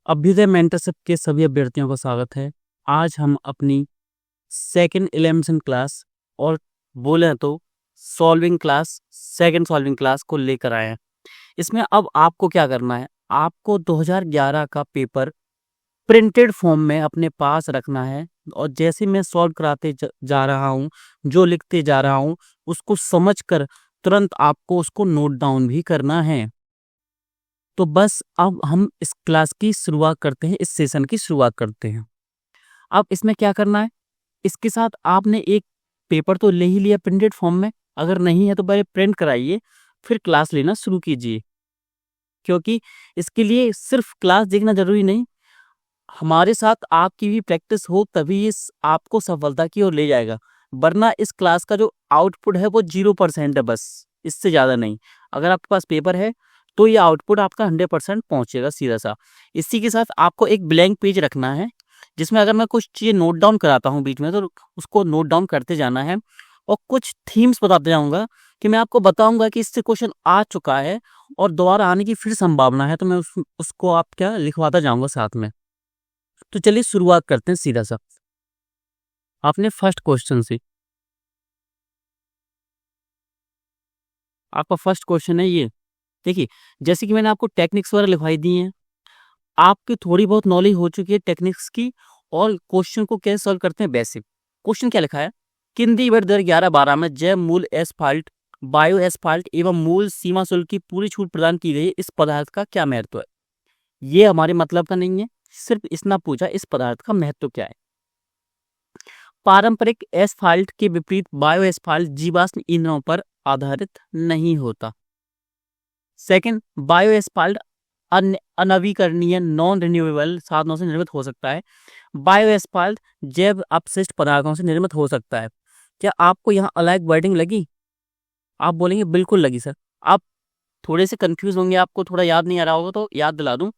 Abhyuday mentorship के सभी अभ्यर्थियों का स्वागत है। आज हम अपनी सेकंड 11th क्लास और बोले तो सेकंड सॉल्विंग क्लास को लेकर आए हैं। इसमें अब आपको क्या करना है, आपको 2011 का पेपर प्रिंटेड फॉर्म में अपने पास रखना है और जैसे मैं सॉल्व कराते जा रहा हूँ, जो लिखते जा रहा हूँ, उसको समझकर तुरंत आपको उसको नोट डाउन भी करना है। तो बस अब हम इस क्लास की शुरुआत करते हैं, इस सेशन की शुरुआत करते हैं। अब इसमें क्या करना है, इसके साथ आपने एक पेपर तो ले ही लिया प्रिंटेड फॉर्म में, अगर नहीं है तो पहले प्रिंट कराइए, फिर क्लास लेना शुरू कीजिए। क्योंकि इसके लिए सिर्फ क्लास देखना जरूरी नहीं, हमारे साथ आपकी भी प्रैक्टिस हो तभी इस आपको सफलता की ओर ले जाएगा। वरना इस क्लास का जो आउटपुट है वो 0% है, बस इससे ज़्यादा नहीं। अगर आपके पास पेपर है तो ये आउटपुट आपका 100% पहुंचेगा सीधा सा। इसी के साथ आपको एक ब्लैंक पेज रखना है, जिसमें अगर मैं कुछ चीज़ें नोट डाउन कराता हूँ बीच में तो उसको नोट डाउन करते जाना है और कुछ थीम्स बताते जाऊँगा कि मैं आपको बताऊँगा कि इससे क्वेश्चन आ चुका है और दोबारा आने की फिर संभावना है, तो मैं उसको आप क्या लिखवाता जाऊँगा साथ में। तो चलिए शुरुआत करते हैं सीधा सा आपने फर्स्ट क्वेश्चन से। आपका फर्स्ट क्वेश्चन है ये, देखिए जैसे कि मैंने आपको टेक्निक्स वगैरह लिखवाई दी हैं, आपकी थोड़ी बहुत नॉलेज हो चुकी है टेक्निक्स की और क्वेश्चन को कैसे सॉल्व करते हैं बेसिक। क्वेश्चन क्या लिखा है, किंदी वर्ष 2011-12 में जैव मूल एस्फाल्ट, बायो एस्फाल्ट एवं मूल सीमा शुल्क की पूरी छूट प्रदान की गई, इस पदार्थ का क्या महत्व है। ये हमारे मतलब का नहीं है, सिर्फ इतना पूछा इस पदार्थ का महत्व क्या है। पारंपरिक एस्फाल्ट के विपरीत बायो एस्फाल्ट जीवाश्म ईंधनों पर आधारित नहीं होता। सेकंड, बायो एस्फाल्ट अनवीकरणीय नॉन रिन्यूएबल साधनों से निर्मित हो सकता है। बायो एस्फाल्ट जैव अपशिष्ट पदार्थों से निर्मित हो सकता है। क्या आपको यहाँ अलग वर्डिंग लगी? आप बोलेंगे बिल्कुल लगी सर। आप थोड़े से कंफ्यूज होंगे, आपको थोड़ा याद नहीं आ रहा होगा तो याद दिला दूं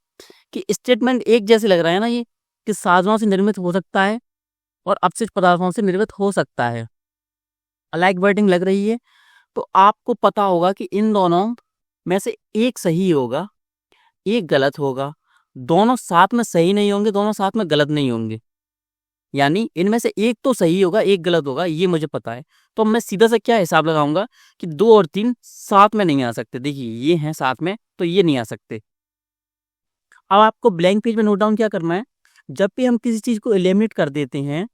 कि स्टेटमेंट एक जैसे लग रहा है ना ये, कि साधनों से निर्मित हो सकता है और अपशिष्ट पदार्थों से निर्मित हो सकता है, अलग वर्डिंग लग रही है। तो आपको पता होगा कि इन दोनों में से एक सही होगा, एक गलत होगा, दोनों साथ में सही नहीं होंगे, दोनों साथ में गलत नहीं होंगे। यानी इनमें से एक तो सही होगा, एक गलत होगा, ये मुझे पता है। तो मैं सीधा से क्या हिसाब लगाऊंगा कि 2 और 3 साथ में नहीं आ सकते। देखिए ये हैं साथ में, तो ये नहीं आ सकते। अब आपको ब्लैंक पेज में नोट डाउन क्या करना है, जब भी हम किसी चीज को एलिमिनेट कर देते हैं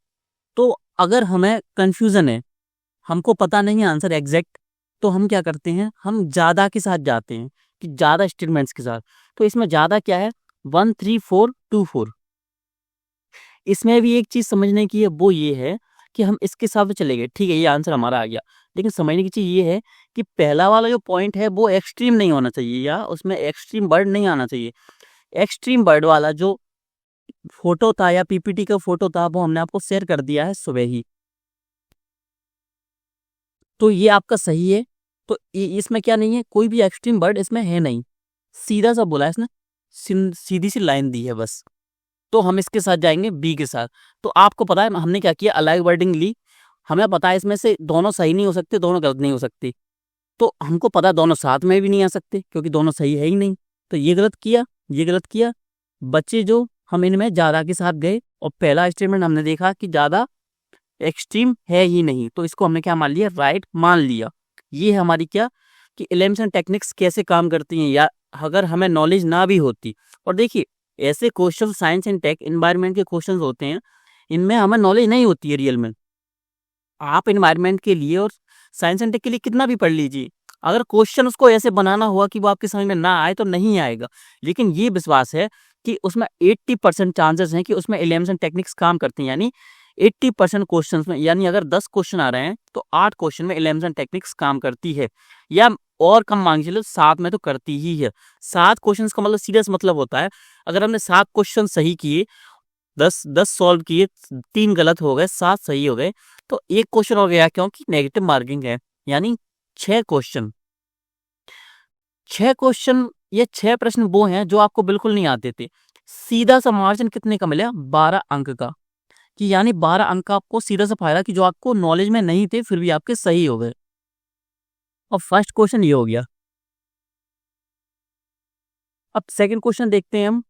तो अगर हमें कंफ्यूजन है, हमको पता नहीं है आंसर एग्जैक्ट, तो हम क्या करते हैं, हम ज्यादा के साथ जाते हैं, कि ज्यादा स्टेटमेंट्स के साथ। तो इसमें ज्यादा क्या है, 1 3 4 2 4। इसमें भी एक चीज समझने की है, वो ये है कि हम इसके साथ चले गए, ठीक है ये आंसर हमारा आ गया, लेकिन समझने की चीज ये है कि पहला वाला जो पॉइंट है वो एक्सट्रीम नहीं होना चाहिए, या उसमें एक्सट्रीम वर्ड नहीं आना चाहिए। एक्सट्रीम वर्ड वाला जो फोटो था या पीपीटी का फोटो था वो हमने आपको शेयर कर दिया है सुबह ही, तो ये आपका सही है। तो इसमें क्या नहीं है, कोई भी एक्सट्रीम वर्ड इसमें है नहीं, सीधा सा बोला है इसने, सीधी सी लाइन दी है बस। तो हम इसके साथ जाएंगे बी के साथ। तो आपको पता है हमने क्या किया, अलग वर्डिंग ली, हमें पता है इसमें से दोनों सही नहीं हो सकते, दोनों गलत नहीं हो सकती, तो हमको पता है दोनों साथ में भी नहीं आ सकते क्योंकि दोनों सही है ही नहीं। तो ये गलत किया, ये गलत किया, बच्चे जो हम इनमें ज्यादा के साथ गए और पहला स्टेटमेंट हमने देखा कि ज्यादा एक्सट्रीम है ही नहीं, तो इसको हमने क्या मान लिया, राइट मान लिया। ये है हमारी क्या, कि एलिमिनेशन टेक्निक्स कैसे काम करती हैं, या अगर हमें नॉलेज ना भी होती। और देखिए ऐसे question science and tech environment के क्वेश्चन होते हैं, इनमें हमें नॉलेज नहीं होती है रियल में। आप एनवायरनमेंट के लिए और साइंस एंड टेक के लिए कितना भी पढ़ लीजिए, अगर क्वेश्चन उसको ऐसे बनाना हुआ कि वो आपके समझ में ना आए तो नहीं आएगा। लेकिन ये विश्वास है कि उसमें 80% चांसेस हैं कि उसमें एलिमिनेशन टेक्निक्स काम करती हैं, यानी 80% क्वेश्चन में, यानी अगर 10 क्वेश्चन आ रहे हैं तो 8 क्वेश्चन में एलिमिनेशन टेक्निक्स काम करती है, या और कम मान के चलो 7 में तो करती ही है। 7 क्वेश्चन का मतलब सीरियस मतलब होता है, अगर हमने 7 क्वेश्चन सही किए, 10 सॉल्व किए, 3 गलत हो गए, 7 सही हो गए, तो एक क्वेश्चन हो गया क्योंकि नेगेटिव मार्किंग है, यानी 6 क्वेश्चन। 6 क्वेश्चन, ये 6 प्रश्न वो हैं जो आपको बिल्कुल नहीं आते थे। सीधा सा मार्जिन कितने का मिला, 12 अंक का, कि यानी 12 अंक का आपको सीधा सा फायदा कि जो आपको नॉलेज में नहीं थे फिर भी आपके सही हो गए। और फर्स्ट क्वेश्चन ये हो गया। अब सेकंड क्वेश्चन देखते हैं हम,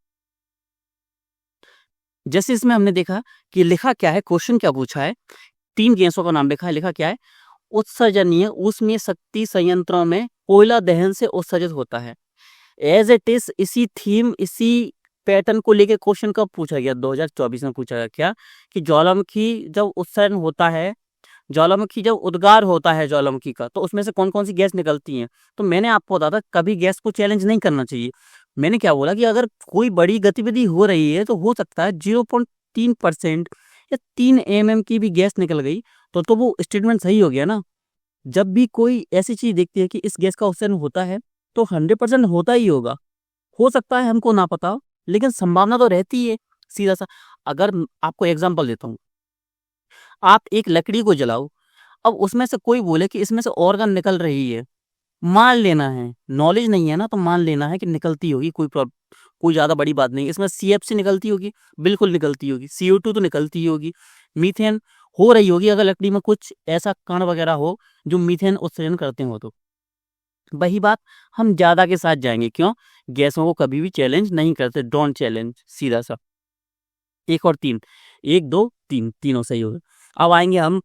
जैसे इसमें हमने देखा कि लिखा क्या है, क्वेश्चन क्या पूछा है, 3 गैसों का नाम लिखा है, लिखा क्या है, उत्सर्जनीय ऊष्मीय शक्ति संयंत्रों में कोयला दहन से उत्सर्जित होता है। एज इट इज इसी थीम, इसी पैटर्न को लेके क्वेश्चन कब पूछा गया, 2024 में पूछा गया क्या, कि ज्वालामुखी जब उत्सर्जन होता है, ज्वालामुखी जब उद्गार होता है ज्वालामुखी का, तो उसमें से कौन कौन सी गैस निकलती हैं। तो मैंने आपको बताया था कभी गैस को चैलेंज नहीं करना चाहिए। मैंने क्या बोला कि अगर कोई बड़ी गतिविधि हो रही है तो हो सकता है 0.3% या 3 mm की भी गैस निकल गई तो वो स्टेटमेंट सही हो गया ना। जब भी कोई ऐसी चीज देखती है कि इस गैस का उत्सर्जन होता है तो 100% होता ही होगा। हो सकता है हमको ना पता हो, लेकिन संभावना तो रहती है। सीधा सा अगर आपको एग्जांपल देता हूँ, आप एक लकड़ी को जलाओ, अब उसमें से कोई बोले कि इसमें से ऑर्गन निकल रही है, मान लेना है, नॉलेज नहीं है ना, तो मान लेना है कि निकलती होगी, कोई ज्यादा बड़ी बात नहीं। इसमें CFC निकलती होगी, बिल्कुल निकलती होगी, CO2 तो निकलती ही होगी, मीथेन हो रही होगी अगर लकड़ी में कुछ ऐसा कण वगैरह हो जो मीथेन उत्सर्जन करते हो। तो वही बात हम ज्यादा के साथ जाएंगे, क्यों, गैसों को कभी भी चैलेंज नहीं करते, डोंट चैलेंज, सीधा सा। 1 और 3, 1 2 3 तीनों सही हो गए। अब आएंगे हम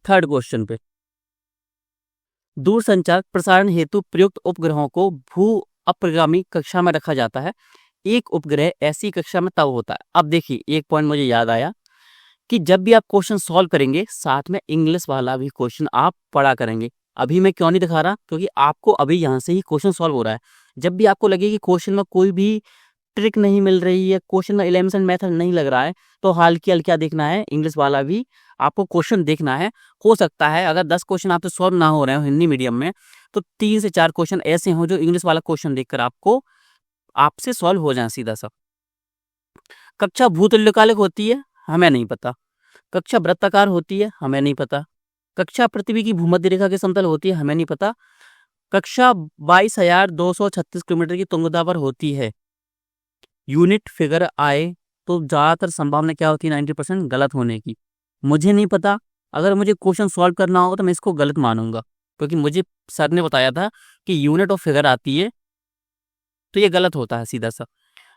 थर्ड क्वेश्चन पे। दूरसंचार प्रसारण हेतु प्रयुक्त उपग्रहों को भू अप्रगामी कक्षा में रखा जाता है। एक उपग्रह ऐसी कक्षा में तब होता है। अब देखिए एक पॉइंट मुझे याद आया कि जब भी आप क्वेश्चन सॉल्व करेंगे साथ में इंग्लिश वाला भी क्वेश्चन आप पढ़ा करेंगे। अभी मैं क्यों नहीं दिखा रहा, क्योंकि आपको अभी यहाँ से ही क्वेश्चन सॉल्व हो रहा है। जब भी आपको लगे कि क्वेश्चन में कोई भी ट्रिक नहीं मिल रही है, क्वेश्चन में एलिमिनेशन मेथड नहीं लग रहा है, तो हल्की हल्की देखना है, इंग्लिश वाला भी आपको क्वेश्चन देखना है। हो सकता है अगर 10 क्वेश्चन आपसे सॉल्व ना हो रहे हो हिंदी मीडियम में, तो 3 से 4 क्वेश्चन ऐसे हो जो इंग्लिश वाला क्वेश्चन देखकर आपको आपसे सॉल्व हो जाए सीधा सा। कक्षा भूतुल्यकालिक होती है, हमें नहीं पता। कक्षा वृत्ताकार होती है, हमें नहीं पता। कक्षा पृथ्वी की भूमध्य रेखा के समतल होती है, हमें नहीं पता। कक्षा 22,236 किलोमीटर की तुंगता पर होती है। यूनिट फिगर आए तो ज्यादातर संभावना क्या होती है, 90% गलत होने की। मुझे नहीं पता, अगर मुझे क्वेश्चन सॉल्व करना होगा तो मैं इसको गलत मानूंगा, क्योंकि मुझे सर ने बताया था कि यूनिट ऑफ फिगर आती है तो ये गलत होता है सीधा सा।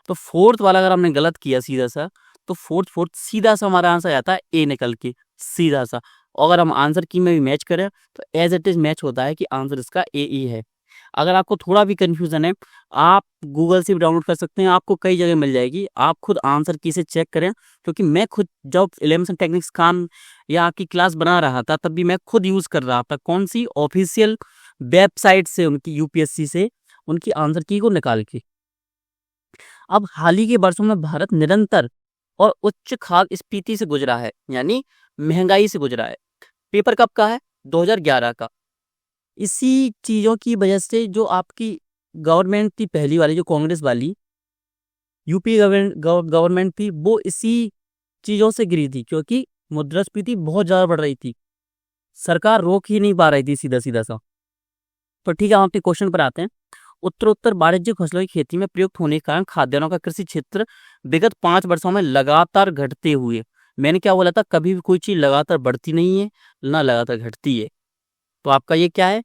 तो फोर्थ वाला अगर हमने गलत किया सीधा सा, तो फोर्थ सीधा सा हमारा आंसर आता है ए निकल के, सीधा सा। और अगर हम आंसर की में भी मैच करें तो एज इट इज मैच होता है कि आंसर इसका ए ही है। अगर आपको थोड़ा भी कंफ्यूजन है, आप गूगल से भी डाउनलोड कर सकते हैं, आपको कई जगह मिल जाएगी, आप खुद आंसर की से चेक करें। क्योंकि मैं खुद जब एलिमिनेशन टेक्निक्स काम या आपकी क्लास बना रहा था तब भी मैं खुद यूज कर रहा था, कौन सी ऑफिशियल वेबसाइट से, उनकी UPSC से उनकी आंसर की को निकाल के। अब हाल ही के वर्षों में भारत निरंतर और उच्च खाद्यस्फीति से गुजरा है, यानी महंगाई से गुजरा है। पेपर कब का है, 2011 का। इसी चीजों की वजह से जो आपकी गवर्नमेंट थी पहली वाली, जो कांग्रेस वाली यूपी गवर्नमेंट थी, वो इसी चीजों से गिरी थी, क्योंकि मुद्रास्फीति बहुत ज्यादा बढ़ रही थी, सरकार रोक ही नहीं पा रही थी सीधा सीधा सा। तो ठीक है, हम अपने क्वेश्चन पर आते हैं। उत्तरोत्तर वाणिज्यिक फसलों की खेती में प्रयुक्त होने के कारण खाद्यान्नों का कृषि क्षेत्र विगत 5 वर्षों में लगातार घटते हुए, मैंने क्या बोला था, कभी भी कोई चीज लगातार बढ़ती नहीं है ना लगातार घटती है। तो आपका ये क्या है,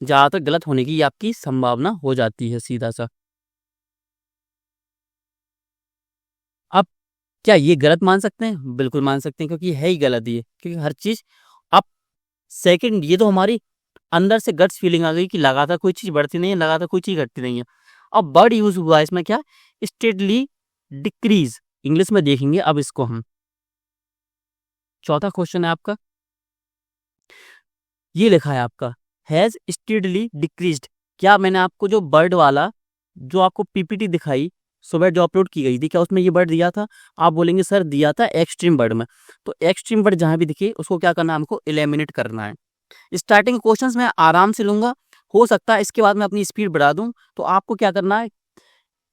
ज्यादातर गलत होने की आपकी संभावना हो जाती है सीधा सा। अब क्या ये गलत मान सकते हैं, बिल्कुल मान सकते हैं, क्योंकि है ही गलत ये, क्योंकि हर चीज। अब सेकंड, ये तो हमारी अंदर से गट्स फीलिंग आ गई कि लगातार कोई चीज बढ़ती नहीं है, लगातार कोई चीज घटती नहीं है। अब वर्ड यूज हुआ है इसमें क्या, स्टेडली डिक्रीज, इंग्लिश में देखेंगे अब इसको हम। चौथा क्वेश्चन है आपका, ये लिखा है आपका हैज स्टेडली डिक्रीज्ड। क्या मैंने आपको जो बर्ड वाला, जो आपको PPT दिखाई सुबह जो अपलोड की गई थी, क्या उसमें ये बर्ड दिया था? आप बोलेंगे सर दिया था एक्सट्रीम बर्ड में। तो एक्सट्रीम बर्ड जहां भी दिखे उसको क्या करना है, हमको एलिमिनेट करना है। स्टार्टिंग क्वेश्चंस मैं आराम से लूंगा, हो सकता है इसके बाद मैं अपनी स्पीड बढ़ा दूं। तो आपको क्या करना है,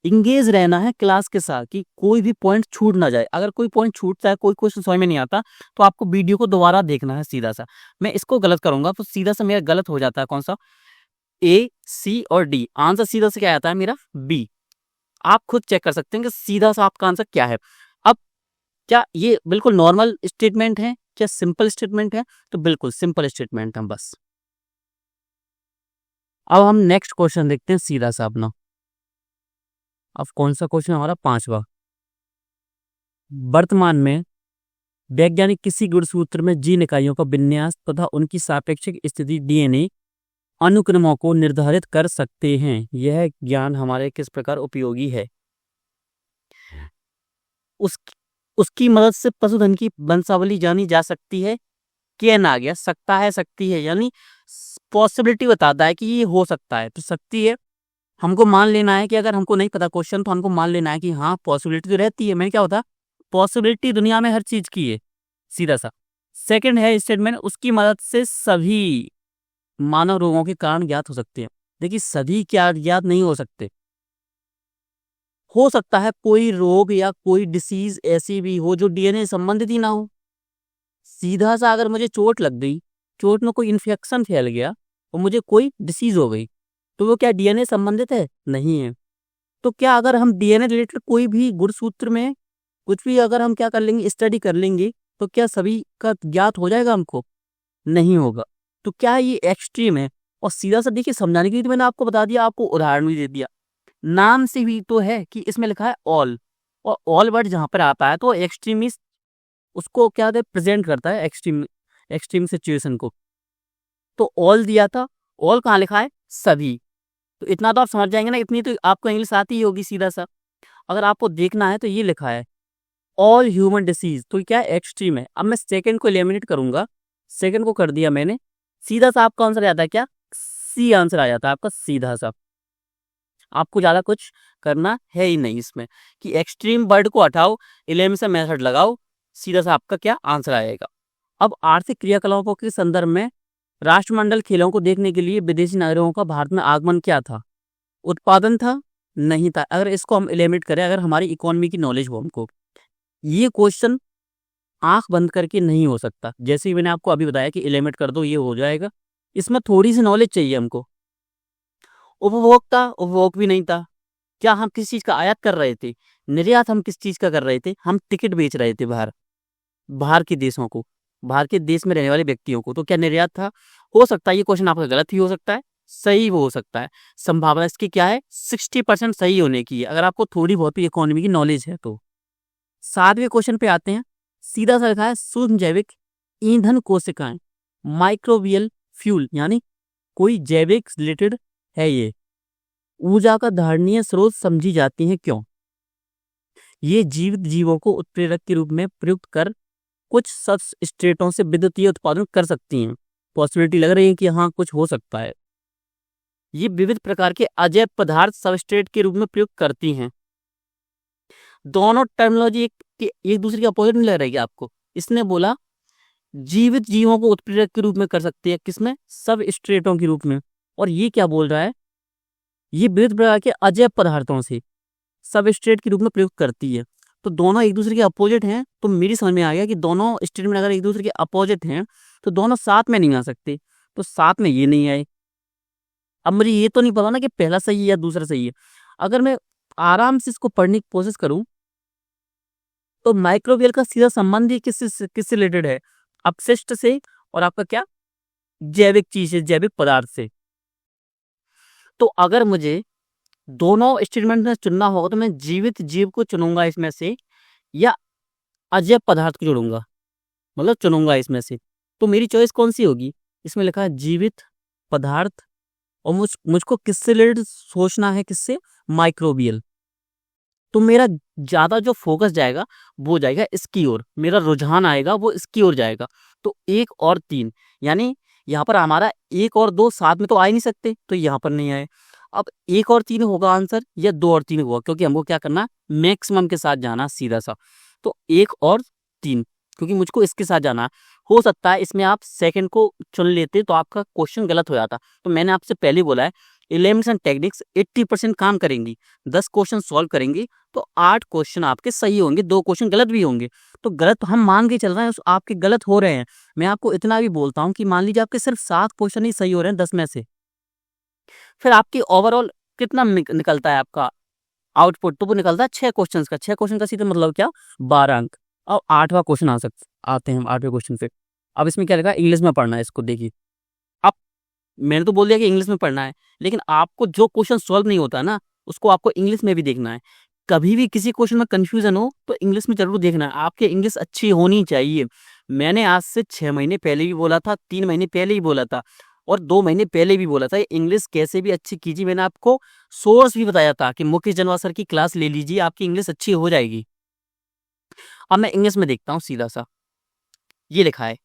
इंगेज रहना है क्लास के साथ, कि कोई भी पॉइंट छूट ना जाए। अगर कोई पॉइंट छूटता है, कोई क्वेश्चन समझ में नहीं आता, तो आपको वीडियो को दोबारा देखना है सीधा सा। मैं इसको गलत करूंगा तो सीधा सा मेरा गलत हो जाता है, कौन सा, A, C और D। आंसर सीधा से क्या आता है मेरा, B। आप खुद चेक कर सकते हैं कि सीधा सा आपका आंसर क्या है। अब क्या ये बिल्कुल नॉर्मल स्टेटमेंट है, क्या सिंपल स्टेटमेंट है? तो बिल्कुल सिंपल स्टेटमेंट है बस। अब हम नेक्स्ट क्वेश्चन देखते हैं सीधा सा अपना। अब कौन सा क्वेश्चन हमारा, 5वां। वर्तमान में वैज्ञानिक किसी गुणसूत्र में जीन इकाइयों का विन्यास तथा उनकी सापेक्षिक स्थिति डीएनए अनुक्रमों को निर्धारित कर सकते हैं। यह ज्ञान हमारे किस प्रकार उपयोगी है? उसकी मदद से पशुधन की वंशावली जानी जा सकती है। कैन आ गया, सकता है, सकती है, यानी पॉसिबिलिटी बताता है कि ये हो सकता है, तो सकती है। हमको मान लेना है कि अगर हमको नहीं पता क्वेश्चन तो हमको मान लेना है कि हाँ पॉसिबिलिटी तो रहती है। मैंने क्या होता, पॉसिबिलिटी दुनिया में हर चीज की है, सीधा सा। सेकंड है स्टेटमेंट, उसकी मदद से सभी मानव रोगों के कारण ज्ञात हो सकते हैं। देखिए सभी क्या ज्ञात नहीं हो सकते, हो सकता है कोई रोग या कोई डिसीज ऐसी भी हो जो डीएनए संबंधित ही ना हो। सीधा सा अगर मुझे चोट लग गई, चोट में कोई इन्फेक्शन फैल गया और मुझे कोई डिसीज हो गई, तो वो क्या डीएनए संबंधित है? नहीं है। तो क्या अगर हम डीएनए रिलेटेड कोई भी गुणसूत्र में कुछ भी अगर हम क्या कर लेंगे, स्टडी कर लेंगे, तो क्या सभी का ज्ञात हो जाएगा? हमको नहीं होगा। तो क्या ये एक्सट्रीम है? और सीधा सा देखिए समझाने के लिए तो मैंने आपको बता दिया, आपको उदाहरण भी दे दिया। नाम से भी तो है कि इसमें लिखा है ऑल, और ऑल वर्ड जहां पर आता है तो एक्सट्रीमिस्ट उसको क्या प्रेजेंट करता है, एक्सट्रीम एक्सट्रीम सिचुएशन को। तो ऑल दिया था, ऑल कहाँ लिखा है? सभी। तो इतना तो आप समझ जाएंगे ना, इतनी तो आपको इंग्लिश आती ही होगी सीधा सा। अगर आपको देखना है तो ये लिखा है ऑल ह्यूमन डिसीज, तो क्या एक्सट्रीम है। अब मैं सेकंड को एलिमिनेट करूंगा, सेकंड को कर दिया मैंने, सीधा सा आपका आंसर आता है क्या? सी आंसर आ जाता है आपका सीधा सा। आपको ज्यादा कुछ करना है ही नहीं इसमें कि एक्सट्रीम वर्ड को हटाओ, एलिमिनेशन मेथड लगाओ, सीधा सा आपका क्या आंसर आएगा। अब आर्थिक क्रियाकलापों के संदर्भ में राष्ट्रमंडल खेलों को देखने के लिए विदेशी नागरिकों का भारत में आगमन क्या था? उत्पादन था? नहीं था। अगर इसको हम एलिमिनेट करें, अगर हमारी इकोनॉमी की नॉलेज हो हमको, ये क्वेश्चन आंख बंद करके नहीं हो सकता। जैसे ही मैंने आपको अभी बताया कि एलिमिनेट कर दो, ये हो जाएगा। इसमें थोड़ी सी नॉलेज चाहिए हमको। उपभोक्ता, उपभोग भी नहीं था। क्या हम किस चीज का आयात कर रहे थे? निर्यात हम किस चीज का कर रहे थे? हम टिकट बेच रहे थे बाहर, बाहर के देशों को, बाहर के देश में रहने वाले व्यक्तियों को। तो क्या निर्यात था? हो सकता है ये क्वेश्चन आपका गलत ही हो सकता है, सही वो हो सकता है। संभावना इसकी क्या है? 60% सही होने की है, अगर आपको थोड़ी बहुत भी इकोनॉमी की नॉलेज है तो। 7वें क्वेश्चन पे आते हैं। सीधा सा लिखा है सूक्ष्म जैविक ईंधन कोशिकाएं, माइक्रोबियल फ्यूल, यानी कोई जैविक रिलेटेड है ये। ऊर्जा का धारणीय स्रोत समझी जाती है, क्यों? ये जीवित जीवों को उत्प्रेरक के रूप में प्रयुक्त कर कुछ सबस्ट्रेटों से विद्युतीय उत्पादन कर सकती हैं। पॉसिबिलिटी लग रही है कि हाँ कुछ हो सकता है। ये विविध प्रकार के अजैव पदार्थ सबस्ट्रेट के रूप में प्रयुक्त करती हैं। दोनों टर्मिनोलॉजी एक दूसरे के अपोजिट नहीं लग रही है आपको। इसने बोला जीवित जीवों को उत्प्रेरक के रूप में कर सकती है, किसमें? सबस्ट्रेटों के रूप में। और ये क्या बोल रहा है? ये विविध प्रकार के अजैव पदार्थों से सबस्ट्रेट के रूप में प्रयुक्त करती है। तो दोनों एक दूसरे के अपोजिट हैं। तो मेरी समझ में आ गया कि दोनों स्टेटमेंट अगर एक दूसरे के अपोजिट हैं तो दोनों साथ में नहीं आ सकते, तो साथ में ये नहीं आए। अब मुझे ये तो नहीं पता ना कि पहला सही है या दूसरा सही है। अगर मैं आराम से इसको पढ़ने की कोशिश करूं तो माइक्रोबियल का सीधा संबंध ही किससे रिलेटेड है? अपशिष्ट से, और आपका क्या? जैविक चीज से, जैविक पदार्थ से। तो अगर मुझे दोनों स्टेटमेंट में चुनना होगा तो मैं जीवित जीव को चुनूंगा इसमें से, या अजैव पदार्थ को जोड़ूंगा, मतलब चुनूंगा इसमें से। तो मेरी चॉइस कौन सी होगी? इसमें लिखा है जीवित पदार्थ, और मुझको किससे रिलेटेड सोचना है? किससे? माइक्रोबियल। तो मेरा ज्यादा जो फोकस जाएगा वो जाएगा इसकी ओर, मेरा रुझान आएगा वो इसकी ओर जाएगा। तो 1 और 3, यानी यहाँ पर हमारा 1 और 2 साथ में तो आ ही नहीं सकते, तो यहाँ पर नहीं आए। अब 1 और 3 होगा आंसर, या 2 और 3 होगा, क्योंकि हमको क्या करना? मैक्सिमम के साथ जाना सीधा सा। तो 1 और 3, क्योंकि मुझको इसके साथ जाना है। हो सकता है इसमें आप सेकंड को चुन लेते तो आपका क्वेश्चन गलत हो जाता। तो मैंने आपसे पहले बोला है एलिमिनेशन टेक्निक्स 80% काम करेंगी। 10 क्वेश्चन सॉल्व करेंगी तो 8 क्वेश्चन आपके सही होंगे, 2 क्वेश्चन गलत भी होंगे। तो गलत तो हम मान के चल रहे हैं, आपके गलत हो रहे हैं। मैं आपको इतना भी बोलता हूँ कि मान लीजिए आपके सिर्फ 7 क्वेश्चन ही सही हो रहे हैं 10 में से, फिर आपकी ओवरऑल कितना निकलता है आपका आउटपुट? तो वो निकलता है 6 क्वेश्चन का। 6 क्वेश्चन का सीधा मतलब क्या? 12 अंक। अब 8वां क्वेश्चन आते हैं हम 8वें क्वेश्चन पे। अब इसमें क्या लिखा? इंग्लिश में पढ़ना है इसको। देखिए अब मैंने तो बोल दिया कि इंग्लिश में पढ़ना है, लेकिन आपको जो क्वेश्चन सॉल्व नहीं होता ना उसको आपको इंग्लिश में भी देखना है। कभी भी किसी क्वेश्चन में कंफ्यूजन हो तो इंग्लिश में जरूर देखना है, आपकी इंग्लिश अच्छी होनी चाहिए। मैंने आज से 6 महीने पहले भी बोला था, 3 महीने पहले भी बोला था, और 2 महीने पहले भी बोला था, इंग्लिश कैसे भी अच्छी कीजिए। मैंने आपको सोर्स भी बताया था कि मुकेश जनवा सर की क्लास ले लीजिए, आपकी इंग्लिश अच्छी हो जाएगी। अब मैं इंग्लिश में देखता हूँ सीधा सा, ये लिखा है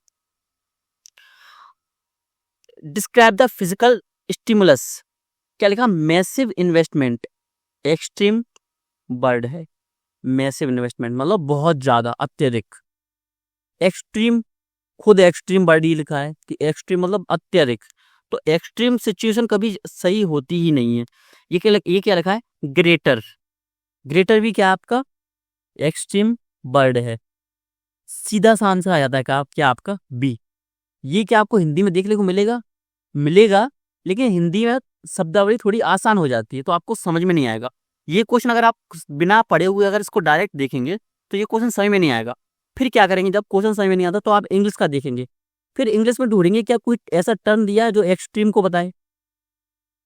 डिस्क्राइब द फिजिकल स्टिमुलस। क्या लिखा? मैसिव इन्वेस्टमेंट, एक्सट्रीम वर्ड है। मैसिव इन्वेस्टमेंट मतलब बहुत ज्यादा, अत्यधिक। एक्सट्रीम, खुद एक्सट्रीम वर्ड ही लिखा है कि एक्सट्रीम मतलब अत्यधिक। तो एक्सट्रीम सिचुएशन कभी सही होती ही नहीं है। ये क्या लिखा है? ग्रेटर। ग्रेटर भी क्या आपका एक्सट्रीम वर्ड है। सीधा सा आंसर आ जाता है क्या आपका बी। ये क्या आपको हिंदी में देखने को मिलेगा? मिलेगा, लेकिन हिंदी में शब्दावली थोड़ी आसान हो जाती है तो आपको समझ में नहीं आएगा। ये क्वेश्चन अगर आप बिना पढ़े हुए अगर इसको डायरेक्ट देखेंगे तो ये क्वेश्चन समझ में नहीं आएगा। फिर क्या करेंगे? जब क्वेश्चन समझ में नहीं आता तो आप इंग्लिश का देखेंगे, फिर इंग्लिश में ढूंढेंगे क्या कोई ऐसा टर्म दिया है जो एक्सट्रीम को बताए,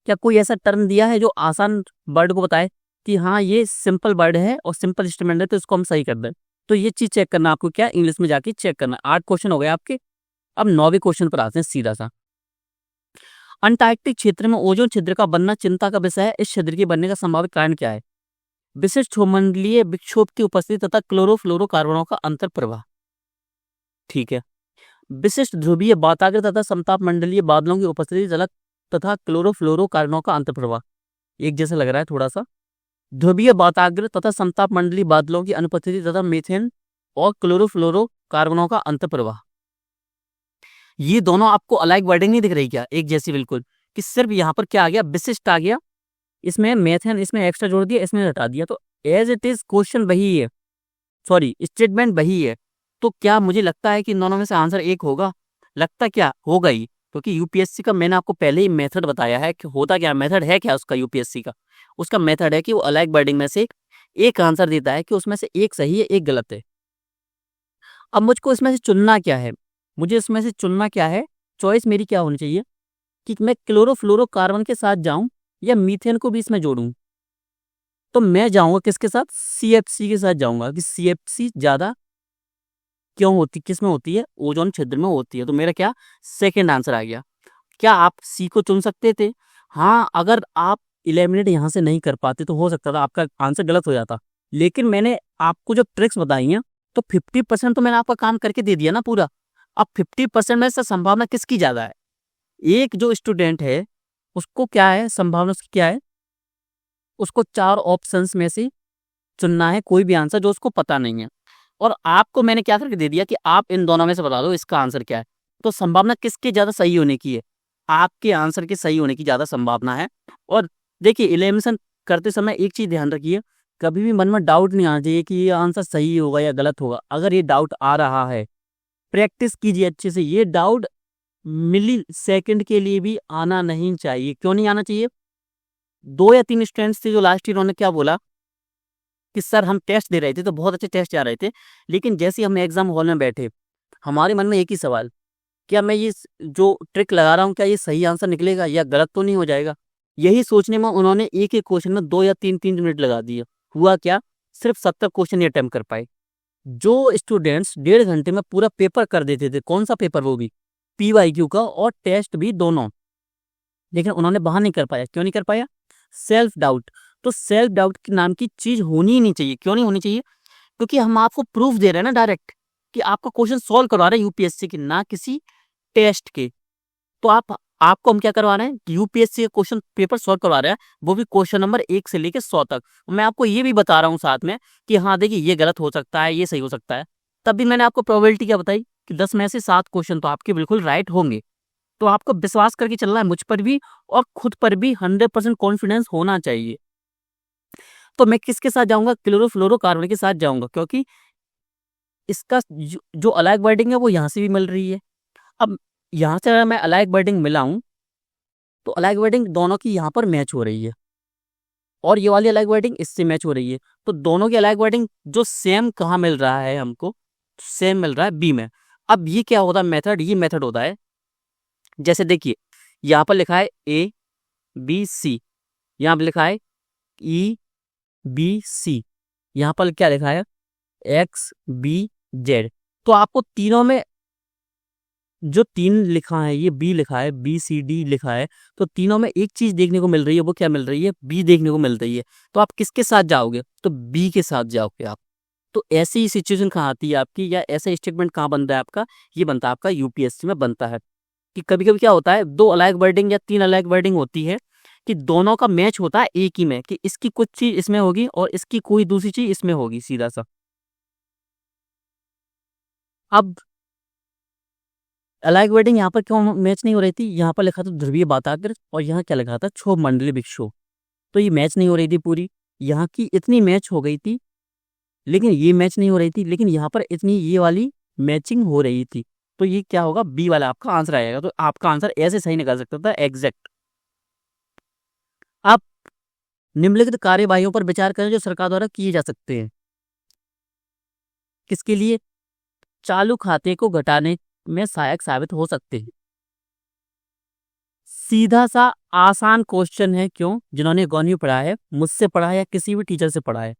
क्या कोई ऐसा टर्म दिया है जो आसान वर्ड को बताए कि हाँ ये सिंपल वर्ड है और सिंपल स्टेटमेंट है तो इसको हम सही कर दें। तो ये चीज चेक करना आपको, क्या इंग्लिश में जाके चेक करना। 8 क्वेश्चन हो गए आपके। अब 9वें क्वेश्चन पर आते हैं सीधा सा। अंटार्कटिक क्षेत्र में ओजोन छिद्र का बनना चिंता का विषय है, इस छिद्र के बनने का संभावित कारण क्या है? विशिष्ट मंडलीय विक्षोभ की उपस्थिति तथा क्लोरोफ्लोरोकार्बनों का अंतर प्रवाह। ठीक है। विशिष्ट ध्रुवीय वाताग्र तथा समताप मंडलीय बादलों की उपस्थिति तथा क्लोरोफ्लोरोकार्बनों का अंतर प्रवाह। एक जैसा लग रहा है थोड़ा सा। ध्रुवीय वाताग्र तथा समताप मंडलीय बादलों की अनुपस्थिति तथा मीथेन और क्लोरोफ्लोरोकार्बनों का अंतर प्रवाह। ये दोनों आपको अलग वर्डिंग नहीं दिख रही क्या? एक जैसी बिल्कुल, कि सिर्फ यहाँ पर क्या आ गया? विशिष्ट आ गया, इसमें मेथेन इसमें एक्स्ट्रा जोड़ दिया, इसमें हटा दिया। तो एज इट इज क्वेश्चन वही है, सॉरी स्टेटमेंट वही है। तो क्या मुझे लगता है कि दोनों में से आंसर एक होगा? लगता क्या होगा ही, क्योंकि यूपीएससी का मैंने आपको पहले ही मेथड बताया है कि होता क्या, मेथड है क्या उसका यूपीएससी का। उसका मेथड है कि वो अलग वर्डिंग में से एक आंसर देता है कि उसमें से एक सही है एक गलत है। अब मुझको इसमें से चुनना क्या है? मुझे इसमें से चुनना क्या है? चॉइस मेरी क्या होनी चाहिए कि मैं क्लोरोफ्लोरोकार्बन के साथ जाऊं या मीथेन को भी इसमें जोड़ूं। तो मैं जाऊंगा किसके साथ? सीएफसी के साथ जाऊंगा, कि सीएफसी ज्यादा क्यों होती, किस में होती है? ओजोन छिद्र में होती है। तो मेरा क्या सेकंड आंसर आ गया। क्या आप सी को चुन सकते थे? हाँ, अगर आप इलिमिनेट यहाँ से नहीं कर पाते तो हो सकता था आपका आंसर गलत हो जाता, लेकिन मैंने आपको जो ट्रिक्स बताई हैं तो 50% तो मैंने आपका काम करके दे दिया ना पूरा। अब 50% में से संभावना किसकी ज्यादा है? एक जो स्टूडेंट है उसको क्या है संभावना, उसकी क्या है? उसको 4 ऑप्शंस में से चुनना है कोई भी आंसर जो उसको पता नहीं है, और आपको मैंने क्या करके दे दिया कि आप इन दोनों में से बता दो इसका आंसर क्या है। तो संभावना किसके ज्यादा सही होने की है? आपके आंसर के सही होने की ज्यादा संभावना है। और देखिए एलिमिनेशन करते समय एक चीज ध्यान रखिए, कभी भी मन में डाउट नहीं आना चाहिए कि ये आंसर सही होगा या गलत होगा। अगर ये डाउट आ रहा है, प्रैक्टिस कीजिए अच्छे से। ये डाउट मिली सेकंड के लिए भी आना नहीं चाहिए। क्यों नहीं आना चाहिए? 2 या 3 स्टूडेंट्स थे जो लास्ट ईयर उन्होंने क्या बोला कि सर हम टेस्ट दे रहे थे तो बहुत अच्छे टेस्ट जा रहे थे, लेकिन जैसे ही हम एग्जाम हॉल में बैठे हमारे मन में एक ही सवाल, क्या मैं ये जो ट्रिक लगा रहा हूँ क्या ये सही आंसर निकलेगा या गलत तो नहीं हो जाएगा? यही सोचने में उन्होंने एक एक क्वेश्चन में 2 या 3 मिनट लगा दिए। हुआ क्या? सिर्फ 70 क्वेश्चन अटेम्प्ट कर पाए। जो स्टूडेंट्स 1.5 घंटे में पूरा पेपर कर देते थे, कौन सा पेपर? वो भी पीवाईक्यू का और टेस्ट भी दोनों, लेकिन उन्होंने वहां नहीं कर पाया। क्यों नहीं कर पाया? Self doubt. तो सेल्फ डाउट की नाम की चीज होनी ही नहीं चाहिए। क्यों नहीं होनी चाहिए? क्योंकि हम आपको प्रूफ दे रहे हैं ना डायरेक्ट कि आपका क्वेश्चन सॉल्व करवा रहे हैं यूपीएससी के, ना किसी टेस्ट के। तो आपको हम क्या करवा रहे हैं? यूपीएससी के क्वेश्चन पेपर सॉल्व करवा रहे हैं, वो भी क्वेश्चन नंबर 1 से लेकर 100 तक। मैं आपको ये भी बता रहा हूँ साथ में कि हाँ देखिए ये गलत हो सकता है, ये सही हो सकता है। तब भी मैंने आपको प्रोबेबिलिटी क्या बताई कि 10 में से 7 क्वेश्चन तो आपके बिल्कुल राइट होंगे। तो आपको विश्वास करके चलना है मुझ पर भी, और खुद पर भी 100% कॉन्फिडेंस होना चाहिए। तो मैं किसके साथ जाऊंगा? क्लोरोफ्लोरोकार्बन के साथ जाऊंगा, क्योंकि इसका जो अलग वर्डिंग है वो यहाँ से भी मिल रही है। अब यहाँ से अगर मैं अलग वर्डिंग मिलाऊं तो अलग वर्डिंग दोनों की यहाँ पर मैच हो रही है, और ये वाली अलग वर्डिंग इससे मैच हो रही है। तो दोनों की अलग वर्डिंग जो सेम कहाँ मिल रहा है हमको? सेम मिल रहा है बी में। अब ये क्या होता है मेथड? ये मेथड होता है, जैसे देखिए यहाँ पर लिखा है A B C, यहाँ पर लिखा है E बी सी, यहाँ पर क्या लिखा है एक्स बी जेड। तो आपको तीनों में जो तीन लिखा है, ये बी लिखा है, बी सी डी लिखा है, तो तीनों में एक चीज देखने को मिल रही है, वो क्या मिल रही है, बी देखने को मिल रही है। तो आप किसके साथ जाओगे, तो बी के साथ जाओगे आप। तो ऐसी सिचुएशन कहाँ आती है आपकी, या ऐसा स्टेटमेंट कहाँ बनता है आपका, ये बनता है आपका यूपीएससी में बनता है। कि कभी कभी क्या होता है, दो अलग वर्डिंग या तीन अलग वर्डिंग होती है, कि दोनों का मैच होता है एक ही में, कि इसकी कुछ चीज इसमें होगी और इसकी कोई दूसरी चीज इसमें होगी, सीधा सा। अब अलग वर्डिंग यहाँ पर क्यों मैच नहीं हो रही थी, यहाँ पर लिखा था ध्रुवीय बाताग्र और यहाँ क्या लिखा था क्षोभ मंडली विक्षोभ। तो ये मैच नहीं हो रही थी पूरी, यहाँ की इतनी मैच हो गई थी, लेकिन ये मैच नहीं हो रही थी, लेकिन यहाँ पर इतनी ये वाली मैचिंग हो रही थी। तो ये क्या होगा, बी वाला आपका आंसर आएगा। तो आपका आंसर ऐसे सही निकल सकता था, एग्जैक्ट। आप निम्नलिखित कार्यवाहियों पर विचार करें जो सरकार द्वारा किए जा सकते हैं। किसके लिए, चालू खाते को घटाने में सहायक साबित हो सकते हैं। सीधा सा आसान क्वेश्चन है, क्यों, जिन्होंने इकोनॉमी पढ़ा है, मुझसे पढ़ा है या किसी भी टीचर से पढ़ा है,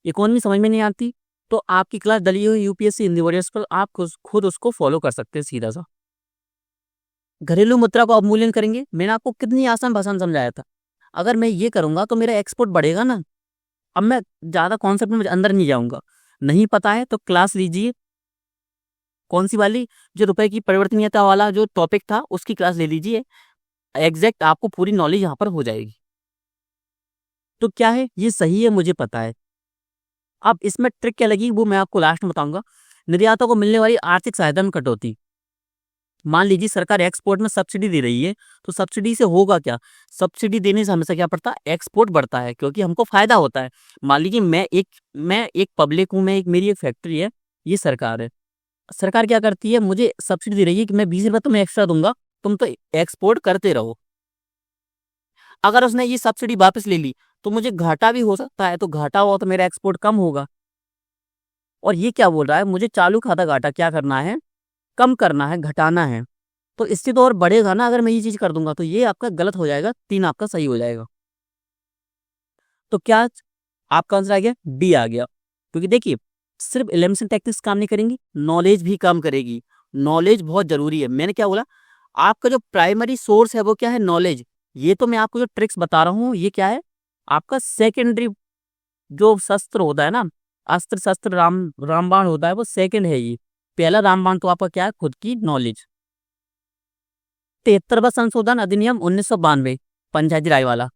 इकोनॉमी समझ में नहीं आती तो आपकी क्लास डली हुई यूपीएससी हिंदी वॉरियर्स पर, आप खुद उसको फॉलो कर सकते हैं सीधा सा। घरेलू मुद्रा को अवमूल्यन करेंगे, मैंने आपको कितनी आसान भाषा में समझाया था। अगर मैं ये करूंगा तो मेरा एक्सपोर्ट बढ़ेगा ना। अब मैं ज्यादा कॉन्सेप्ट में अंदर नहीं जाऊंगा, नहीं पता है तो क्लास लीजिए, कौन सी वाली, जो रुपए की परिवर्तनीयता वाला जो टॉपिक था उसकी क्लास ले लीजिए, एग्जैक्ट आपको पूरी नॉलेज यहाँ पर हो जाएगी। तो क्या है, ये सही है, मुझे पता है। अब इसमें ट्रिक क्या लगी वो मैं आपको लास्ट में बताऊंगा। निर्यातों को मिलने वाली आर्थिक सहायता में कटौती। मान लीजिए सरकार एक्सपोर्ट में सब्सिडी दे रही है, तो सब्सिडी से होगा क्या, सब्सिडी देने से हमेशा क्या पड़ता है, एक्सपोर्ट बढ़ता है, क्योंकि हमको फायदा होता है। मान लीजिए मैं एक पब्लिक हूँ, मेरी एक फैक्ट्री है, ये सरकार है। सरकार क्या करती है, मुझे सब्सिडी दे रही है कि मैं 20 रुपये तुम्हें एक्स्ट्रा दूंगा, तुम तो एक्सपोर्ट करते रहो। अगर उसने ये सब्सिडी वापस ले ली तो मुझे घाटा भी हो सकता है, तो घाटा हुआ तो मेरा एक्सपोर्ट कम होगा। और ये क्या बोल रहा है, मुझे चालू खाता घाटा क्या करना है, कम करना है, घटाना है। तो इससे तो और बढ़ेगा ना, अगर मैं ये चीज कर दूंगा, तो ये आपका गलत हो जाएगा, 3 आपका सही हो जाएगा। तो क्या आपका आंसर आ गया, डी आ गया। क्योंकि देखिए सिर्फ एलिमिनेशन टेक्निक्स काम नहीं करेंगी, नॉलेज भी काम करेगी। नॉलेज बहुत जरूरी है। मैंने क्या बोला, आपका जो प्राइमरी सोर्स है वो क्या है, नॉलेज। ये तो मैं आपको जो ट्रिक्स बता रहा हूँ ये क्या है, आपका सेकेंडरी जो शस्त्र होता है ना, अस्त्र शस्त्र रामबाण होता है, वो सेकंड है ये। पहला रामबाण तो आपका क्या है, खुद की नॉलेज। 73वां संशोधन अधिनियम 1992, पंचायती राज वाला,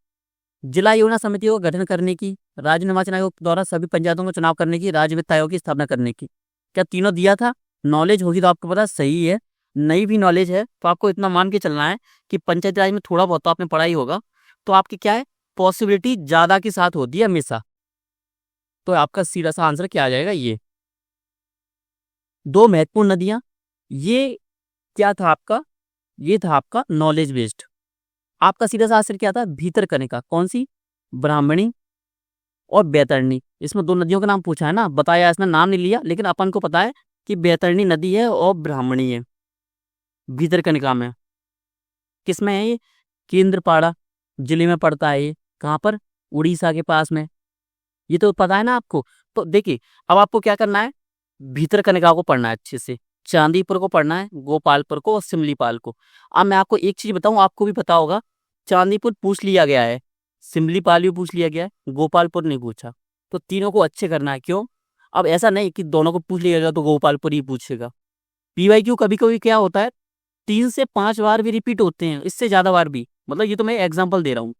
जिला योजना समितियों का गठन करने की, राज्य निर्वाचन आयोग द्वारा सभी पंचायतों का चुनाव करने की, राज्य वित्त आयोग की स्थापना करने की, क्या तीनों दिया था। नॉलेज होगी तो आपको पता सही है, नई भी नॉलेज है तो आपको इतना मान के चलना है कि पंचायती राज में थोड़ा बहुत तो आपने पढ़ा ही होगा। तो आपकी क्या है, पॉसिबिलिटी ज्यादा के साथ होती है हमेशा। तो आपका सीधा सा आंसर क्या आ जाएगा, ये दो महत्वपूर्ण नदियां। ये क्या था आपका, ये था आपका नॉलेज बेस्ड। आपका सीधा सा आंसर क्या था, भीतर करने का, कौन सी, ब्राह्मणी और बैतरणी। इसमें दो नदियों का नाम पूछा है ना, बताया, इसने नाम नहीं लिया, लेकिन अपन को पता है कि बैतरणी नदी है और ब्राह्मणी है। भीतरकनिका में, किसमें है ये, केंद्रपाड़ा जिले में पड़ता है ये, कहाँ पर, उड़ीसा के पास में। ये तो पता है ना आपको। तो देखिए अब आपको क्या करना है, भीतरकनिका को पढ़ना है अच्छे से, चांदीपुर को पढ़ना है, गोपालपुर को और सिमलीपाल को। अब मैं आपको एक चीज बताऊं, आपको भी पता होगा, चांदीपुर पूछ लिया गया है, सिमलीपाल भी पूछ लिया गया है, गोपालपुर नहीं पूछा। तो तीनों को अच्छे करना है, क्यों, अब ऐसा नहीं कि दोनों को पूछ लिया गया तो गोपालपुर ही पूछेगा। पीवाईक्यू कभी कभी क्या होता है, 3 से 5 बार भी रिपीट होते हैं, इससे ज्यादा बार भी, मतलब ये तो मैं एग्जांपल दे रहा हूँ।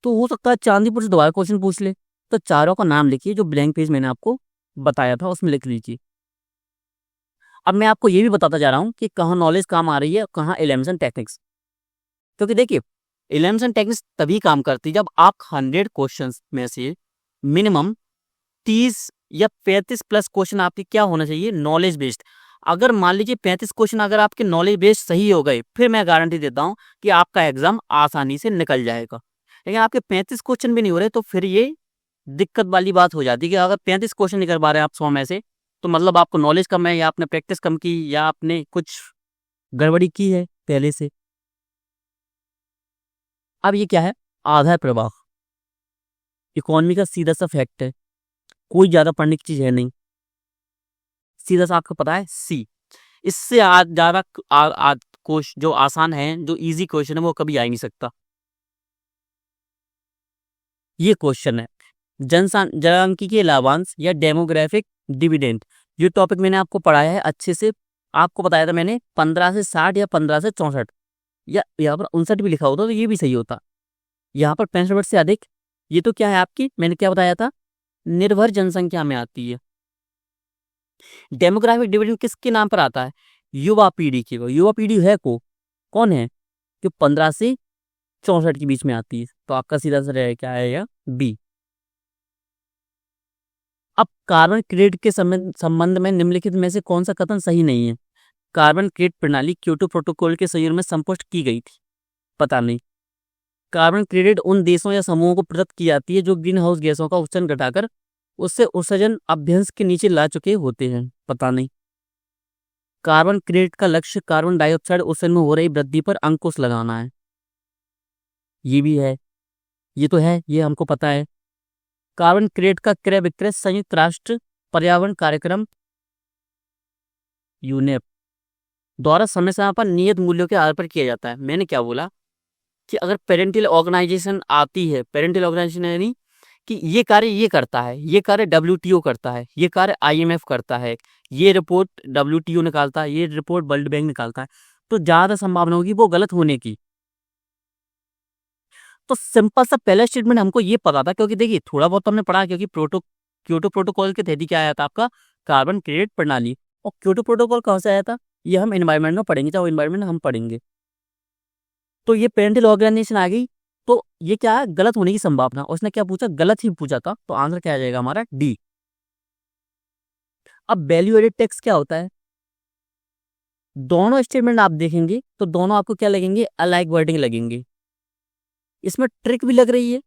तो हो सकता है चांदीपुर से दोबारा क्वेश्चन पूछ ले। तो चारों का नाम लिखिए, जो ब्लैंक पेज मैंने आपको बताया था उसमें लिख लीजिए। अब मैं आपको ये भी बताता जा रहा हूँ कि कहाँ नॉलेज काम आ रही है, कहाँ एलिमिनेशन टेक्निक्स। क्योंकि देखिए एलिमिनेशन टेक्निक्स तभी काम करती है जब आप 100 क्वेश्चन में से मिनिमम 30 या 35 प्लस क्वेश्चन आपके क्या होना चाहिए, नॉलेज बेस्ड। अगर मान लीजिए 35 क्वेश्चन अगर आपके नॉलेज बेस्ड सही हो गए, फिर मैं गारंटी देता हूँ कि आपका एग्जाम आसानी से निकल जाएगा। लेकिन आपके 35 क्वेश्चन भी नहीं हो रहे तो फिर ये दिक्कत वाली बात हो जाती है कि अगर 35 क्वेश्चन नहीं कर पा रहे हैं आप 100 में से, तो मतलब आपको नॉलेज कम है, या आपने प्रैक्टिस कम की, या आपने कुछ गड़बड़ी की है पहले से। अब ये क्या है, आधार प्रवाह। इकोनॉमी का सीधा सा फैक्ट है, कोई ज्यादा पढ़ने की चीज है नहीं, सीधा सा आपको पता है सी। इससे आज ज्यादा क्वेश्चन जो आसान है, जो इजी क्वेश्चन है, वो कभी आ ही नहीं सकता। ये क्वेश्चन है जनसांख्यिकीय लाभांश या डेमोग्राफिक डिविडेंड। ये टॉपिक मैंने आपको पढ़ाया है अच्छे से, आपको बताया था मैंने 15 से 60 या 15 से 64, या यहाँ पर 59 भी लिखा होता तो ये भी सही होता। यहाँ पर 65 से अधिक, ये तो क्या है आपकी, मैंने क्या बताया था, निर्भर जनसंख्या में आती है। डेमोग्राफिक डिविडेंड किसके नाम पर आता है, युवा पीढ़ी की। युवा पीढ़ी है कौन है, जो 15 से 64 के बीच में आती है। तो आपका सीधा सा रहेगा क्या आएगा, बी। अब कार्बन क्रेडिट के संबंध में निम्नलिखित में से कौन सा कथन सही नहीं है। कार्बन क्रेडिट प्रणाली क्योटो प्रोटोकॉल के सहयोग में संपुष्ट की गई थी, पता नहीं। कार्बन क्रेडिट उन देशों या समूहों को प्रदत्त की जाती है जो ग्रीन हाउस गैसों का उत्सर्जन घटाकर उससे उत्सर्जन अभ्यंश के नीचे ला चुके होते हैं, पता नहीं। कार्बन क्रेडिट का लक्ष्य कार्बन डाइऑक्साइड उत्सर्जन में हो रही वृद्धि पर अंकुश लगाना है, ये भी है, ये तो है, ये हमको पता है। कार्बन क्रेडिट का क्रय विक्रय संयुक्त राष्ट्र पर्यावरण कार्यक्रम यूनेप द्वारा समय समय पर नियत मूल्यों के आधार पर किया जाता है। मैंने क्या बोला कि अगर पेरेंटल ऑर्गेनाइजेशन आती है, पेरेंटल ऑर्गेनाइजेशन यानी कि ये कार्य ये करता है, ये कार्य WTO करता है, ये कार्य IMF करता है, ये रिपोर्ट WTO निकालता है, ये रिपोर्ट वर्ल्ड बैंक निकालता है, तो ज्यादा संभावना होगी वो गलत होने की। तो सिंपल सा पहला स्टेटमेंट हमको ये पता था, क्योंकि देखिए थोड़ा बहुत हमने पढ़ा, क्योंकि क्योटो प्रोटोकॉल के तहत ही क्या आया था आपका, कार्बन क्रेडिट प्रणाली। और क्योटो प्रोटोकॉल कहाँ से आया था, ये हम एनवायरमेंट में पढ़ेंगे, चाहे एनवायरमेंट हम पढ़ेंगे। तो ये पेरेंटल ऑर्गेनाइजेशन आ गई, तो ये क्या है, गलत होने की संभावना। उसने क्या पूछा, गलत ही पूछा था, तो आंसर क्या आ जाएगा हमारा, डी। अब वैल्यू एडेड टैक्स क्या होता है, दोनों स्टेटमेंट आप देखेंगे तो दोनों आपको क्या लगेंगे, अलाइक वर्डिंग लगेंगे। इसमें ट्रिक भी लग रही है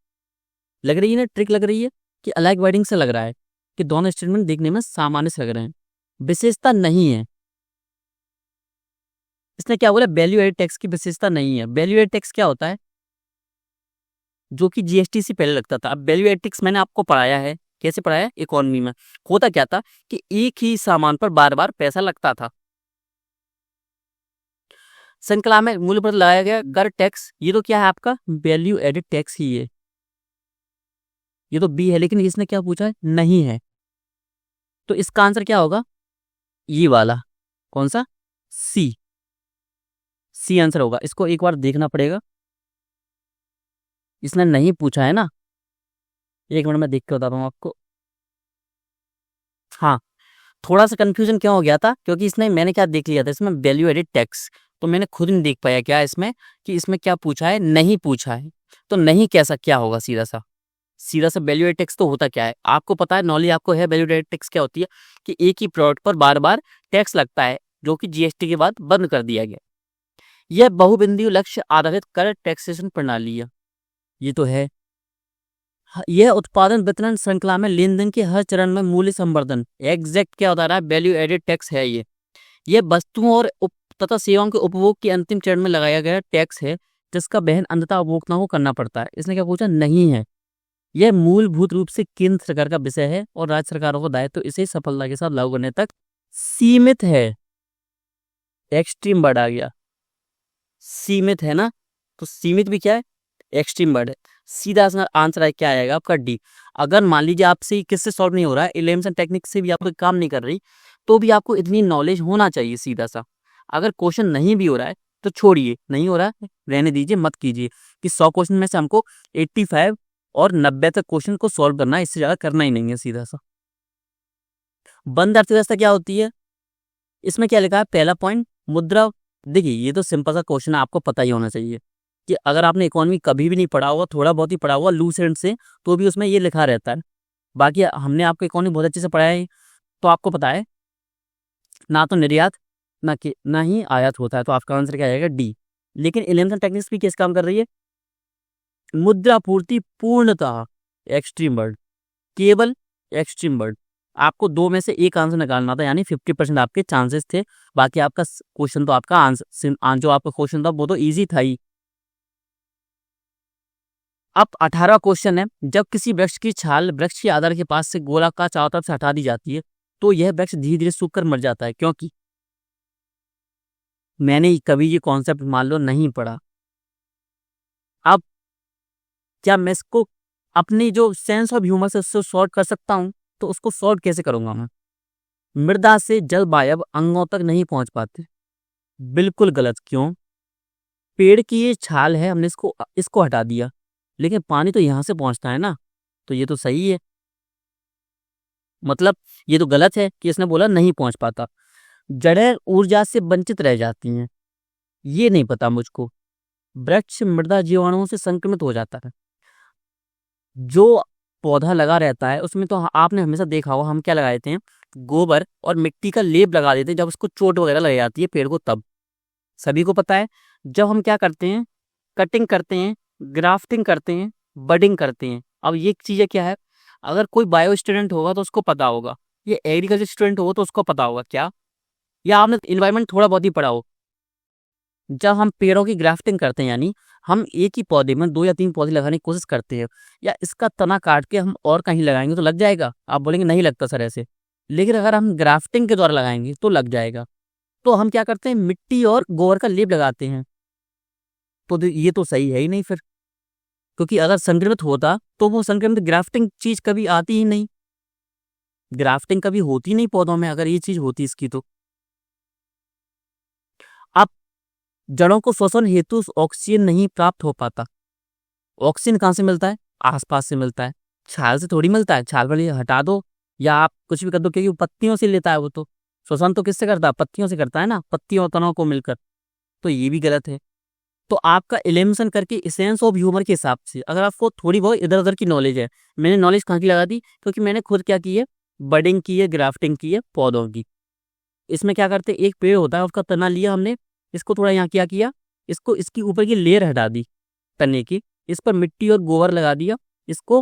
ना, ट्रिक लग रही है कि अलाइक वर्डिंग से लग रहा है कि दोनों स्टेटमेंट देखने में सामान्य से लग रहे हैं, विशेषता नहीं है। इसने क्या बोला, वैल्यू एडेड टैक्स की विशेषता नहीं है। वैल्यू एडेड टैक्स क्या होता है, जो कि GST से पहले लगता था। अब वैल्यू एडेड टैक्स मैंने आपको पढ़ाया है, कैसे पढ़ाया, इकोनॉमी में। होता क्या था कि एक ही सामान पर बार बार पैसा लगता था। श्रृंखला में मूल्य पर लगाया गया कर टैक्स, ये तो क्या है आपका, वैल्यू एडेड टैक्स ही है, ये तो बी है। लेकिन इसने क्या पूछा है, नहीं है, तो इसका आंसर क्या होगा, ये वाला, कौन सा, सी आंसर होगा। इसको एक बार देखना पड़ेगा, इसने नहीं पूछा है ना, एक मिनट में देख के बताता हूँ आपको। हाँ, थोड़ा सा कंफ्यूजन क्यों हो गया था, क्योंकि इसने, मैंने क्या देख लिया था इसमें, वैल्यू एडेड टैक्स, तो मैंने खुद नहीं देख पाया क्या इसमें, कि इसमें क्या पूछा है, नहीं पूछा है। तो नहीं कैसा क्या होगा, सीधा सा वैल्यू एडेड टैक्स तो होता क्या है, आपको पता है, नॉलेज आपको है, वैल्यू एडेड टैक्स क्या होती है, कि एक ही प्रोडक्ट पर बार बार टैक्स लगता है, जो कि GST के बाद बंद कर दिया गया। यह बहुबिंदु लक्ष्य आधारित कर टैक्सेशन प्रणाली है, ये तो है। यह उत्पादन वितरण श्रृंखला में लेन देन के हर चरण में मूल्य संवर्धन, एग्जैक्ट क्या होता है, वैल्यू एडेड टैक्स है ये। यह वस्तुओं और तथा सेवाओं के उपभोग के अंतिम चरण में लगाया गया टैक्स है, जिसका वहन अंततः उपभोक्ताओं को करना पड़ता है। इसने क्या पूछा, नहीं है। यह मूलभूत रूप से केंद्र सरकार का विषय है और राज्य सरकारों का दायित्व इसे सफलता के साथ लागू करने तक सीमित है। एक्सट्रीम वर्ड आ गया, सीमित है ना, तो सीमित भी क्या है, एक्सट्रीम वर्ड है। सीधा आंसर क्या आएगा आपका, डी। अगर मान लीजिए आपसे किससे सॉल्व नहीं हो रहा है, एलिमिनेशन टेक्निक से भी आपको काम नहीं कर रही, तो भी आपको इतनी नॉलेज होना चाहिए सीधा सा। अगर क्वेश्चन नहीं भी हो रहा है तो छोड़िए, नहीं हो रहा है रहने दीजिए, मत कीजिए, कि 100 क्वेश्चन में से हमको 85 और 90 तक क्वेश्चन को सॉल्व करना है, इससे ज्यादा करना ही नहीं है सीधा सा। बंद अर्थव्यवस्था क्या होती है, इसमें क्या लिखा है, पहला पॉइंट मुद्रा। देखिए ये तो सिंपल सा क्वेश्चन है, आपको पता ही होना चाहिए कि अगर आपने इकोनॉमी कभी भी नहीं पढ़ा हुआ, थोड़ा बहुत ही पढ़ा हुआ लूज एंड से, तो भी उसमें ये लिखा रहता है। बाकी हमने आपको इकोनॉमी बहुत अच्छे से पढ़ाया है, तो आपको पता है ना तो निर्यात ना ही आयात होता है, तो आपका आंसर क्या आएगा, डी। लेकिन इलेक्शन टेक्निक्स भी किस काम कर रही है, मुद्रा पूर्ति पूर्णतः, एक्सट्रीम वर्ड, केवल एक्सट्रीम वर्ड। आपको दो में से एक आंसर निकालना था, यानी 50% आपके चांसेस थे। बाकी आपका क्वेश्चन तो आपका आंसर, जो आपका क्वेश्चन था वो तो इजी था ही। अब 18वां क्वेश्चन है, जब किसी वृक्ष की छाल वृक्ष के आधार के पास से गोलाकार चारों तरफ से हटा दी जाती है तो यह वृक्ष धीरे धीरे सूख कर मर जाता है, क्योंकि मैंने कभी ये कॉन्सेप्ट मान लो नहीं पढ़ा। अब क्या मैं इसको अपनी जो सेंस ऑफ ह्यूमर से उससे सॉर्ट कर सकता हूँ? तो उसको सॉर्ट कैसे करूंगा मैं? मृदा से जल वायु अंगों तक नहीं पहुंच पाते। बिल्कुल गलत। क्यों? पेड़ की ये छाल है, हमने इसको इसको हटा दिया, लेकिन पानी तो यहाँ से पहुंचता है ना, तो ये तो सही है। मतलब ये तो गलत है कि इसने बोला नहीं पहुंच पाता। जड़ें ऊर्जा से वंचित रह जाती हैं, ये नहीं पता मुझको। वृक्ष मृदा जीवाणुओं से संक्रमित हो जाता है। जो पौधा लगा रहता है उसमें तो आपने हमेशा देखा होगा, हम क्या लगा देते हैं, गोबर और मिट्टी का लेप लगा देते हैं जब उसको चोट वगैरह लग जाती है पेड़ को, तब सभी को पता है। जब हम क्या करते हैं, कटिंग करते हैं, ग्राफ्टिंग करते हैं, बडिंग करते हैं। अब ये चीज़ें क्या है, अगर कोई बायो स्टूडेंट होगा तो उसको पता होगा, ये एग्रीकल्चर स्टूडेंट होगा तो उसको पता होगा क्या, या आपने इन्वायरमेंट थोड़ा बहुत ही पढ़ा हो। जब हम पेड़ों की ग्राफ्टिंग करते हैं, यानी हम एक ही पौधे में 2 या 3 पौधे लगाने की कोशिश करते हैं, या इसका तना काट के हम और कहीं लगाएंगे तो लग जाएगा? आप बोलेंगे नहीं लगता सर ऐसे, लेकिन अगर हम ग्राफ्टिंग के द्वारा लगाएंगे तो लग जाएगा। तो हम क्या करते हैं, मिट्टी और गोबर का लेप लगाते हैं। तो ये तो सही है ही नहीं फिर, क्योंकि अगर संक्रमित होता तो वो संक्रमित ग्राफ्टिंग चीज कभी आती ही नहीं, ग्राफ्टिंग कभी होती नहीं पौधों में अगर ये चीज होती इसकी तो। अब जड़ों को श्वसन हेतु ऑक्सीजन नहीं प्राप्त हो पाता। ऑक्सीजन कहाँ से मिलता है? आसपास से मिलता है, छाल से थोड़ी मिलता है। छाल वाली हटा दो या आप कुछ भी कर दो, क्योंकि वो पत्तियों से लेता है, वो तो श्वसन तो किससे करता है, पत्तियों से करता है ना, पत्तियों और तनों को मिलकर। तो ये भी गलत है। तो आपका एलिमिनेशन करके सेंस ऑफ ह्यूमर के हिसाब से अगर आपको थोड़ी बहुत इधर उधर की नॉलेज है, मैंने नॉलेज कहाँ की लगा दी, क्योंकि मैंने खुद क्या की है, बडिंग की है, ग्राफ्टिंग की है पौधों की। इसमें क्या करते, एक पेड़ होता है उसका तना लिया हमने, इसको थोड़ा यहाँ क्या किया, इसको इसकी ऊपर की लेयर हटा दी तने की, इस पर मिट्टी और गोबर लगा दिया, इसको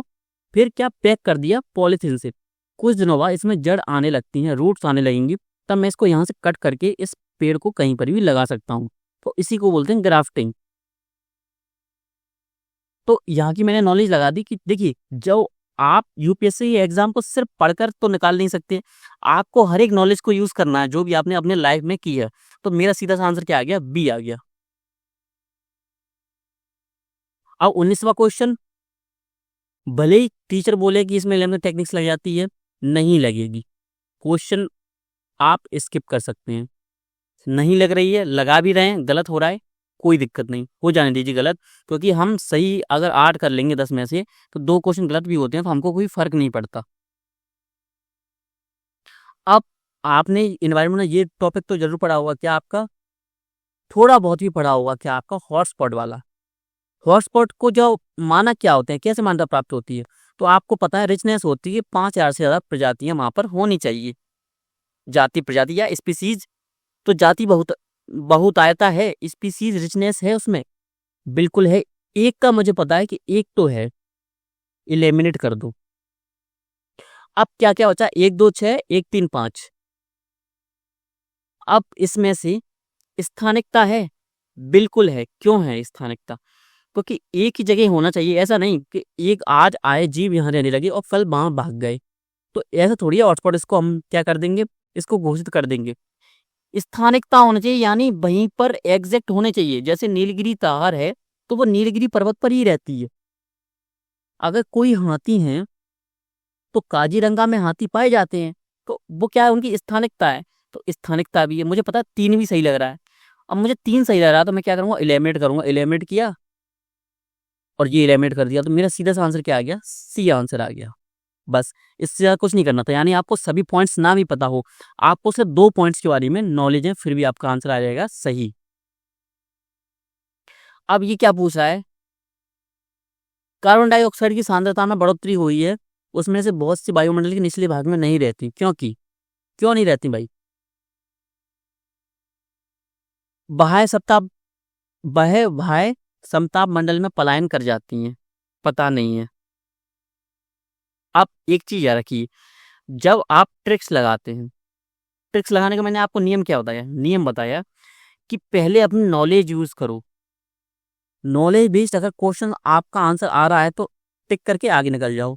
फिर क्या पैक कर दिया पॉलीथीन से। कुछ दिनों बाद इसमें जड़ आने लगती हैं, रूट्स आने लगेंगी, तब मैं इसको यहाँ से कट करके इस पेड़ को कहीं पर भी लगा सकता हूँ। तो इसी को बोलते हैं ग्राफ्टिंग। तो यहाँ की मैंने नॉलेज लगा दी कि देखिए, जो आप यूपीएससी एग्जाम को सिर्फ पढ़कर तो निकाल नहीं सकते, आपको हर एक नॉलेज को यूज करना है जो भी आपने अपने लाइफ में की है। तो मेरा सीधा सा आंसर क्या आ गया, बी आ गया। अब 19वां क्वेश्चन, भले ही टीचर बोले कि इसमें लेमन टेक्निक्स लग जाती है, नहीं लगेगी। क्वेश्चन आप स्किप कर सकते हैं, नहीं लग रही है, लगा भी रहे हैं, गलत हो रहा है, कोई दिक्कत नहीं, हो जाने दीजिए गलत, क्योंकि हम सही अगर 8 कर लेंगे 10 में से तो 2 क्वेश्चन गलत भी होते हैं तो हमको कोई फर्क नहीं पड़ता। अब आपने इन्वायरमेंट में ये टॉपिक तो जरूर पढ़ा होगा, क्या आपका थोड़ा बहुत भी पढ़ा होगा, क्या आपका हॉटस्पॉट वाला। हॉटस्पॉट को जो माना क्या होते हैं, कैसे मान्यता प्राप्त होती है, तो आपको पता है रिचनेस होती है, 5,000 से ज़्यादा प्रजातियां वहाँ पर होनी चाहिए, जाति प्रजाति या स्पीसीज। तो जाति बहुत बहुतायता है, स्पीसीज रिचनेस है उसमें, बिल्कुल है। एक का मुझे पता है कि एक तो है, इलेमिनेट कर दो। अब क्या क्या बचा, 1 2 6 1 3 5। अब इसमें से स्थानिकता है, बिल्कुल है। क्यों है स्थानिकता? क्योंकि एक ही जगह होना चाहिए, ऐसा नहीं कि एक आज आए जीव यहाँ रहने लगे और कल वहां भाग गए, तो ऐसा थोड़ी है। हॉटस्पॉट इसको हम क्या कर देंगे, इसको घोषित कर देंगे। स्थानिकता होना चाहिए, यानी वहीं पर एग्जैक्ट होने चाहिए। जैसे नीलगिरी तार है तो वो नीलगिरी पर्वत पर ही रहती है। अगर कोई हाथी है तो काजीरंगा में हाथी पाए जाते हैं, तो वो क्या है, उनकी स्थानिकता है। तो स्थानिकता भी है। मुझे पता है 3 भी सही लग रहा है। अब मुझे 3 सही लग रहा है तो मैं क्या करूंगा, एलिमिनेट करूंगा। एलिमिनेट किया और ये एलिमिनेट कर दिया, तो मेरा सीधा सा आंसर क्या आ गया, सी आंसर आ गया। बस, इससे ज़्यादा कुछ नहीं करना था। यानी आपको सभी पॉइंट्स ना भी पता हो, आपको सिर्फ 2 पॉइंट्स के बारे में नॉलेज है, फिर भी आपका आंसर आ जाएगा सही। अब ये क्या पूछ रहा है, कार्बन डाइऑक्साइड की सांद्रता में बढ़ोतरी हुई है, उसमें से बहुत सी वायुमंडल के निचले भाग में नहीं रहती, क्योंकि क्यों नहीं रहती भाई? बाह्य सप्ताह वह बाह्य समताप मंडल में पलायन कर जाती हैं, पता नहीं है। आप एक चीज याद रखिए, जब आप ट्रिक्स लगाते हैं, ट्रिक्स लगाने का मैंने आपको नियम क्या बताया, नियम बताया कि पहले अपनी नॉलेज यूज करो, नॉलेज बेस्ड अगर क्वेश्चन आपका आंसर आ रहा है तो टिक करके आगे निकल जाओ।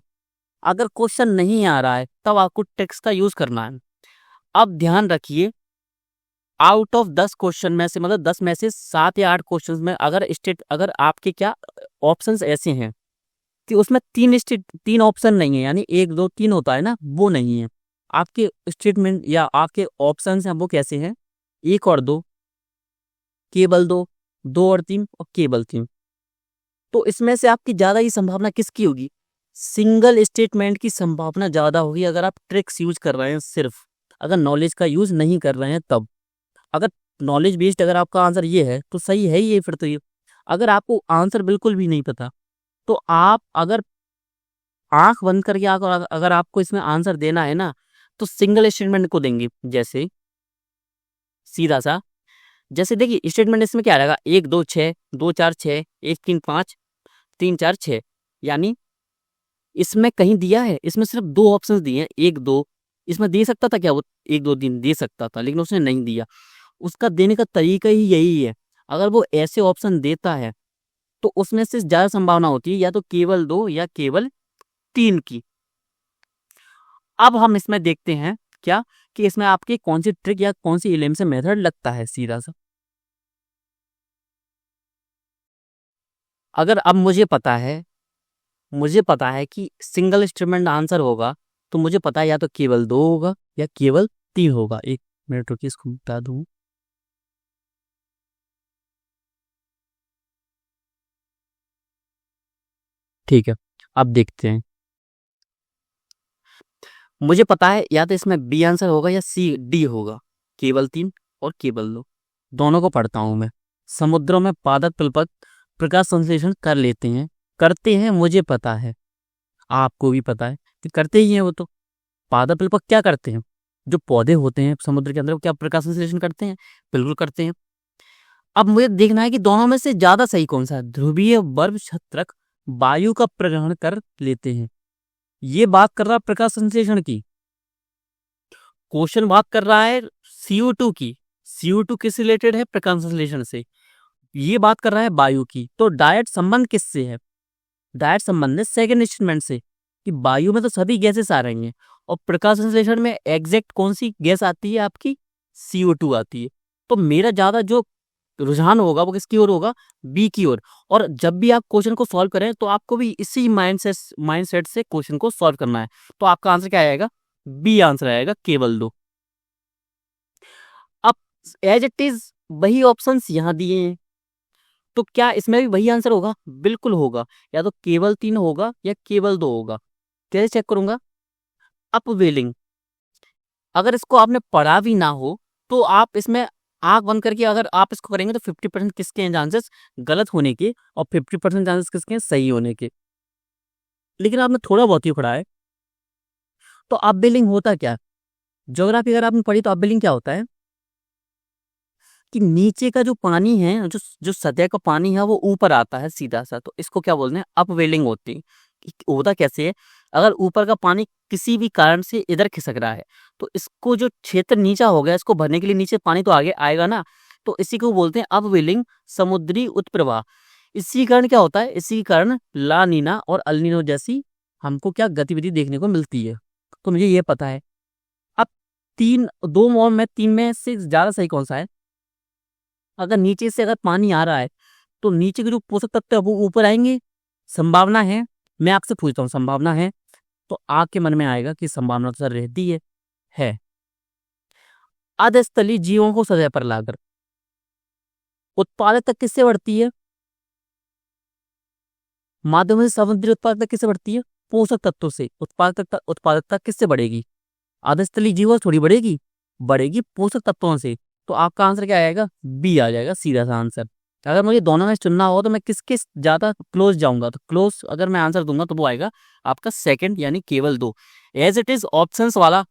अगर क्वेश्चन नहीं आ रहा है तब आपको ट्रिक्स का यूज करना है। अब ध्यान रखिए, आउट ऑफ 10 क्वेश्चन में से, मतलब 10 में से 7 या 8 क्वेश्चन में अगर आपके क्या ऑप्शंस ऐसे हैं कि उसमें तीन ऑप्शन नहीं है, यानी 1 2 3 होता है ना, वो नहीं है। आपके स्टेटमेंट या आपके ऑप्शन हैं वो कैसे हैं, 1 और 2, केवल 2, 2 और 3 और केवल 3। तो इसमें से आपकी ज्यादा ही संभावना किसकी होगी, सिंगल स्टेटमेंट की संभावना ज्यादा होगी अगर आप ट्रिक्स यूज कर रहे हैं सिर्फ, अगर नॉलेज का यूज नहीं कर रहे हैं तब। अगर नॉलेज बेस्ड अगर आपका आंसर ये है तो सही है ये, फिर तो ये। अगर आपको आंसर बिल्कुल भी नहीं पता तो आप अगर आंख बंद करके अगर आपको इसमें आंसर देना है ना, तो सिंगल स्टेटमेंट को देंगे। जैसे सीधा सा, जैसे देखिए स्टेटमेंट इसमें क्या रहेगा, 1 2 6, 2 4 6, 1 3 5, 3 4 6, यानी इसमें कहीं दिया है, इसमें सिर्फ 2 ऑप्शंस दिए हैं, 1 2। इसमें दे सकता था क्या वो, 1 2 3 दे सकता था, लेकिन उसने नहीं दिया। उसका देने का तरीका ही यही है। अगर वो ऐसे ऑप्शन देता है तो उसमें से ज्यादा संभावना होती है या तो केवल 2 या केवल 3 की। अब हम इसमें देखते हैं क्या, कि इसमें आपकी कौन सी ट्रिक या कौन सी एलिमिनेशन मेथड लगता है सीधा सा। अगर अब मुझे पता है कि सिंगल स्टेटमेंट आंसर होगा, तो मुझे पता है या तो केवल 2 होगा या केवल 3 होगा। 1 मिनट रुकिए, इसको बता दूं। ठीक है, अब देखते हैं। मुझे पता है या तो इसमें बी आंसर होगा या सी डी होगा, केवल 3 और केवल 2। दोनों को पढ़ता हूं मैं। समुद्रों में पादप तलपट प्रकाश संश्लेषण कर लेते हैं, करते हैं, मुझे पता है, आपको भी पता है कि करते ही हैं वो तो। पादप तलपट क्या करते हैं, जो पौधे होते हैं समुद्र के अंदर वो क्या प्रकाश संश्लेषण करते हैं, बिल्कुल करते हैं। अब मुझे देखना है कि दोनों में से ज्यादा सही कौन सा है। ध्रुवीय बर्फ छत्रक वायु का प्रग्रहण कर लेते हैं, ये बात कर रहा है प्रकाश संश्लेषण की। क्वेश्चन बात कर रहा है CO2 की। CO2 किस रिलेटेड है, प्रकाश संश्लेषण से। ये बात कर रहा है वायु की, तो डायरेक्ट संबंध किससे है, डायरेक्ट संबंध है सेकंड स्टेटमेंट से, कि वायु में तो सभी गैसेस आ रही हैं और प्रकाश संश्लेषण में एग्जैक्ट कौन सी गैस आती है आपकी, CO2 आती है। तो मेरा ज्यादा जो रुझान होगा वो किसकी ओर होगा, बी की ओर। और जब भी आप क्वेश्चन को सॉल्व करें तो आपको भी इसी माइंडसेट से क्वेश्चन को सॉल्व करना है। तो आपका आंसर क्या आएगा, बी आंसर आएगा, केवल 2। अब एज इट इज वही ऑप्शंस यहाँ दिए हैं, तो क्या इसमें भी वही आंसर होगा, बिल्कुल होगा। या तो केवल 3 होगा या केवल 2 होगा। कैसे चेक करूंगा, अपवेलिंग। अगर इसको आपने पढ़ा भी ना हो तो आप इसमें आंख बंद करके अगर आप इसको करेंगे तो 50% किसके हैं चांसेस गलत होने के और 50% चांसेस किसके हैं सही होने के। लेकिन आपने थोड़ा बहुत ही पढ़ा है। तो अपवेलिंग होता क्या है, ज्योग्राफी अगर आपने पढ़ी तो अपवेलिंग क्या होता है, कि नीचे का जो पानी है, जो जो सतह का पानी है वो ऊपर आता है सीधा सा, तो इसको क्या बोलते हैं, अपवेलिंग होती है। होता कैसे है, अगर ऊपर का पानी किसी भी कारण से इधर खिसक रहा है तो इसको जो क्षेत्र नीचा हो गया इसको भरने के लिए नीचे पानी तो आगे आएगा ना, तो इसी को बोलते हैं अपवेलिंग, समुद्री उत्प्रवाह। इसी कारण क्या होता है, इसी कारण ला नीना और अल नीनो जैसी हमको क्या गतिविधि देखने को मिलती है। तो मुझे ये पता है। अब 3 में से ज्यादा सही कौन सा है, अगर नीचे से अगर पानी आ रहा है तो नीचे के जो पोषक तत्व है वो ऊपर आएंगे, संभावना है। मैं आपसे पूछता हूँ संभावना है, तो आपके मन में आएगा कि संभावना तो सर रहती है। अधस्थलीय जीवों को सतह पर लाकर उत्पादकता किससे बढ़ती है, माध्यम से समुद्री उत्पादकता किससे बढ़ती है, पोषक तत्वों से। उत्पादकता किससे बढ़ेगी, अधस्थलीय जीवों से थोड़ी बढ़ेगी, बढ़ेगी पोषक तत्वों से। तो आपका आंसर क्या आएगा, बी आ जाएगा सीधा सा आंसर। अगर मुझे दोनों में से चुनना हो तो मैं किसके ज्यादा क्लोज जाऊंगा, तो क्लोज अगर मैं आंसर दूंगा तो वो आएगा आपका सेकंड, यानी केवल 2। एज इट इज ऑप्शंस वाला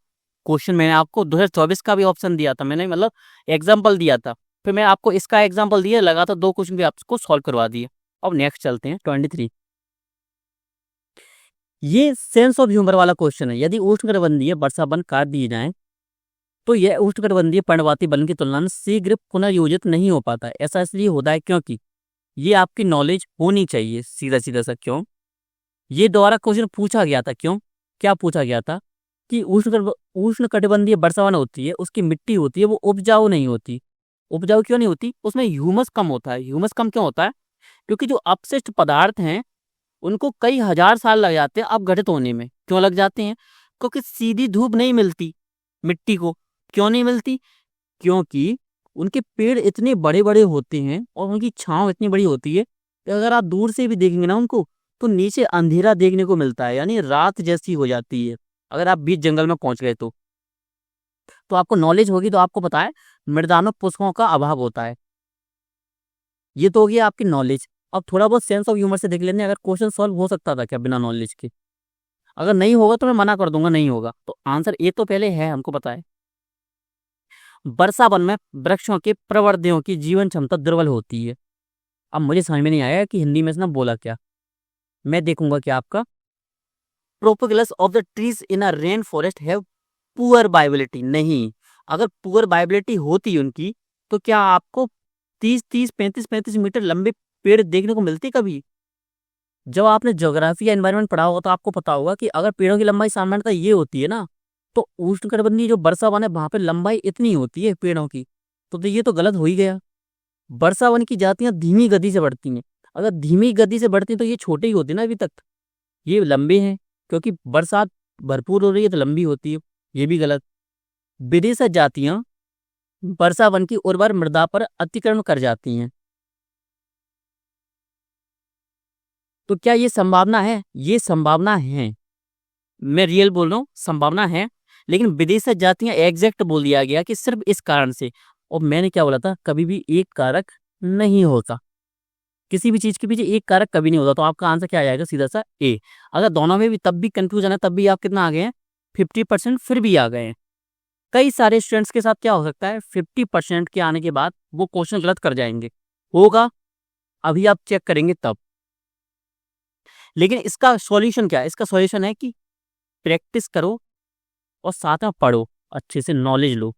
क्वेश्चन मैंने आपको 2024 का भी ऑप्शन दिया था, मैंने मतलब एग्जाम्पल दिया था, फिर मैं आपको इसका एग्जाम्पल दिया, लगातार 2 क्वेश्चन भी आपको सॉल्व करवा दिए। अब नेक्स्ट चलते हैं 23। ये सेंस ऑफ ह्यूमर वाला क्वेश्चन है। यदि उष्णकटिबंधीय वर्षा वन काट दिए जाएं तो यह उष्णकटिबंधीय पर्णपाती वन की तुलना में शीघ्र पुनर्योजित नहीं हो पाता है। ऐसा इसलिए होता है क्योंकि ये आपकी नॉलेज होनी चाहिए सीधा सीधा सा। क्यों ये दोबारा क्वेश्चन पूछा गया था? क्यों क्या पूछा गया था कि उष्ण कटिबंधीय वर्षावन होती है, उसकी मिट्टी होती है वो उपजाऊ नहीं होती। उपजाऊ क्यों नहीं होती? उसमें ह्यूमस कम होता है। ह्यूमस कम क्यों होता है? क्योंकि जो अपशिष्ट पदार्थ हैं उनको कई हजार साल लग जाते हैं अपघटित होने में। क्यों लग जाते हैं? क्योंकि सीधी धूप नहीं मिलती मिट्टी को। क्यों नहीं मिलती? क्योंकि उनके पेड़ इतने बड़े बड़े होते हैं और उनकी छांव इतनी बड़ी होती है कि अगर आप दूर से भी देखेंगे ना उनको, तो नीचे अंधेरा देखने को मिलता है, यानी रात जैसी हो जाती है अगर आप बीच जंगल में पहुंच गए तो आपको नॉलेज होगी तो आपको पता है मृदानव पुष्पों का अभाव होता है। ये तो हो गया आपकी नॉलेज। अब थोड़ा बहुत सेंस ऑफ ह्यूमर से देख लेते हैं, अगर क्वेश्चन सॉल्व हो सकता था क्या बिना नॉलेज के? अगर नहीं होगा तो मैं मना कर दूंगा, नहीं होगा। तो आंसर ए तो पहले है, हमको पता है। वर्षा वन में वृक्षों के प्रवर्धियों की जीवन क्षमता दुर्बल होती है। अब मुझे समझ में नहीं आया कि हिंदी में इसने बोला क्या। मैं देखूंगा कि आपका propagules of the trees in a rain forest have poor viability. नहीं, अगर पुअर वाइबिलिटी होती उनकी तो क्या आपको 30-30 35-35 मीटर लंबे पेड़ देखने को मिलते कभी? जब आपने ज्योग्राफी या एनवायरनमेंट पढ़ा होगा तो आपको पता होगा कि अगर पेड़ों की लंबाई सामान्यतः ये होती है ना, तो उष्णकटिबंधीय जो वर्षा वन है वहां पे लंबाई इतनी होती है पेड़ों की। तो ये तो गलत हो ही गया। वर्षा वन की जातियां धीमी गति से बढ़ती हैं। अगर धीमी गति से बढ़ती तो ये छोटे ही होते ना अभी तक, ये लंबे हैं क्योंकि बरसात भरपूर हो रही है तो लंबी होती है। ये भी गलत। विदेशी जातियां वर्षा वन की उर्वर मृदा पर अतिक्रमण कर जाती हैं। तो क्या ये संभावना है? ये संभावना है, मैं रियल बोल रहा हूँ, संभावना है। लेकिन विदेशी जातियां एग्जैक्ट बोल दिया गया कि सिर्फ इस कारण से। और मैंने क्या बोला था? कभी भी एक कारक नहीं होता, किसी भी चीज के पीछे एक कारक कभी नहीं होता। तो आपका आंसर क्या आ जाएगा? सीधा सा ए। अगर दोनों में भी तब भी कंफ्यूजन है, तब भी आप कितना आ गए हैं? 50% फिर भी आ गए हैं। कई सारे स्टूडेंट्स के साथ क्या हो सकता है, 50% के आने के बाद वो क्वेश्चन गलत कर जाएंगे। होगा, अभी आप चेक करेंगे तब। लेकिन इसका सॉल्यूशन क्या है? इसका सॉल्यूशन है कि प्रैक्टिस करो और साथ में पढ़ो, अच्छे से नॉलेज लो।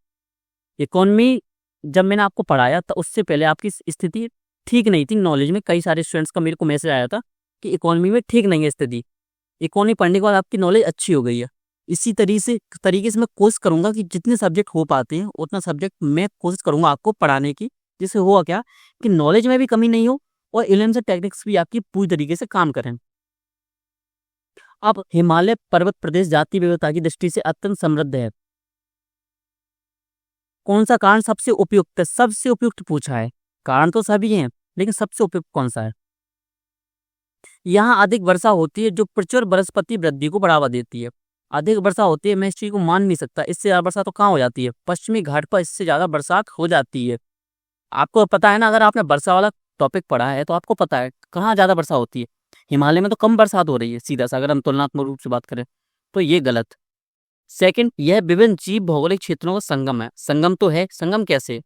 इकोनॉमी जब मैंने आपको पढ़ाया तो उससे पहले आपकी स्थिति ठीक नहीं थी नॉलेज में। कई सारे स्टूडेंट्स का मेरे को मैसेज आया था कि इकोनॉमी में ठीक नहीं है स्थिति। इकोनॉमी पढ़ने के बाद आपकी नॉलेज अच्छी हो गई है। इसी तरीके से मैं कोशिश करूंगा कि जितने सब्जेक्ट हो पाते हैं उतना सब्जेक्ट मैं कोशिश करूंगा आपको पढ़ाने की, जिससे हुआ क्या कि नॉलेज में भी कमी नहीं हो और इल्म से टेक्निक्स भी आपकी पूरी तरीके से काम करें। अब हिमालय पर्वत प्रदेश जाति विविधता की दृष्टि से अत्यंत समृद्ध है। कौन सा कारण सबसे उपयुक्त है? सबसे उपयुक्त पूछा है, कारण तो सभी हैं लेकिन सबसे उपयुक्त कौन सा है? यहाँ अधिक वर्षा होती है जो प्रचुर वनस्पति वृद्धि को बढ़ावा देती है। अधिक वर्षा होती है, मैं इस चीज को मान नहीं सकता। इससे ज्यादा वर्षा तो कहाँ हो जाती है? पश्चिमी घाट पर इससे ज्यादा बरसात हो जाती है। आपको पता है ना, अगर आपने वर्षा वाला टॉपिक पढ़ा है तो आपको पता है कहाँ ज्यादा वर्षा होती है। हिमालय में तो कम बरसात हो रही है सीधा सा, अगर हम तुलनात्मक रूप से बात करें तो ये गलत। सेकंड, यह विभिन्न जीव भौगोलिक क्षेत्रों का संगम है। संगम तो है, संगम कैसे?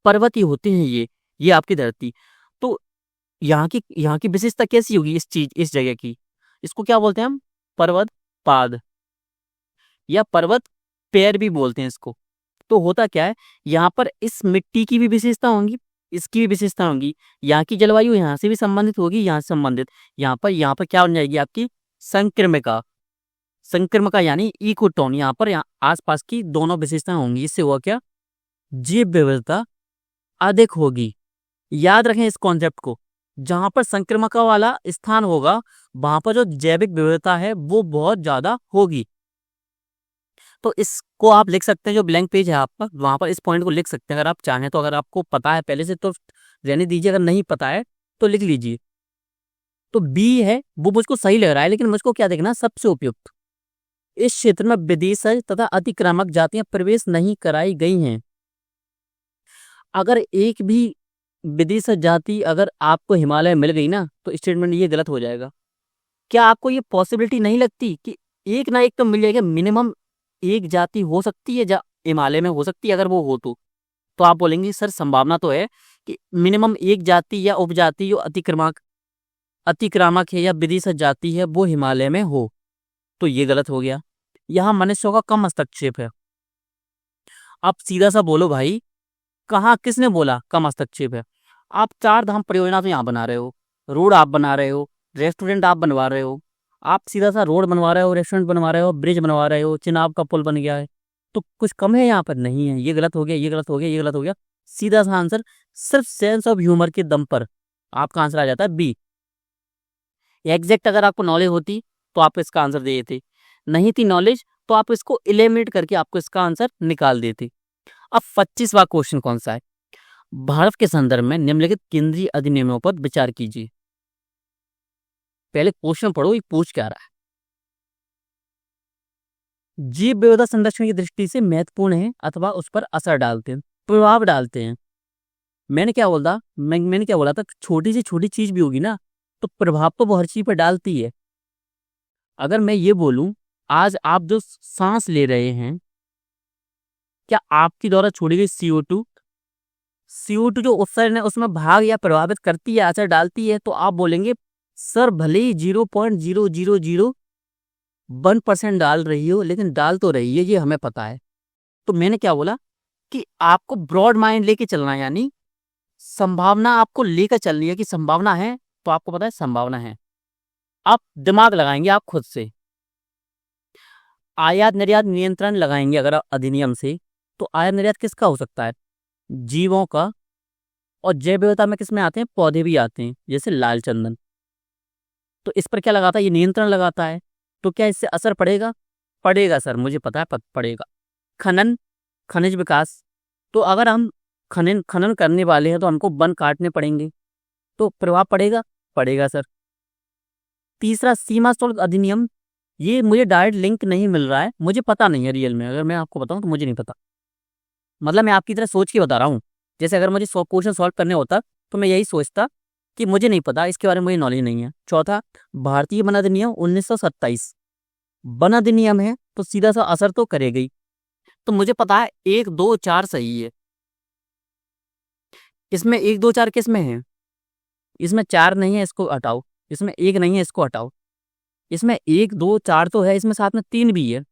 पर्वतीय होते हैं ये आपकी धरती। तो यहाँ की विशेषता कैसी होगी इस जगह की? इसको क्या बोलते हैं हम? पर्वत पाद या पर्वत पैर भी बोलते हैं इसको। तो होता क्या है, यहाँ पर इस मिट्टी की भी विशेषता होंगी, इसकी भी विशेषता होंगी। यहाँ की जलवायु यहाँ से भी संबंधित होगी, यहाँ से संबंधित। यहाँ पर क्या बन जाएगी आपकी? संक्रामिका। संक्रामिका यानी इकोटोन। यहाँ आसपास की दोनों विशेषताएं होंगी। इससे हुआ क्या? जैव विविधता अधिक होगी। याद रखें इस कॉन्सेप्ट को। जहां पर संक्रामिका वाला स्थान होगा वहां पर जो जैविक विविधता है वो बहुत ज्यादा होगी। तो इसको आप लिख सकते हैं, जो ब्लैंक पेज है आपका वहां पर इस पॉइंट को लिख सकते हैं अगर आप चाहें तो। अगर आपको पता है पहले से तो रहने दीजिए, अगर नहीं पता है तो लिख लीजिए। तो बी है वो मुझको सही लग रहा है, लेकिन मुझको क्या देखना? सबसे उपयुक्त। इस क्षेत्र में विदेशी तथा अतिक्रामक जातियां प्रवेश नहीं कराई गई हैं। अगर एक भी विदेशी जाति अगर आपको हिमालय में मिल गई ना तो स्टेटमेंट ये गलत हो जाएगा। क्या आपको ये पॉसिबिलिटी नहीं लगती कि एक ना एक तो मिल जाएगा? मिनिमम एक जाति हो सकती है हिमालय में हो सकती है। अगर वो हो तो आप बोलेंगे सर संभावना तो है कि मिनिमम एक जाति या उपजाति जो अतिक्रामक है या विदेशी जाति है वो हिमालय में हो। तो ये गलत हो गया। यहाँ मनुष्यों का कम हस्तक्षेप है। आप सीधा सा बोलो भाई, कहाँ किसने बोला कम हस्तक्षेप है? आप 4 धाम परियोजना तो यहाँ बना रहे हो, रोड आप बना रहे हो, रेस्टोरेंट आप बनवा रहे हो, आप सीधा सा रोड बनवा रहे हो, रेस्टोरेंट बनवा रहे हो, ब्रिज बनवा रहे हो, चिनाब का पुल बन गया है, तो कुछ कम है यहाँ पर? नहीं है। ये गलत हो गया, ये गलत हो गया, ये गलत हो गया। सीधा सा आंसर सिर्फ सेंस ऑफ ह्यूमर के दम पर आपका आंसर आ जाता है बी। एग्जैक्ट अगर आपको नॉलेज होती तो आप इसका आंसर दे देते, नहीं थी नॉलेज तो आप इसको एलिमिनेट करके आपको इसका आंसर निकाल देते। अब 25वां क्वेश्चन कौन सा है? भारत के संदर्भ में निम्नलिखित केंद्रीय अधिनियमों पर विचार कीजिए। पहले क्वेश्चन पढ़ो, ये पूछ क्या रहा है। जीव विविधता संरक्षण की दृष्टि से महत्वपूर्ण है अथवा उस पर असर डालते हैं, प्रभाव डालते हैं। मैंने क्या बोला था, छोटी से छोटी चीज भी होगी ना तो प्रभाव तो वो हर चीज पर डालती है। अगर मैं ये बोलूं, आज आप जो सांस ले रहे हैं, क्या आपके द्वारा छोड़ी गई CO2 जो उत्सर्जन है उसमें भाग या प्रभावित करती है, असर डालती है? तो आप बोलेंगे सर भले ही 0.0001% डाल रही हो, लेकिन डाल तो रही है, ये हमें पता है। तो मैंने क्या बोला कि आपको ब्रॉड माइंड लेके चलना है, यानी संभावना आपको लेकर चलनी है कि संभावना है, तो आपको पता है संभावना है। आप दिमाग लगाएंगे आप खुद से, आयात निर्यात नियंत्रण लगाएंगे अगर आप अधिनियम से, तो आयात निर्यात किसका हो सकता है? जीवों का। और जैव विविधता में किसमें आते हैं? पौधे भी आते हैं, जैसे लाल चंदन। तो इस पर क्या लगाता है? ये नियंत्रण लगाता है। तो क्या इससे असर पड़ेगा? पड़ेगा सर, मुझे पता है पड़ेगा। खनन, खनिज विकास, तो अगर हम खनन करने वाले हैं तो हमको वन काटने पड़ेंगे, तो प्रभाव पड़ेगा? पड़ेगा सर। तीसरा, सीमा शुल्क अधिनियम, ये मुझे डायरेक्ट लिंक नहीं मिल रहा है, मुझे पता नहीं है रियल में, अगर मैं आपको बताऊं तो मुझे नहीं पता। मतलब मैं आपकी तरह सोच के बता रहा हूँ, जैसे अगर मुझे 100 क्वेश्चन सॉल्व करने होता तो मैं यही सोचता कि मुझे नहीं पता, इसके बारे में मुझे नॉलेज नहीं है। चौथा, भारतीय वन अधिनियम 1927 वन अधिनियम है, तो सीधा सा असर तो करेगा ही। तो मुझे पता है 1 2 4 सही है। इसमें 1 2 4 किस में है? इसमें 4 नहीं है, इसको हटाओ। इसमें 1 नहीं है, इसको हटाओ। इसमें 1 2 4 तो है, इसमें साथ में 3 भी है।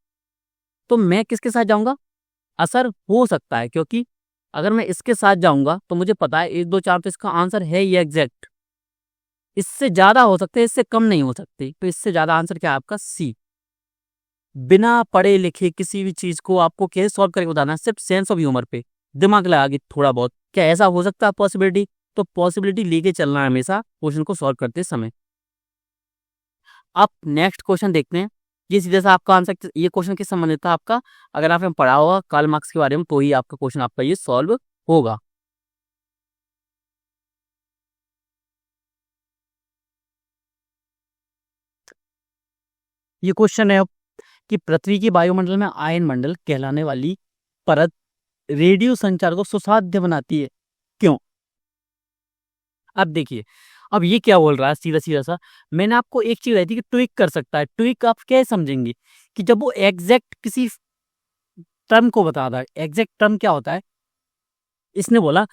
तो मैं किसके साथ जाऊंगा? असर हो सकता है, क्योंकि अगर मैं इसके साथ जाऊंगा तो मुझे पता है 1 2 4 तो इसका आंसर है ये एग्जैक्ट। इससे ज्यादा हो सकते हैं, इससे कम नहीं हो सकते। तो इससे ज्यादा आंसर क्या है आपका? सी। बिना पढ़े लिखे किसी भी चीज को आपको कैसे सॉल्व करके बताना है? सिर्फ सेंस ऑफ ह्यूमर पे दिमाग लगा के थोड़ा बहुत। क्या ऐसा हो सकता है पॉसिबिलिटी? तो पॉसिबिलिटी लेके चलना है हमेशा क्वेश्चन को सॉल्व करते समय। अब नेक्स्ट क्वेश्चन देखते हैं। ये सीधे सा आपका आंसर, ये क्वेश्चन किस संबंधित था आपका? अगर आपने पढ़ा होगा कार्ल मार्क्स के बारे में तो ही आपका क्वेश्चन आपका ये सॉल्व होगा। ये क्वेश्चन है कि पृथ्वी की वायुमंडल में आयन मंडल कहलाने वाली परत रेडियो संचार को सुसाध्य बनाती है, क्यों? अब देखिए, अब ये क्या बोल रहा है सीधा सीधा सा। मैंने आपको एक चीज बताई थी कि ट्विक कर सकता है। ट्विक आप क्या समझेंगे कि जब वो एग्जैक्ट किसी टर्म को बता रहा है। एग्जैक्ट टर्म क्या होता है? इसने बोला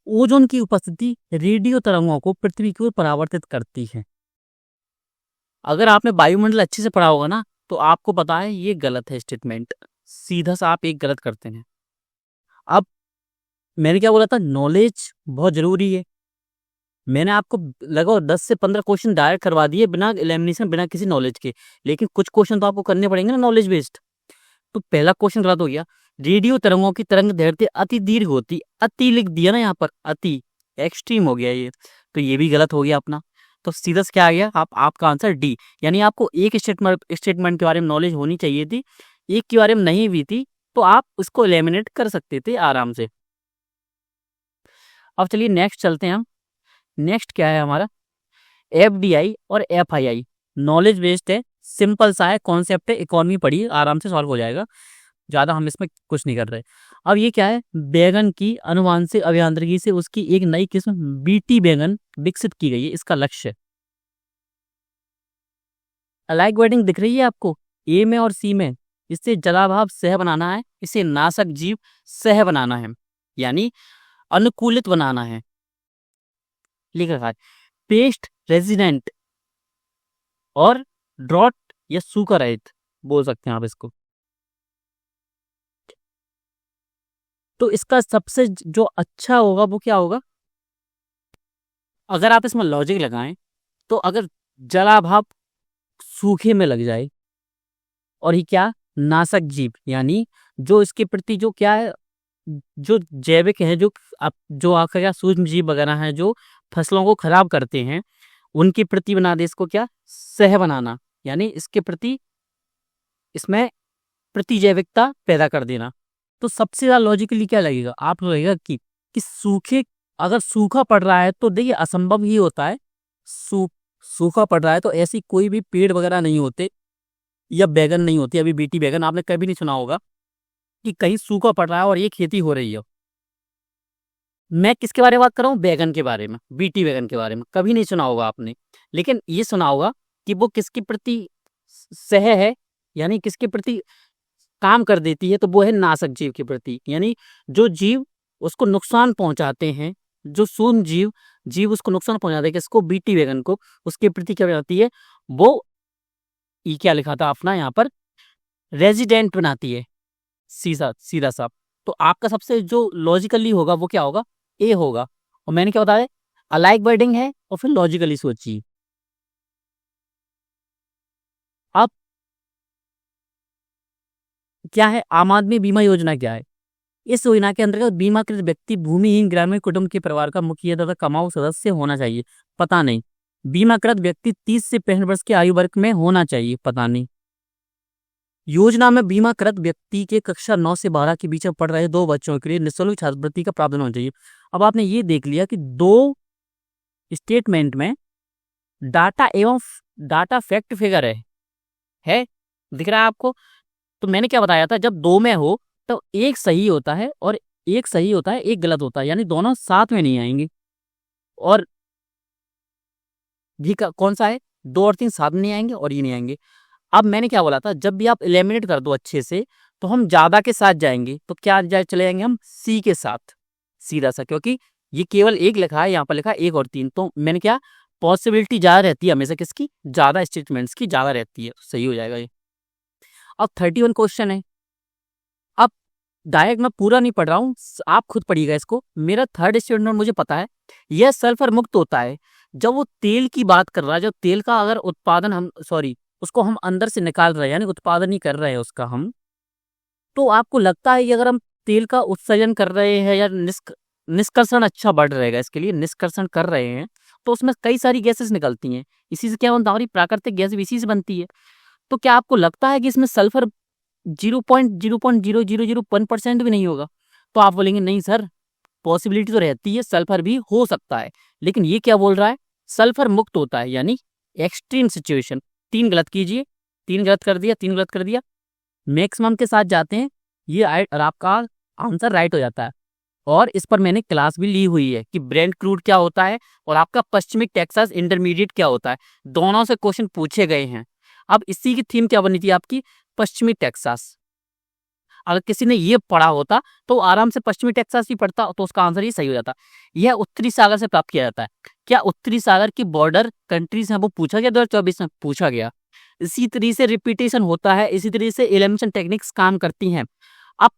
ओजोन की उपस्थिति रेडियो तरंगों को पृथ्वी की ओर परावर्तित करती है। अगर आपने वायुमंडल अच्छे से पढ़ा होगा ना तो आपको पता है ये गलत है स्टेटमेंट। सीधा सा आप एक गलत करते हैं। अब मैंने क्या बोला था? नॉलेज बहुत जरूरी है। मैंने आपको लगभग 10 से 15 क्वेश्चन डायरेक्ट करवा दिए बिना एलिमिनेशन, बिना किसी नॉलेज के। लेकिन कुछ क्वेश्चन तो आपको करने पड़ेंगे ना नॉलेज बेस्ड। तो पहला क्वेश्चन गलत हो गया। रेडियो तरंगों की तरंग दैर्ध्य अति दीर्घ होती, अति लिख दिया ना यहाँ पर, अति एक्सट्रीम हो गया ये, तो ये भी गलत हो गया अपना। तो सीधा से क्या आ गया आपका आंसर डी। यानी आपको एक स्टेटमेंट के बारे में नॉलेज होनी चाहिए थी, एक के बारे में नहीं भी थी, तो आप उसको एलिमिनेट कर सकते थे आराम से। अब चलिए नेक्स्ट चलते हैं हम। नेक्स्ट क्या है हमारा? FDI और FII नॉलेज बेस्ड है, सिंपल सा है, कॉन्सेप्ट है, इकोनॉमी पढ़िए आराम से सॉल्व हो जाएगा। ज्यादा हम इसमें कुछ नहीं कर रहे। अब ये क्या है? बैगन की अनुवांशिक अभियांत्रिकी से उसकी एक नई किस्म BT बैगन विकसित की गई है, इसका लक्ष्य। अलाइक वेडिंग दिख रही है आपको ए में और सी में? इससे जलाभाव सह बनाना है, इसे नाशक जीव सह बनाना है, यानी अनुकूलित बनाना है। लिख रखा है पेस्ट रेजिडेंट और ड्रॉट या सूखा रहित बोल सकते हैं आप इसको। तो इसका सबसे जो अच्छा होगा वो क्या होगा? अगर आप इसमें लॉजिक लगाएं तो अगर जलाभाव सूखे में लग जाए और ये क्या नाशक जीव यानी जो इसके प्रति जो क्या है जो जैविक है जो आपका क्या सूक्ष्म जीव वगैरह है जो फसलों को खराब करते हैं उनके प्रति बना दे इसको क्या सह बनाना यानी इसके प्रति इसमें प्रतिजैविकता पैदा कर देना। तो सबसे ज्यादा लॉजिकली क्या लगेगा आपको लगेगा कि सूखे अगर सूखा पड़ रहा है तो देखिए असंभव ही होता है। सूखा पड़ रहा है तो ऐसी कोई भी पेड़ वगैरह नहीं होते या बैगन नहीं होती। अभी बीटी बैगन आपने कभी नहीं सुना होगा कि कहीं सूखा पड़ रहा है और ये खेती हो रही है। मैं किसके बारे में बात कर रहा हूँ बैगन के बारे में बीटी बैगन के बारे में कभी नहीं सुना होगा आपने। लेकिन ये सुना होगा कि वो किसके प्रति सह है यानी किसके प्रति काम कर देती है तो वो है नाशक जीव के प्रति यानी जो जीव उसको नुकसान पहुंचाते हैं जो सूक्ष्म जीव उसको नुकसान पहुंचाते हैं किसको बीटी बैगन को उसके प्रति क्या बनाती है वो ये क्या लिखा था अपना यहाँ पर रेजिडेंट बनाती है सीधा सीधा सा। तो आपका सबसे जो लॉजिकली होगा वो क्या होगा ए होगा। और मैंने क्या बताया अलाइक वर्डिंग है और फिर लॉजिकली सोचिए। अब क्या है आम आदमी बीमा योजना क्या है। इस योजना के अंतर्गत बीमाकृत व्यक्ति भूमिहीन ग्रामीण कुटुंब के परिवार का मुखिया तथा कमाऊ सदस्य होना चाहिए। पता नहीं। बीमाकृत व्यक्ति 30 से 65 वर्ष के आयु वर्ग में होना चाहिए। पता नहीं। योजना में बीमाकृत व्यक्ति के कक्षा 9 से 12 के बीच में पढ़ रहे 2 बच्चों के लिए निःशुल्क छात्रवृत्ति का प्रावधान होना चाहिए। अब आपने ये देख लिया कि 2 स्टेटमेंट में डाटा फैक्ट फिगर है दिख रहा है आपको। तो मैंने क्या बताया था जब 2 में हो तो एक सही होता है और एक सही होता है एक गलत होता है यानी दोनों साथ में नहीं आएंगे। और भी कौन सा है 2 और 3 साथ में नहीं आएंगे और ये नहीं आएंगे। अब मैंने क्या बोला था जब भी आप एलिमिनेट कर दो अच्छे से तो हम ज्यादा के साथ जाएंगे तो क्या चले जाएंगे हम सी के साथ सीधा सा क्योंकि ये केवल एक लिखा है यहाँ पर लिखा है 1 और 3। तो मैंने क्या पॉसिबिलिटी ज्यादा रहती है हमेशा किसकी ज्यादा स्टेटमेंट्स की ज्यादा रहती है सही हो जाएगा ये। अब 31 क्वेश्चन है। अब डायरेक्ट मैं पूरा नहीं पढ़ रहा हूँ आप खुद पढ़िएगा इसको। मेरा थर्ड स्टेटमेंट मुझे पता है यह सल्फर मुक्त होता है जब वो तेल की बात कर रहा है। जब तेल का अगर उत्पादन हम उसको हम अंदर से निकाल रहे हैं यानी उत्पादन ही कर रहे हैं उसका हम। तो आपको लगता है कि अगर हम तेल का उत्सर्जन कर रहे हैं या निष्कर्षण अच्छा बढ़ रहेगा इसके लिए निष्कर्षण कर रहे हैं तो उसमें कई सारी गैसेस निकलती हैं। इसी से क्या बनता है हमारी प्राकृतिक गैस इसी से बनती है। तो क्या आपको लगता है कि इसमें सल्फर 0.000001% भी नहीं होगा। तो आप बोलेंगे नहीं सर पॉसिबिलिटी तो रहती है सल्फर भी हो सकता है। लेकिन ये क्या बोल रहा है सल्फर मुक्त होता है यानी एक्सट्रीम सिचुएशन। 3 गलत कीजिए 3 गलत कर दिया 3 गलत कर दिया मैक्सिमम के साथ जाते हैं ये और आपका आंसर राइट हो जाता है। और इस पर मैंने क्लास भी ली हुई है कि ब्रेंट क्रूड क्या होता है और आपका पश्चिमी टेक्सास इंटरमीडिएट क्या होता है। दोनों से क्वेश्चन पूछे गए हैं। अब इसी की थीम क्या बनी थी आपकी पश्चिमी टेक्सास। अगर किसी ने ये पढ़ा होता तो आराम से पश्चिमी टेक्सास ही पढ़ता तो उसका आंसर ही सही हो जाता। यह उत्तरी सागर से प्राप्त किया जाता है। क्या उत्तरी सागर की बॉर्डर कंट्रीज हैं वो पूछा गया 2024 में पूछा गया। इसी तरीके से रिपीटेशन होता है इसी तरीके से एलिमिनेशन टेक्निक्स काम करती हैं। अब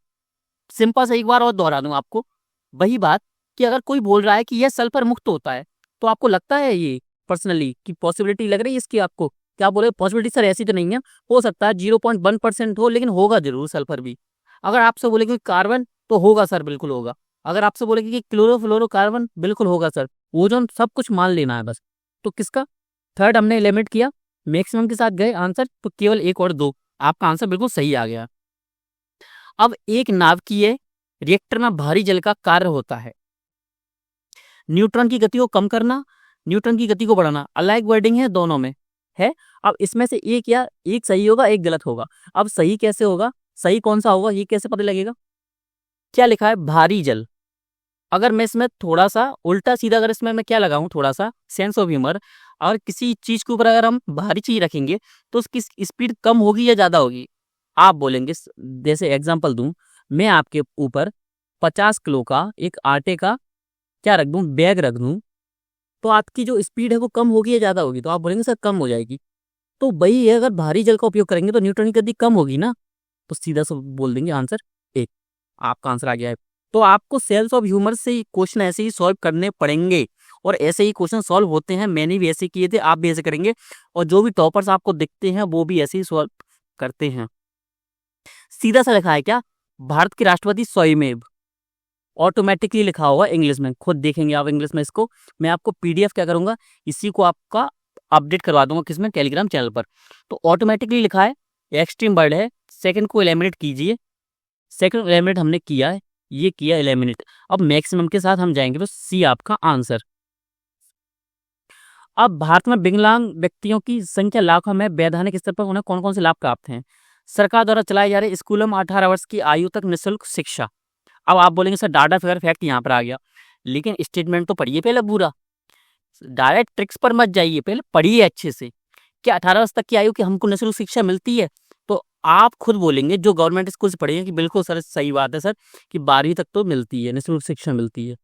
सिंपल से एक बार और दोहरा दूं आपको वही बात कि अगर कोई बोल रहा है कि यह सल्फर मुक्त होता है तो आपको लगता है ये पर्सनली की पॉसिबिलिटी लग रही है इसकी आपको क्या बोले पॉसिबिलिटी सर ऐसी तो नहीं है हो सकता है 0.1% हो लेकिन होगा जरूर सल्फर भी। अगर आपसे बोले कि कार्बन तो होगा सर बिल्कुल होगा। अगर आपसे बोले कि क्लोरोफ्लोरोकार्बन बिल्कुल होगा सर। ओजोन सब कुछ मान लेना है बस। तो किसका थर्ड हमने एलिमिनेट किया मैक्सिमम के साथ गए आंसर तो केवल 1 और 2 आपका आंसर बिल्कुल सही आ गया। अब एक नाभिकीय रिएक्टर में भारी जल का कार्य होता है न्यूट्रॉन की गति को कम करना न्यूट्रॉन की गति को बढ़ाना। अलाइक वर्डिंग है दोनों में है। अब इसमें से एक सही होगा एक गलत होगा। अब सही कैसे होगा सही कौन सा होगा ये कैसे पता लगेगा। क्या लिखा है भारी जल। अगर मैं इसमें थोड़ा सा उल्टा सीधा अगर इसमें मैं क्या लगाऊं थोड़ा सा सेंस ऑफ ह्यूमर और किसी चीज के ऊपर अगर हम भारी चीज रखेंगे तो उसकी स्पीड कम होगी या ज्यादा होगी। आप बोलेंगे जैसे एग्जांपल दूं मैं आपके ऊपर 50 किलो का एक आटे का क्या रख दूं बैग रख दूं तो आपकी जो स्पीड है वो कम होगी या ज्यादा होगी। तो आप बोलेंगे सर कम हो जाएगी। तो वही है अगर भारी जल का उपयोग करेंगे तो न्यूट्रॉन की गति कम होगी ना। तो सीधा सा बोल देंगे आंसर 1 आपका आंसर आ गया है। तो आपको सेल्स ऑफ ह्यूमर से क्वेश्चन ऐसे ही सॉल्व करने पड़ेंगे और ऐसे ही क्वेश्चन सॉल्व होते हैं, मैंने भी ऐसे किए थे, आप भी ऐसे करेंगे, और जो भी टॉपर्स आपको दिखते हैं वो भी ऐसे ही सॉल्व करते हैं। सीधा सा लिखा है क्या, भारत के राष्ट्रपति स्वयमेव, ऑटोमेटिकली लिखा होगा इंग्लिश में, खुद देखेंगे आप इंग्लिश में इसको। मैं आपको पीडीएफ क्या करूंगा, इसी को आपका अपडेट करवा दूंगा किसमें, टेलीग्राम चैनल पर। तो ऑटोमेटिकली लिखा है, एक्सट्रीम वर्ड है, सेकंड को एलिमिनेट कीजिए, सेकंड एलिमिनेट हमने किया है, ये किया एलिमिनेट। अब मैक्सिमम के साथ हम जाएंगे, तो सी आपका आंसर। अब भारत में विकलांग व्यक्तियों की संख्या लाखों में, वैधानिक स्तर पर उन्हें कौन कौन से लाभ प्राप्त हैं। सरकार द्वारा चलाए जा रहे स्कूलों में 18 वर्ष की आयु तक निःशुल्क शिक्षा। अब आप बोलेंगे सर डाटा फिगर फैक्ट यहाँ पर आ गया, लेकिन स्टेटमेंट तो पढ़िए पहले पूरा, डायरेक्ट ट्रिक्स पर मत जाइए, पहले पढ़िए अच्छे से। क्या 18 वर्ष तक की आयु की हमको निःशुल्क शिक्षा मिलती है? तो आप खुद बोलेंगे जो गवर्नमेंट स्कूल से पढ़ेंगे कि बिल्कुल सर सही बात है सर, कि 12वीं तक तो मिलती है, निःशुल्क शिक्षा मिलती है।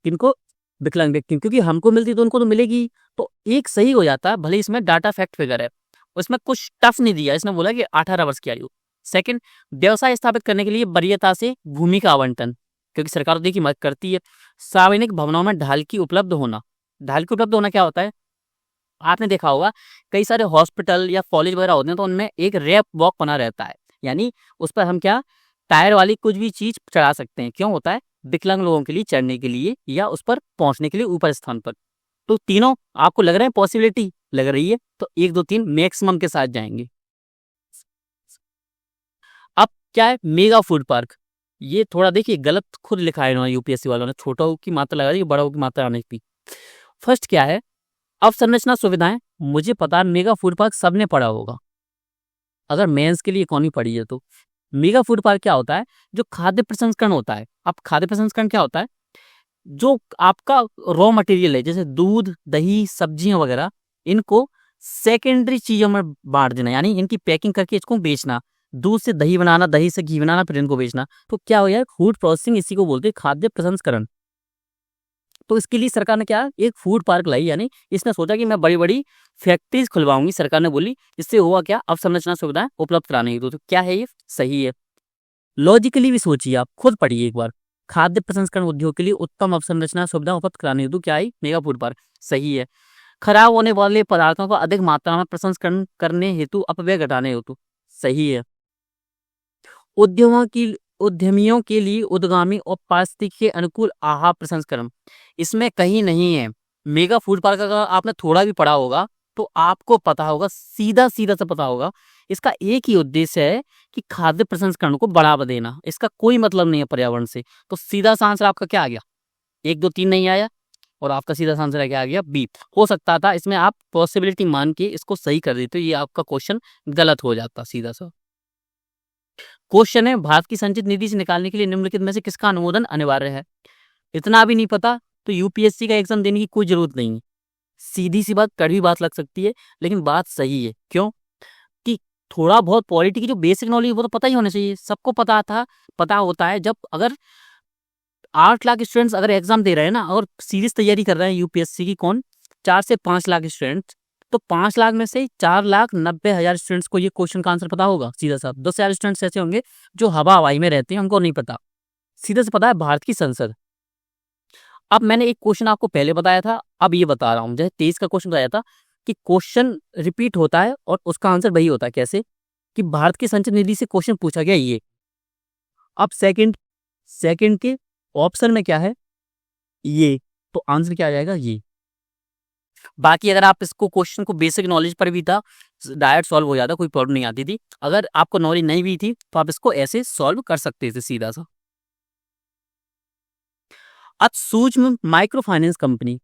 किनको? विकलांग व्यक्ति, क्योंकि हमको मिलती तो उनको तो मिलेगी। तो एक सही हो जाता है, भले इसमें डाटा फैक्ट फिगर है, उसमें कुछ टफ नहीं दिया, इसने बोला कि 18 वर्ष की आयु। सेकंड, व्यवसाय स्थापित करने के लिए वरीयता से भूमि का आवंटन, क्योंकि सरकार तो देखिए मदद करती है। सार्वजनिक भवनों में ढाल की उपलब्ध होना। ढाल की उपलब्ध होना क्या होता है, आपने देखा होगा कई सारे हॉस्पिटल या कॉलेज वगैरह होते हैं तो उनमें एक रैप वॉक बना रहता है, यानी उस पर हम क्या, टायर वाली कुछ भी चीज चढ़ा सकते हैं। क्यों होता है? विकलांग लोगों के लिए चढ़ने के लिए या उस पर पहुंचने के लिए ऊपर स्थान पर। तो तीनों आपको लग रहे हैं पॉसिबिलिटी लग रही है, तो 1 2 3 मैक्सिमम के साथ जाएंगे। अब क्या है, मेगा फूड पार्क, ये थोड़ा देखिए गलत खुद लिखा है इन्होंने, यूपीएससी वालों ने, छोटा हो की मात्रा लगा दी, बड़ा हो की मात्रा आने की। फर्स्ट क्या है, अवसंरचना सुविधाएं, मुझे पता है मेगा फूड पार्क सबने पढ़ा होगा, अगर मेंस के लिए इकोनॉमी पढ़ी है तो। मेगा फूड पार्क क्या होता है, जो खाद्य प्रसंस्करण होता है। अब खाद्य प्रसंस्करण क्या होता है, जो आपका रॉ मटेरियल है, जैसे दूध दही सब्जियां वगैरह, इनको सेकेंडरी चीजों में बांट देना, यानी इनकी पैकिंग करके इसको बेचना। दूध से दही बनाना, दही से घी बनाना, फिर इनको बेचना। तो क्या हो यार, फूड प्रोसेसिंग, इसी को बोलते हैं खाद्य प्रसंस्करण। तो इसके लिए सरकार ने क्या, एक फूड पार्क लाई, यानी इसने सोचा कि मैं बड़ी बड़ी फैक्ट्रीज खुलवाऊंगी, सरकार ने बोली। इससे हुआ क्या, अवसंरचना सुविधाएं उपलब्ध कराने हेतु। तो क्या है ये, सही है। लॉजिकली भी सोचिए, आप खुद पढ़िए एक बार, खाद्य प्रसंस्करण उद्योग के लिए उत्तम अवसंरचना सुविधा उपलब्ध कराने हेतु क्या है, मेगा फूड पार्क, सही है। खराब होने वाले पदार्थों को अधिक मात्रा में प्रसंस्करण करने हेतु, अपव्यय घटाने हेतु, सही है। उद्यमियों के लिए उद्गामी और पारिस्थितिकी के अनुकूल आहार प्रसंस्करण, इसमें कहीं नहीं है। मेगा फूड पार्क अगर आपने थोड़ा भी पढ़ा होगा तो आपको पता होगा, सीधा सीधा से पता होगा, इसका एक ही उद्देश्य है कि खाद्य प्रसंस्करण को बढ़ावा देना, इसका कोई मतलब नहीं है पर्यावरण से। तो सीधा सा आंसर आपका क्या आ गया, 1 2 3 नहीं आया, और आपका सीधा सा आंसर क्या आ गया, बी। हो सकता था इसमें आप पॉसिबिलिटी मान के इसको सही कर देते, ये आपका क्वेश्चन गलत हो जाता सीधा सा। क्वेश्चन है, भारत की संचित निधि से निकालने के लिए निम्नलिखित में से किसका अनुमोदन अनिवार्य है। इतना भी नहीं पता तो यूपीएससी का एग्जाम देने की कोई जरूरत नहीं है। सीधी सी बात, कड़वी बात लग सकती है, लेकिन बात सही है। क्यों? कि थोड़ा बहुत पॉलिटी की जो बेसिक नॉलेज वो तो पता ही होना चाहिए, सबको पता था, पता होता है। जब अगर 8 लाख स्टूडेंट्स अगर एग्जाम दे रहे हैं ना, और सीरीज तैयारी कर रहे हैं यूपीएससी की, कौन, 4 से 5 लाख स्टूडेंट्स, तो 5 लाख में से 4,90,000 स्टूडेंट्स को ये क्वेश्चन का आंसर पता होगा सीधा सा। 10,000 स्टूडेंट्स ऐसे होंगे जो हवा हवाई में रहते हैं, उनको नहीं पता, सीधा से पता है भारत की संसद। अब मैंने एक क्वेश्चन आपको पहले बताया था, अब ये बता रहा हूँ, जैसे 23 का क्वेश्चन बताया था कि क्वेश्चन रिपीट होता है और उसका आंसर वही होता है। कैसे? कि भारत की संचित निधि से क्वेश्चन पूछा गया ये। अब सेकंड के ऑप्शन में क्या है, ये, तो आंसर क्या आ जाएगा, ये। बाकी अगर आप इसको क्वेश्चन को बेसिक नॉलेज पर भी था, डायरेक्ट सॉल्व हो जाता, कोई प्रॉब्लम नहीं आती थी। अगर आपको नॉलेज नहीं भी थी तो आप इसको ऐसे सॉल्व कर सकते थे सीधा सा। अब सूक्ष्म माइक्रो फाइनेंस कंपनी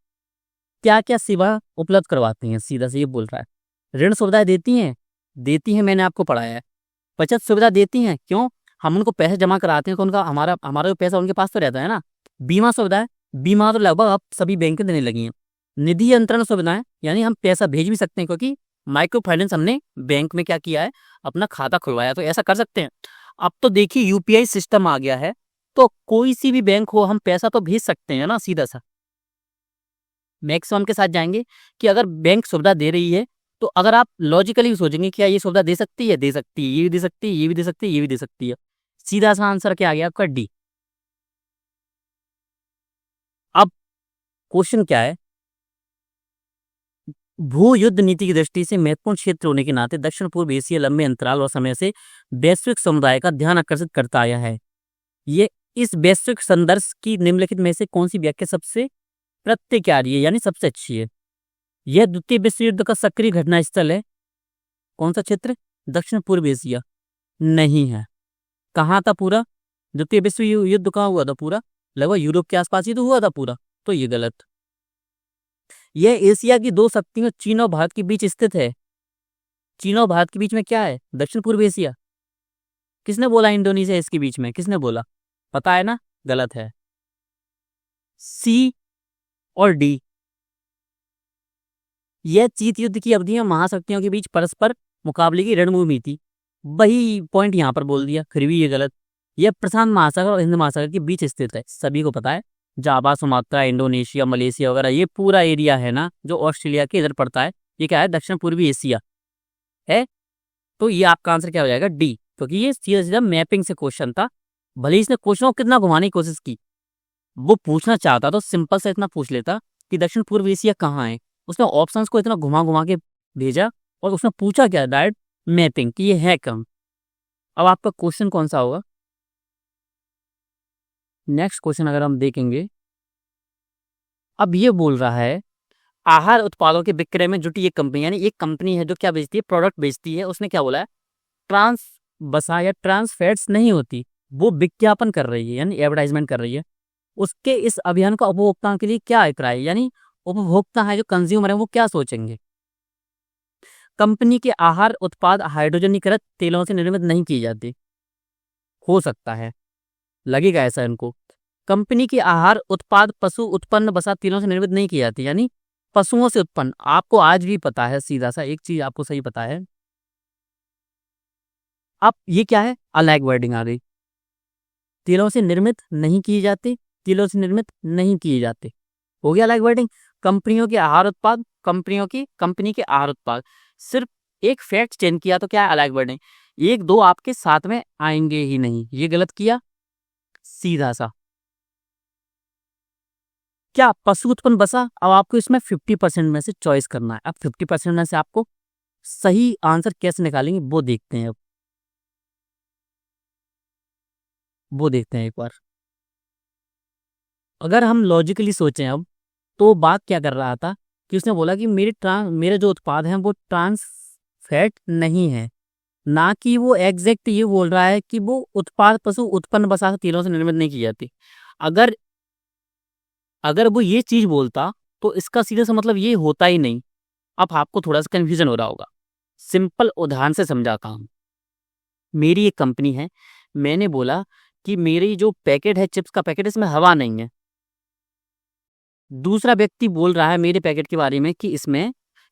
क्या क्या सेवा उपलब्ध करवाती हैं, सीधा से ये बोल रहा है। ऋण सुविधाएं देती हैं, मैंने आपको पढ़ाया है। बचत सुविधा देती हैं, क्यों, हम उनको पैसे जमा कराते हैं तो उनका हमारा हमारा जो पैसा उनके पास तो रहता है ना। बीमा सुविधाएं, बीमा तो लगभग अब सभी बैंकें देने लगी हैं। निधि अंतरण सुविधाएं, यानी हम पैसा भेज भी सकते हैं, क्योंकि माइक्रो फाइनेंस हमने बैंक में क्या किया है, अपना खाता खुलवाया, तो ऐसा कर सकते हैं। अब तो देखिए यूपीआई सिस्टम आ गया है, तो कोई सी भी बैंक हो हम पैसा तो भेज सकते हैं ना सीधा सा। मैक्सिमम के साथ जाएंगे कि अगर बैंक सुविधा दे रही है, तो अगर आप लॉजिकली सोचेंगे क्या ये सुविधा दे सकती है, दे सकती है, ये भी दे सकती है, ये भी दे सकती है, ये भी दे सकती है। सीधा सा आंसर क्या आ गया आपका, डी। अब क्वेश्चन क्या है, भू युद्ध नीति की दृष्टि से महत्वपूर्ण क्षेत्र होने के नाते दक्षिण पूर्व एशिया लंबे अंतराल और समय से वैश्विक समुदाय का ध्यान आकर्षित करता आया है। ये इस वैश्विक संदर्भ की निम्नलिखित में से कौन सी व्याख्या सबसे प्रत्यक्षारी है, यानी सबसे अच्छी है? यह द्वितीय विश्व युद्ध का सक्रिय घटनास्थल है। कौन सा क्षेत्र? दक्षिण पूर्व एशिया। नहीं है। कहाँ था पूरा? द्वितीय विश्व युद्ध कहाँ हुआ था पूरा? लगभग यूरोप के आसपास ही तो हुआ था पूरा, तो ये गलत। यह एशिया की दो शक्तियों चीन और भारत के बीच स्थित है। चीन और भारत के बीच में क्या है? दक्षिण पूर्व एशिया। किसने बोला इंडोनेशिया इसके बीच में? किसने बोला? पता है ना? गलत है। सी और डी। यह शीत युद्ध की अवधि में महाशक्तियों के बीच परस्पर मुकाबले की रणभूमि थी। वही पॉइंट यहाँ पर बोल दिया, फिर भी ये गलत। यह प्रशांत महासागर और हिंद महासागर के बीच स्थित है, सभी को पता है। जावा, सुमात्रा, इंडोनेशिया, मलेशिया वगैरह ये पूरा एरिया है ना, जो ऑस्ट्रेलिया के इधर पड़ता है, ये क्या है? दक्षिण पूर्वी एशिया है। तो ये आपका आंसर क्या हो जाएगा? डी, क्योंकि ये सीधा सीधा मैपिंग से क्वेश्चन था। भले इसने क्वेश्चन को कितना घुमाने की कोशिश की, वो पूछना चाहता तो सिंपल से इतना पूछ लेता कि दक्षिण पूर्व एशिया कहाँ है। उसने ऑप्शंस को इतना घुमा घुमा के भेजा और उसने पूछा क्या? डायरेक्ट मैपिंग कि ये है कम। अब आपका क्वेश्चन कौन सा होगा? नेक्स्ट क्वेश्चन अगर हम देखेंगे, अब ये बोल रहा है आहार उत्पादों के विक्रय में जुटी एक कंपनी, यानी एक कंपनी है जो क्या बेचती है? प्रोडक्ट बेचती है। उसने क्या बोला है? ट्रांस बसा या ट्रांस फैट्स नहीं होती, वो विज्ञापन कर रही है, यानी एडवर्टाइजमेंट कर रही है। उसके इस अभियान का उपभोक्ताओं के लिए क्या अभिप्राय है? यानी उपभोक्ता है, जो कंज्यूमर है, वो क्या सोचेंगे? कंपनी के आहार उत्पाद हाइड्रोजनीकृत तेलों से निर्मित नहीं किए जाते। हो सकता है, लगेगा ऐसा इनको। कंपनी के आहार उत्पाद पशु उत्पन्न बसा तेलों से निर्मित नहीं किए जाते, यानी पशुओं से उत्पन्न। आपको आज भी पता है, सीधा सा एक चीज आपको सही पता है। अब ये क्या है? अलग वर्डिंग आ गई। तेलों से निर्मित नहीं किए जाते, तेलों से निर्मित नहीं किए जाते, हो गया अलग वर्डिंग। कंपनियों के आहार उत्पाद, कंपनी के आहार उत्पाद, सिर्फ एक फैक्ट चेंज किया तो क्या है? अलग वर्डिंग। एक दो आपके साथ में आएंगे ही नहीं, ये गलत किया सीधा सा। क्या पशु उत्पन्न बसा? अब आपको इसमें 50% में से चॉइस करना है। अब 50% में से आपको सही आंसर कैसे निकालेंगे वो देखते हैं। अब वो देखते हैं एक बार। अगर हम लॉजिकली सोचें अब, तो बात क्या कर रहा था कि उसने बोला कि मेरे जो उत्पाद हैं वो ट्रांस फैट नहीं है, ना कि वो एग्जैक्ट ये बोल रहा है कि वो उत्पाद पशु उत्पन्न बसा तेलों से निर्मित नहीं की जाती। अगर अगर वो ये चीज बोलता तो इसका सीधा सा मतलब ये होता ही नहीं। अब आपको थोड़ा सा कंफ्यूजन हो रहा होगा। सिंपल उदाहरण से समझाता हूँ। मेरी एक कंपनी है, मैंने बोला कि मेरी जो पैकेट है, चिप्स का पैकेट, इसमें हवा नहीं है। दूसरा व्यक्ति बोल रहा है मेरे पैकेट के बारे में कि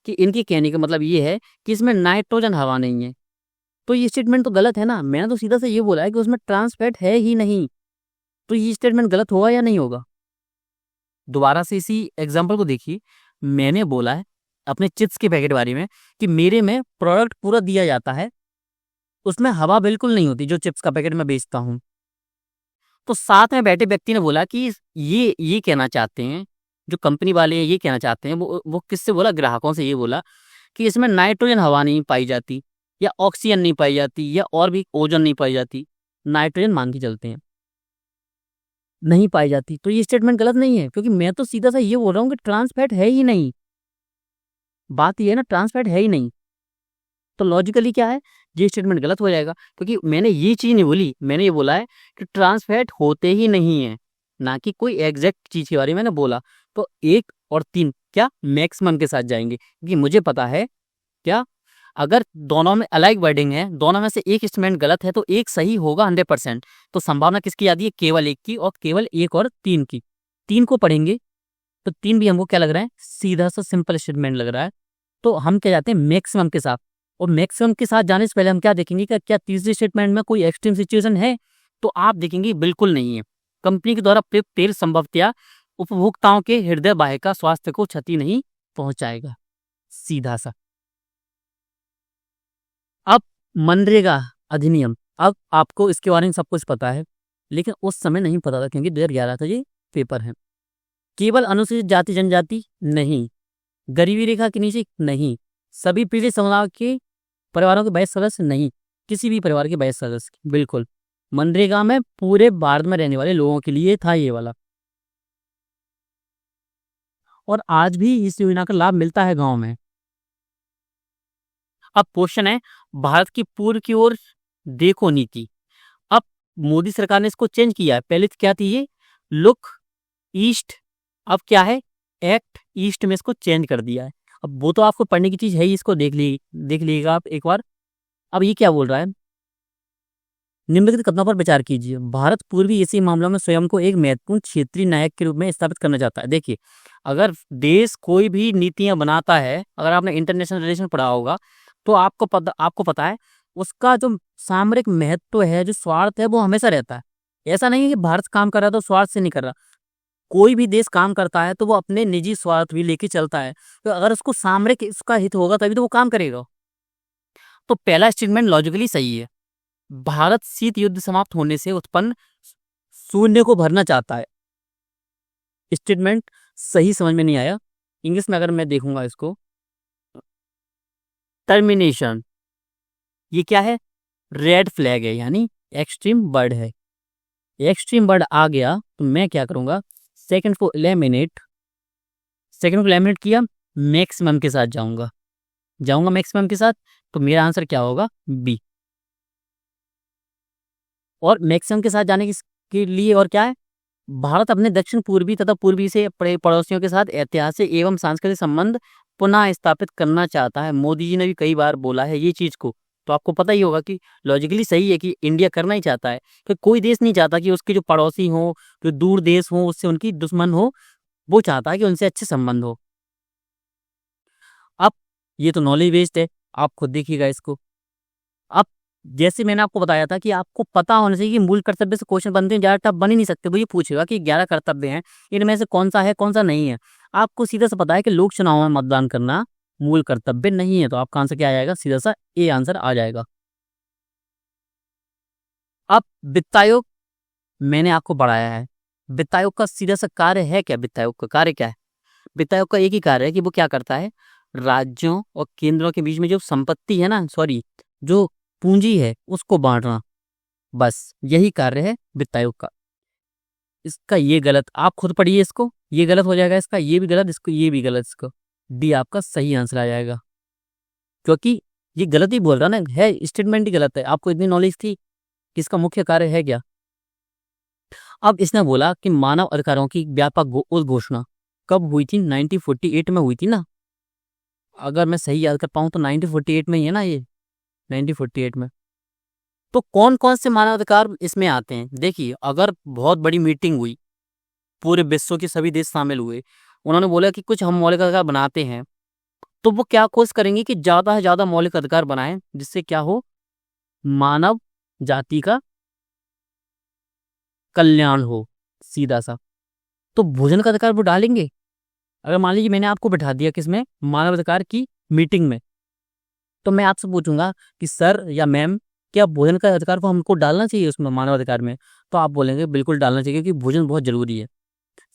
इनके कहने का मतलब ये है कि इसमें नाइट्रोजन हवा नहीं है। तो ये स्टेटमेंट तो गलत है ना। मैंने तो सीधा से ये बोला है कि उसमें ट्रांस फैट है ही नहीं। तो ये स्टेटमेंट गलत होगा या नहीं होगा? दोबारा से इसी एग्जाम्पल को देखिए। मैंने बोला है अपने चिप्स के पैकेट बारे में कि मेरे में प्रोडक्ट पूरा दिया जाता है, उसमें हवा बिल्कुल नहीं होती, जो चिप्स का पैकेट मैं बेचता हूँ। तो साथ में बैठे व्यक्ति ने बोला कि ये कहना चाहते हैं, जो कंपनी वाले हैं ये कहना चाहते हैं, वो किससे बोला? ग्राहकों से ये बोला कि इसमें नाइट्रोजन हवा नहीं पाई जाती, या ऑक्सीजन नहीं पाई जाती, या और भी ओजोन नहीं पाई जाती। नाइट्रोजन मान के चलते हैं, नहीं पाई जाती। तो ये स्टेटमेंट गलत नहीं है, क्योंकि मैं तो सीधा सा ये बोल रहा हूँ कि ट्रांस फैट है ही नहीं। बात ये है ना, ट्रांस फैट है ही नहीं। तो लॉजिकली क्या है? ये स्टेटमेंट गलत हो जाएगा, क्योंकि मैंने ये चीज नहीं बोली। मैंने ये बोला है कि ट्रांस फैट होते ही नहीं है, ना कि कोई एग्जैक्ट चीज के बारे में मैंने बोला। तो 1 और 3 क्या मैक्सिमम के साथ जाएंगे, क्योंकि मुझे पता है क्या, अगर दोनों में अलग वर्डिंग है, दोनों में से एक स्टेटमेंट गलत है तो एक सही होगा 100%। तो संभावना किसकी आती है? केवल एक की, और केवल 1 और 3 की। 3 को पढ़ेंगे तो 3 भी हमको क्या लग रहा है? सीधा सा सिंपल स्टेटमेंट लग रहा है। तो हम क्या जाते हैं? मैक्सिमम के साथ। और मैक्सिमम के साथ जाने से पहले हम क्या देखेंगे कि क्या तीसरे स्टेटमेंट में कोई एक्सट्रीम सिचुएशन है? तो आप देखेंगे बिल्कुल नहीं है। कंपनी के द्वारा प्रयुक्त तेल संभवतया उपभोक्ताओं के हृदय वाहिका स्वास्थ्य को क्षति नहीं पहुंचाएगा, सीधा सा। अब मनरेगा अधिनियम, अब आपको इसके बारे में सब कुछ पता है, लेकिन उस समय नहीं पता था, क्योंकि 2011 का ये पेपर है। केवल अनुसूचित जाति जनजाति नहीं, गरीबी रेखा के नीचे नहीं, सभी पीड़ित समुदाय के परिवारों के 22 सदस्य नहीं, किसी भी परिवार के 22 सदस्य। बिल्कुल मनरेगा में पूरे भारत में रहने वाले लोगों के लिए था ये वाला, और आज भी इस योजना का लाभ मिलता है गांव में। अब क्वेश्चन है, भारत की पूर्व की ओर देखो नीति। अब मोदी सरकार ने इसको चेंज किया है। पहले तो क्या थी ये, लुक ईस्ट, अब क्या है, एक्ट ईस्ट में इसको चेंज कर दिया है। अब वो तो आपको पढ़ने की चीज है ही, इसको देख लीजिएगा आप एक बार। अब ये क्या बोल रहा है, निम्नलिखित कथनों पर विचार कीजिए। भारत पूर्वी एशियाई मामलों में स्वयं को एक महत्वपूर्ण क्षेत्रीय नायक के रूप में स्थापित करना चाहता है। देखिए, अगर देश कोई भी नीतियां बनाता है, अगर आपने इंटरनेशनल रिलेशन पढ़ा होगा तो आपको पता है उसका जो सामरिक महत्व है, जो स्वार्थ है, वो हमेशा रहता है। ऐसा नहीं है कि भारत काम कर रहा है तो स्वार्थ से नहीं कर रहा। कोई भी देश काम करता है तो वो अपने निजी स्वार्थ भी लेके चलता है, तो अगर उसको सामरिक इसका हित होगा तभी तो वो काम करेगा। तो पहला स्टेटमेंट लॉजिकली सही है। भारत शीत युद्ध समाप्त होने से उत्पन्न शून्य को भरना चाहता है। स्टेटमेंट सही समझ में नहीं आया, इंग्लिश में अगर मैं देखूंगा इसको, टर्मिनेशन, ये क्या है, रेड फ्लैग है, यानी एक्सट्रीम वर्ड है। एक्सट्रीम वर्ड आ गया तो मैं क्या करूंगा, सेकंड को एलिमिनेट किया, मैक्सिमम के साथ जाऊंगा मैक्सिमम के साथ, तो मेरा आंसर क्या होगा, बी। और मैक्सिमम के साथ जाने के लिए और क्या है, भारत अपने दक्षिण पूर्वी तथा पूर्वी से पड़ोसियों के साथ ऐतिहासिक एवं सांस्कृतिक संबंध पुनः स्थापित करना चाहता है। मोदी जी ने भी कई बार बोला है ये चीज को, तो आपको पता ही होगा कि लॉजिकली सही है कि इंडिया करना ही चाहता है, कि कोई देश नहीं चाहता कि उसके जो पड़ोसी हो, जो दूर देश हो, उससे उनकी दुश्मन हो, वो चाहता है कि उनसे अच्छे संबंध हो। अब ये तो नॉलेज बेस्ड है, आप खुद देखिएगा इसको। अब जैसे मैंने आपको बताया था कि आपको पता होना चाहिए कि मूल कर्तव्य से क्वेश्चन बनते हैं, ज्यादा टफ बन ही नहीं सकते। वो ये पूछेगा कि 11 कर्तव्य हैं, इनमें से कौन सा है कौन सा नहीं है। आपको सीधा सा पता है कि लोक चुनाव में मतदान करना मूल कर्तव्य नहीं है, तो आपका आंसर क्या आ जाएगा, सीधा सा ए आंसर आ जाएगा। अब वित्त आयोग मैंने आपको पढ़ाया है, वित्त आयोग का सीधा सा कार्य है क्या, वित्त आयोग का कार्य क्या है, वित्त आयोग का एक ही कार्य है कि वो क्या करता है, राज्यों और केंद्रों के बीच में जो संपत्ति है ना, सॉरी जो पूंजी है उसको बांटना, बस यही कार्य है वित्त आयोग का। इसका ये गलत, आप खुद पढ़िए इसको, ये गलत हो जाएगा, इसका ये भी गलत, इसको ये भी गलत, इसको डी आपका सही आंसर आ जाएगा, क्योंकि ये गलत ही बोल रहा ना है, स्टेटमेंट ही गलत है। आपको इतनी नॉलेज थी कि इसका मुख्य कार्य है क्या। अब इसने बोला कि मानव अधिकारों की व्यापक उद्घोषणा कब हुई थी, 1948 में हुई थी ना, अगर मैं सही याद कर पाऊँ तो 1948 में ही है ना ये, 1948 में। तो कौन कौन से मानवाधिकार इसमें आते हैं, देखिए अगर बहुत बड़ी मीटिंग हुई, पूरे विश्व के सभी देश शामिल हुए, उन्होंने बोला कि कुछ हम मौलिक अधिकार बनाते हैं, तो वो क्या कोशिश करेंगे कि ज्यादा से ज्यादा मौलिक अधिकार बनाएं, जिससे क्या हो, मानव जाति का कल्याण हो, सीधा सा। तो भोजन का अधिकार वो डालेंगे। अगर मान लीजिए मैंने आपको बैठा दिया किसमें, मानव अधिकार की मीटिंग में, तो मैं आपसे पूछूंगा कि सर या मैम, क्या भोजन का अधिकार को हमको डालना चाहिए उसमें, मानव अधिकार में, तो आप बोलेंगे बिल्कुल डालना चाहिए क्योंकि भोजन बहुत जरूरी है।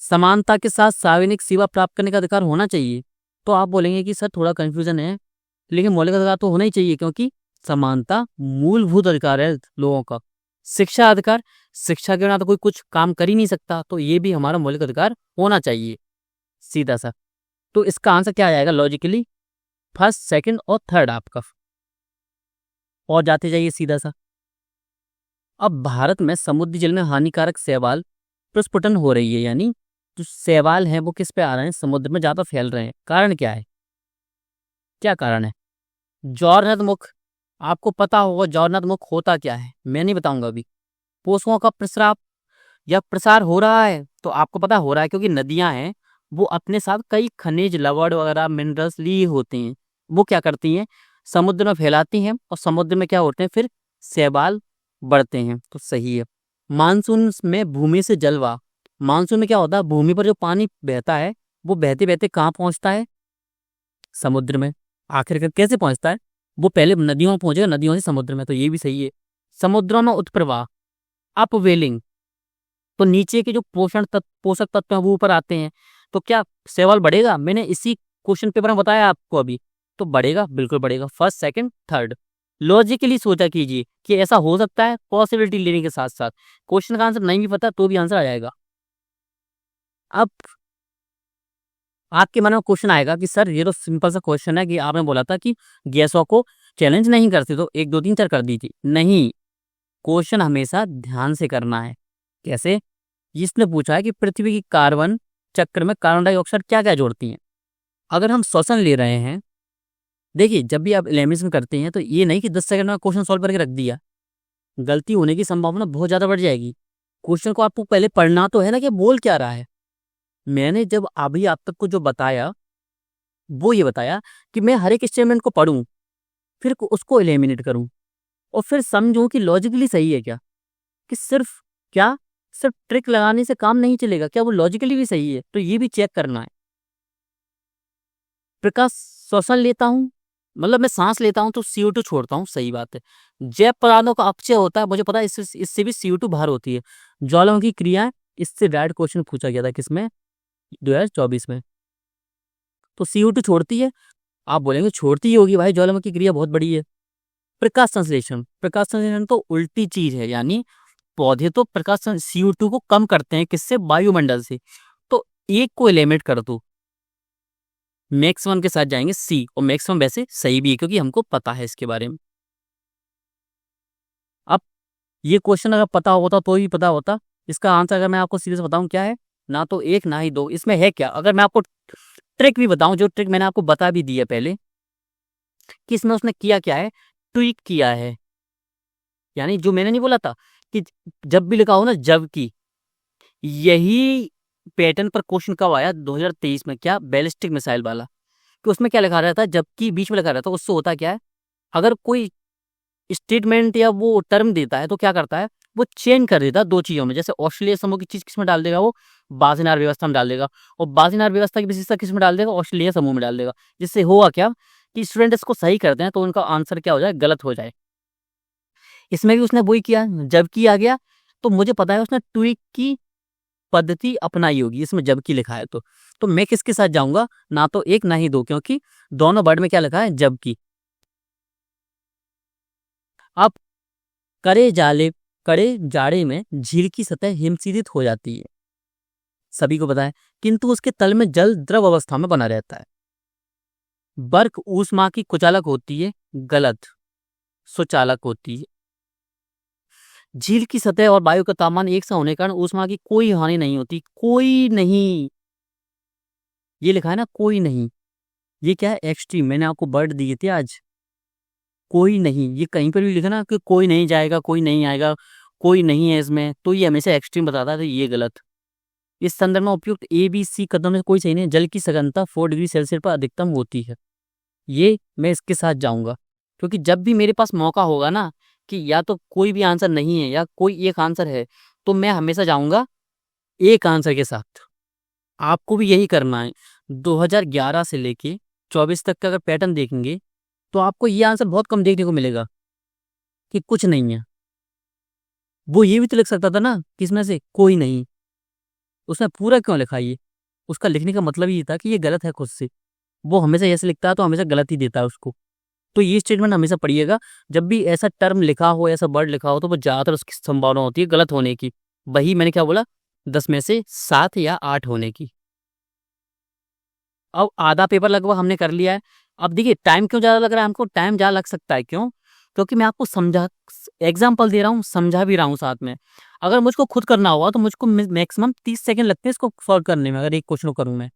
समानता के साथ सार्वजनिक सेवा प्राप्त करने का अधिकार होना चाहिए, तो आप बोलेंगे कि सर थोड़ा कंफ्यूजन है, लेकिन मौलिक अधिकार तो होना ही चाहिए क्योंकि समानता मूलभूत अधिकार है लोगों का। शिक्षा अधिकार, शिक्षा के बिना तो कोई कुछ काम कर ही नहीं सकता, तो ये भी हमारा मौलिक अधिकार होना चाहिए, सीधा सा। तो इसका आंसर क्या आ जाएगा लॉजिकली, फर्स्ट सेकंड और थर्ड आपका। और जाते जाइए सीधा सा। अब भारत में समुद्री जल में हानिकारक शैवाल प्रस्फुटन हो रही है, यानी जो शैवाल हैं वो किस पे आ रहे हैं, समुद्र में ज्यादा फैल रहे हैं। कारण क्या है, क्या कारण है, जौरनदमुख, आपको पता होगा जौरनदमुख होता क्या है, मैं नहीं बताऊंगा अभी। पोषकों का प्रस्राव या प्रसार हो रहा है, तो आपको पता हो रहा है क्योंकि नदियां हैं वो अपने साथ कई खनिज लवण वगैरह मिनरल्स लिए होते हैं, वो क्या करती हैं, समुद्र में फैलाती हैं, और समुद्र में क्या होते हैं, फिर शैवाल बढ़ते हैं, तो सही है। मानसून में भूमि से जलवाष्प, मानसून में क्या होता है, भूमि पर जो पानी बहता है वो बहते बहते कहाँ पहुंचता है, समुद्र में। आखिरकार कैसे पहुंचता है, वो पहले नदियों में पहुंचेगा, नदियों से समुद्र में, तो ये भी सही है। समुद्रों में उत्प्रवाह, अपवेलिंग, तो नीचे के जो पोषक तत्व हैं वो ऊपर आते हैं, तो क्या सवाल बढ़ेगा? मैंने इसी क्वेश्चन पेपर में बताया आपको अभी, तो बढ़ेगा, बिल्कुल बढ़ेगा, फर्स्ट सेकंड थर्ड। लॉजिकली सोचा कीजिए कि ऐसा हो सकता है, पॉसिबिलिटी लेने के साथ साथ। क्वेश्चन का आंसर नहीं भी पता तो भी आंसर आ जाएगा। अब आपके मन में क्वेश्चन आएगा कि सर ये तो सिंपल सा क्वेश्चन है कि आपने बोला था कि गैसों को चैलेंज नहीं करते, तो 1 2 3 4 कर दीजिए। नहीं, क्वेश्चन हमेशा ध्यान से करना है। कैसे? इसने पूछा है कि पृथ्वी की कार्बन चक्र में कार्बन डाइऑक्साइड क्या क्या जोड़ती हैं। अगर हम श्वसन ले रहे हैं, देखिए जब भी आप एलिमिनेशन करते हैं तो ये नहीं कि 10 सेकंड में क्वेश्चन सॉल्व करके रख दिया, गलती होने की संभावना बहुत ज़्यादा बढ़ जाएगी। क्वेश्चन को आपको पहले पढ़ना तो है ना कि बोल क्या रहा है। मैंने जब अभी आप तक को जो बताया वो ये बताया कि मैं हर एक स्टेटमेंट को पढ़ूं, फिर उसको एलिमिनेट करूं और फिर समझूं कि लॉजिकली सही है क्या, कि सिर्फ ट्रिक लगाने से काम नहीं चलेगा, क्या वो लॉजिकली भी सही है, तो ये भी चेक करना है। प्रकाश श्वसन लेता हूँ, मतलब मैं सांस लेता हूँ तो CO2 छोड़ता हूँ, सही बात है। जैव पदार्थों का अपचय होता है, मुझे पता है, इससे भी CO2 बाहर होती है। ज्वालामुखी क्रिया, इससे डायरेक्ट क्वेश्चन पूछा गया था किसमें, 2024 में। तो CO2 छोड़ती है, आप बोलेंगे छोड़ती ही होगी भाई, ज्वालामुखी क्रिया बहुत बड़ी है। प्रकाश संश्लेषण तो उल्टी चीज है, यानी पौधे तो CO2 को कम करते हैं, किससे? वायुमंडल से। तो एक को एलिमिनेट कर दो, मैक्सिमम के साथ जाएंगे C, और मैक्सिमम वैसे सही भी है क्योंकि हमको पता है इसके बारे में। अब ये क्वेश्चन अगर पता होता तो ही पता होता, इसका आंसर अगर मैं आपको सीधे से बताऊं क्या है, ना तो 1 ना ही 2, इसमें है क्या? अगर मैं आपको ट्रिक भी बताऊं, जो ट्रिक मैंने आपको बता भी दी है पहले, कि इसमें उसने किया क्या है, ट्वीक किया है। यानी जो मैंने नहीं बोला था कि जब भी लिखा हो ना जब की, यही पैटर्न पर क्वेश्चन कब आया? 2023 में। क्या? बैलिस्टिक मिसाइल वाला, कि उसमें क्या लिखा रहता है, जबकि बीच में लिखा रहता है। उससे होता क्या है, अगर कोई स्टेटमेंट या वो टर्म देता है तो क्या करता है, वो चेंज कर देता है 2 चीजों में। जैसे ऑस्ट्रेलिया समूह की चीज किस में डाल देगा, वो बाज़ेनार व्यवस्था में डाल देगा, और बाज़ेनार व्यवस्था की विशेषता किस में डाल देगा, ऑस्ट्रेलिया समूह में डाल देगा। जिससे होगा क्या कि स्टूडेंट इसको सही करते हैं तो उनका आंसर क्या हो जाए, गलत हो जाए। इसमें भी उसने वही किया, जबकि आ गया, तो मुझे पता है उसने ट्वीक की पद्धति अपनाई होगी, इसमें जबकि लिखा है तो मैं किसके साथ जाऊंगा, ना तो 1 ना ही 2, क्योंकि दोनों वर्ड में क्या लिखा है, जबकि। अब कड़े जाड़े में झील की सतह हिमशीतित हो जाती है, सभी को पता है, किंतु उसके तल में जल द्रव अवस्था में बना रहता है। बर्फ ऊष्मा की कुचालक होती है, गलत, सुचालक होती है। झील की सतह और वायु का तापमान एक सा होने के कारण ऊष्मा की कोई हानि नहीं होती, कोई नहीं, ये लिखा है ना, कोई नहीं। ये क्या है, एक्सट्रीम, मैंने आपको वर्ड दिए थे आज, कोई नहीं। ये कहीं पर भी लिखा ना कि कोई नहीं जाएगा, कोई नहीं आएगा, कोई नहीं है इसमें, तो ये हमेशा एक्सट्रीम बताता है, तो ये गलत। इस संदर्भ में उपयुक्त ABC कदम में कोई सही नहीं। जल की सघनता 4 डिग्री सेल्सियस पर अधिकतम होती है, ये मैं इसके साथ जाऊंगा, क्योंकि जब भी मेरे पास मौका होगा ना कि या तो कोई भी आंसर नहीं है या कोई एक आंसर है, तो मैं हमेशा जाऊंगा एक आंसर के साथ। आपको भी यही करना है। 2011 से लेके 24 तक का अगर पैटर्न देखेंगे तो आपको ये आंसर बहुत कम देखने को मिलेगा कि कुछ नहीं है। वो ये भी तो लिख सकता था ना कि इसमें से कोई नहीं, उसने पूरा क्यों लिखा? ये उसका लिखने का मतलब ये था कि ये गलत है खुद से। वो हमेशा ऐसे लिखता है तो हमेशा गलत ही देता है उसको। तो ये स्टेटमेंट हमेशा पढ़िएगा, जब भी ऐसा टर्म लिखा हो, ऐसा वर्ड लिखा हो, तो वो ज़्यादातर उसकी संभावना होती है गलत होने की। वही मैंने क्या बोला, 10 में से 7 या 8 होने की। अब आधा पेपर लगभग हमने कर लिया है। अब देखिए टाइम क्यों ज़्यादा लग रहा है हमको, टाइम ज़्यादा लग सकता है, क्यों? क्योंकि मैं आपको समझा, एग्जाम्पल दे रहा हूँ, समझा भी रहा हूँ साथ में। अगर मुझको खुद करना होगा तो मुझको मैक्सिमम 30 सेकंड लगते हैं इसको सॉल्व करने में, अगर एक क्वेश्चन को करूँ मैं।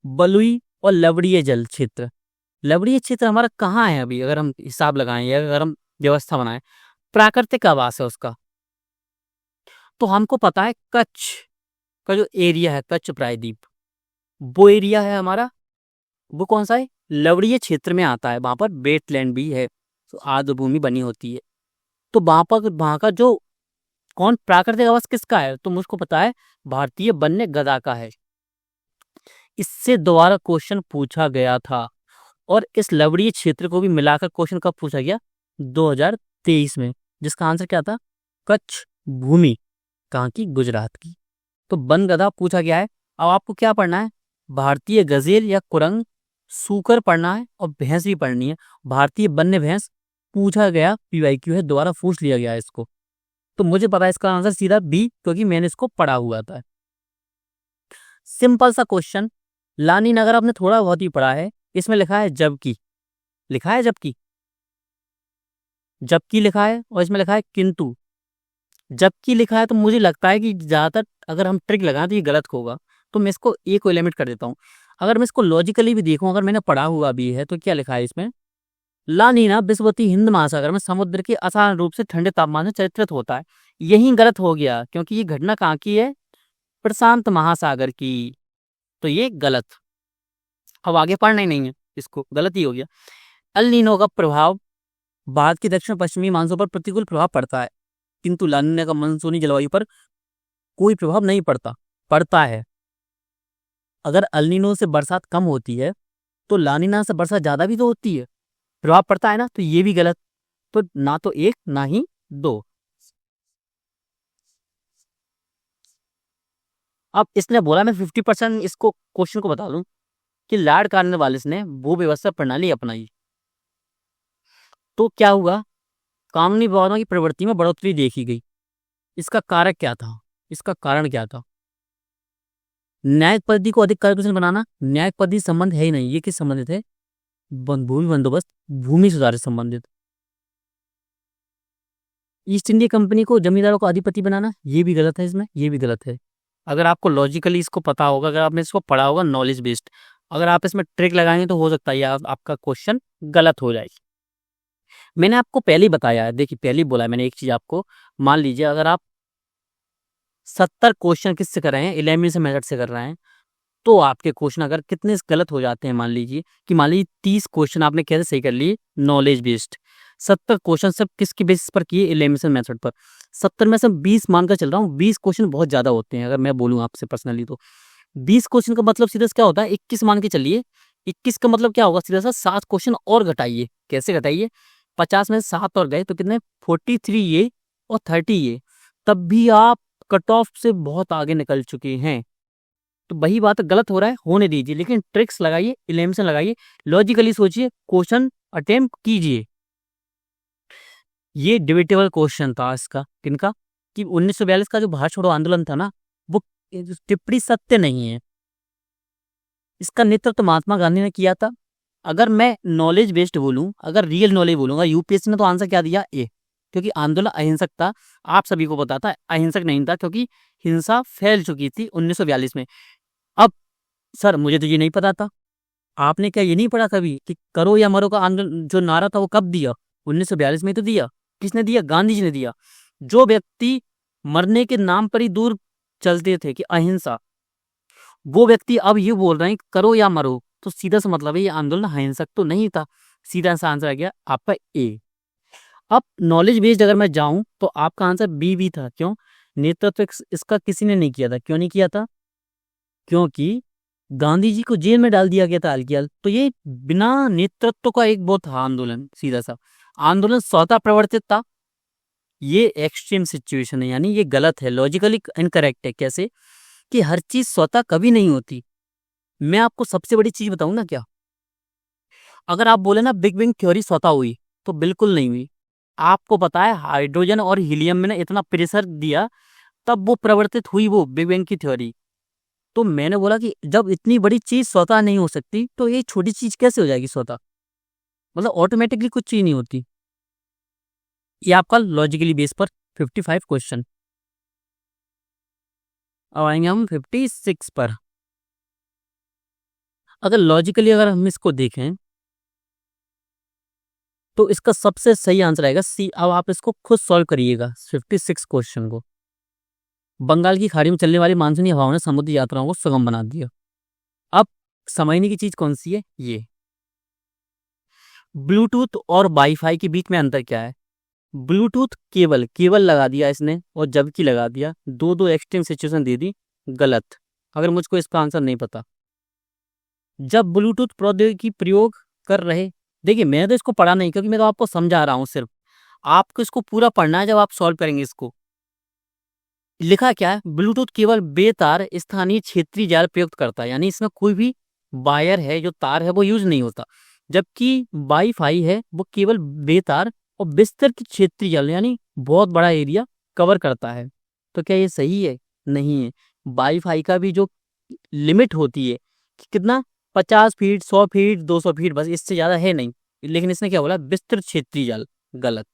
बलुई और लवणीय जल क्षेत्र, लवणीय क्षेत्र हमारा कहाँ है अभी, अगर हम हिसाब लगाएं या अगर हम व्यवस्था बनाएं, प्राकृतिक आवास है उसका। तो हमको पता है कच्छ का जो एरिया है, कच्छ प्रायद्वीप, वो एरिया है हमारा, वो कौन सा है, लवणीय क्षेत्र में आता है। वहां पर वेटलैंड भी है, तो आर्द्रभूमि बनी होती है। तो वहां का जो कौन प्राकृतिक आवास किसका है, तो मुझको पता है भारतीय वन्य गधा का है। इससे दोबारा क्वेश्चन पूछा गया था, और इस लवणीय क्षेत्र को भी मिलाकर क्वेश्चन कब पूछा गया, 2023 में, जिसका आंसर क्या था, कच्छ भूमि। कहाँ की? गुजरात की। तो बनगदा पूछा गया है। अब आपको क्या पढ़ना है? भारतीय गजेल या कुरंग, सूकर पढ़ना है और भैंस भी पढ़नी है। भारतीय वन्य भैंस पूछा गया, पीवाईक्यू है, दोबारा पूछ लिया गया है इसको। तो मुझे पता है इसका आंसर सीधा बी, क्योंकि मैंने इसको पढ़ा हुआ था। सिंपल सा क्वेश्चन, लानी नगर आपने थोड़ा बहुत ही पढ़ा है। इसमें लिखा है जबकि, लिखा है जबकि, जबकि लिखा है, और इसमें लिखा है किंतु। जबकि लिखा है तो मुझे लगता है कि ज्यादातर अगर हम ट्रिक लगाएं तो ये गलत होगा, तो मैं इसको ए को एलिमिनेट कर देता हूँ। अगर मैं इसको लॉजिकली भी देखूं, अगर मैंने पढ़ा हुआ भी है, तो क्या लिखा है इसमें? ला नीना विषुवती हिंद महासागर में समुद्र के असाधारण रूप से ठंडे तापमान से चरित्रित होता है। यही गलत हो गया, क्योंकि ये घटना कहाँ की है? प्रशांत महासागर की। तो ये गलत, अब आगे पढ़ना ही नहीं है इसको, गलत ही हो गया। अल नीनो का प्रभाव भारत के दक्षिण पश्चिमी मानसून पर प्रतिकूल प्रभाव पड़ता है, किंतु ला नीना का मानसूनी जलवायु पर कोई प्रभाव नहीं पड़ता। पड़ता है। अगर अल नीनो से बरसात कम होती है, तो ला नीना से बरसात ज्यादा भी तो होती है, प्रभाव पड़ता है ना। तो ये भी गलत। तो ना तो एक ना ही दो। अब इसने बोला, मैं 50% इसको क्वेश्चन को बता दूं कि लॉर्ड कॉर्नवालिस ने भू व्यवस्था प्रणाली अपनाई, तो क्या हुआ? कानूनी विवादों की प्रवृत्ति में बढ़ोतरी देखी गई। इसका कारक क्या था? इसका कारण क्या था? न्यायिक पद्धति को अधिक कार्यकुशल बनाना। न्यायिक पद्धति संबंध है ही नहीं, ये किस संबंधित है? भूमि बंदोबस्त, भूमि सुधार से संबंधित। ईस्ट इंडिया कंपनी को जमींदारों का अधिपति बनाना, ये भी गलत है इसमें, ये भी गलत है। अगर आपको लॉजिकली इसको पता होगा, अगर आपने इसको पढ़ा होगा नॉलेज बेस्ड, अगर आप इसमें ट्रिक लगाएंगे तो हो सकता है आपका क्वेश्चन गलत हो जाए। मैंने आपको पहले ही बताया है, देखिए पहले ही बोला है मैंने एक चीज आपको। मान लीजिए अगर आप 70 क्वेश्चन किससे कर रहे हैं? एलिमिनेशन मेथड से कर रहे हैं, तो आपके क्वेश्चन अगर कितने गलत हो जाते हैं, मान लीजिए 30 क्वेश्चन आपने कैसे सही कर लिए नॉलेज बेस्ड, 70 क्वेश्चन सब किसके बेसिस पर किए? एलिमिनेशन मेथड पर। 70 में से 20 मानकर चल रहा हूँ, 20 क्वेश्चन बहुत ज्यादा होते हैं अगर मैं बोलूँ आपसे पर्सनली तो। 20 क्वेश्चन का मतलब सीधा सा क्या होता है? 21 मान के चलिए। 21 का मतलब क्या होगा? सीधा सा 7 क्वेश्चन और घटाइए। कैसे घटाइए? 50 में से 7 और गए तो कितने? 43 ये और 30 ये, तब भी आप कट ऑफ से बहुत आगे निकल चुके हैं। तो वही बात गलत हो रहा है, होने दीजिए, लेकिन ट्रिक्स लगाइए, एलिमिनेशन लगाइए, लॉजिकली सोचिए, क्वेश्चन अटेम्प्ट कीजिए। ये डिबेटेबल क्वेश्चन था इसका, किनका? कि 1942 का जो भारत छोड़ो आंदोलन था ना, वो टिप्पणी सत्य नहीं है। इसका नेतृत्व महात्मा गांधी ने किया था। अगर मैं नॉलेज बेस्ड बोलूं, अगर रियल नॉलेज बोलूंगा, यूपीएससी ने तो आंसर क्या दिया? ए, क्योंकि आंदोलन अहिंसक था। आप सभी को पता था अहिंसक नहीं था, क्योंकि हिंसा फैल चुकी थी 1942 में। अब सर मुझे तो ये नहीं पता था, आपने क्या ये नहीं पढ़ा कभी कि करो या मरो का आंदोलन जो नारा था वो कब दिया? 1942 में तो दिया। किसने दिया? गांधी जी ने दिया। जो व्यक्ति मरने के नाम पर ही दूर चलते थे कि अहिंसा, वो व्यक्ति अब ये बोल रहे हैं कि करो या मरो, तो सीधा सा मतलब है ये आंदोलन अहिंसक तो नहीं था। सीधा सा आंसर आ गया आपका ए। अब नॉलेज बेस्ड अगर मैं जाऊं तो आपका आंसर बी भी था। क्यों? नेतृत्व इसका किसी ने नहीं किया था। क्यों नहीं किया था? क्योंकि गांधी जी को जेल में डाल दिया गया था हल्की। तो ये बिना नेतृत्व का एक बहुत था आंदोलन, सीधा सा आंदोलन स्वतः प्रवर्तित था। ये एक्सट्रीम सिचुएशन है, यानी ये गलत है, लॉजिकली इनकरेक्ट है। कैसे? कि हर चीज स्वतः कभी नहीं होती। मैं आपको सबसे बड़ी चीज बताऊं ना क्या, अगर आप बोले ना बिग बैंग थ्योरी स्वतः हुई, तो बिल्कुल नहीं हुई। आपको पता है हाइड्रोजन और हीलियम में ना इतना प्रेशर दिया, तब वो प्रवर्तित हुई, वो बिग बैंग की थ्योरी। तो मैंने बोला कि जब इतनी बड़ी चीज स्वतः नहीं हो सकती, तो ये छोटी चीज कैसे हो जाएगी स्वतः? मतलब ऑटोमेटिकली कुछ चीज नहीं होती। ये आपका लॉजिकली बेस पर 55 क्वेश्चन। अब आएंगे हम 56 पर। अगर लॉजिकली अगर हम इसको देखें तो इसका सबसे सही आंसर आएगा सी। अब आप इसको खुद सॉल्व करिएगा 56 क्वेश्चन को। बंगाल की खाड़ी में चलने वाली मानसूनी हवाओं ने समुद्री यात्राओं को सुगम बना दिया। अब समझने की चीज कौन सी है? ये ब्लूटूथ और वाईफाई के बीच में अंतर क्या है? ब्लूटूथ केबल, केबल लगा दिया इसने और जबकि लगा दिया, दो दो एक्सट्रीम सिचुएशन दे दी, गलत। अगर मुझको इसका आंसर नहीं पता, जब ब्लूटूथ प्रौद्योगिकी प्रयोग कर रहे, देखिए मैं तो इसको पढ़ा नहीं, क्योंकि मैं तो आपको समझा रहा हूँ सिर्फ। आपको इसको पूरा पढ़ना है जब आप सॉल्व करेंगे इसको। लिखा क्या है, ब्लूटूथ केवल बेतार स्थानीय क्षेत्रीय जाल प्रयुक्त करता है, यानी इसमें कोई भी वायर है जो तार है वो यूज नहीं होता। जबकि वाईफाई है वो केवल बेतार और विस्तृत क्षेत्रीय जाल यानी बहुत बड़ा एरिया कवर करता है। तो क्या ये सही है? नहीं है। वाईफाई का भी जो लिमिट होती है कि कितना, 50 फीट, 100 फीट, 200 फीट, बस इससे ज्यादा है नहीं। लेकिन इसने क्या बोला, विस्तृत क्षेत्रीय जाल। गलत।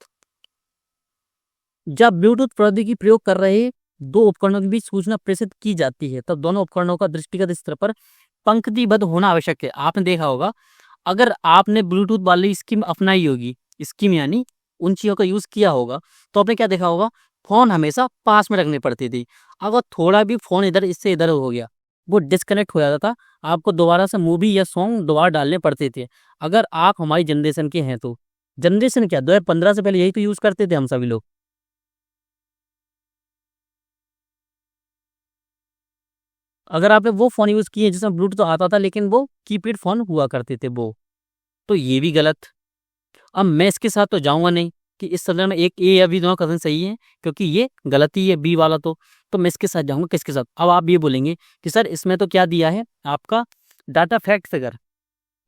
जब ब्लूटूथ प्रौद्योगिकी प्रयोग कर रहे दो उपकरणों के बीच सूचना प्रेषित की जाती है तब दोनों उपकरणों का दृष्टिगत स्तर पर पंक्तिबद्ध होना आवश्यक है। आपने देखा होगा, अगर आपने ब्लूटूथ वाली स्कीम अपनाई होगी, स्कीम यानी उन चीजों का यूज किया होगा, तो आपने क्या देखा होगा, फोन हमेशा पास में रखनी पड़ती थी। अगर थोड़ा भी फोन इधर इससे इधर हो गया, वो डिस्कनेक्ट हो जाता था। आपको दोबारा से मूवी या सॉन्ग दोबारा डालने पड़ते थे। अगर आप हमारी जनरेशन के हैं तो, जनरेशन क्या, 2015 से पहले यही तो यूज करते थे हम सभी लोग। अगर आपने वो फोन यूज किए जिसमें ब्लूटूथ तो आता था लेकिन वो कीपैड फोन हुआ करते थे वो, तो ये भी गलत। अब मैं इसके साथ तो जाऊंगा नहीं कि इस सदर में एक ए या बी दोनों कथन सही है, क्योंकि ये गलती है बी वाला। तो मैं इसके साथ जाऊंगा। किसके साथ? अब आप ये बोलेंगे कि सर इसमें तो क्या दिया है आपका, डाटा फैक्ट फिगर।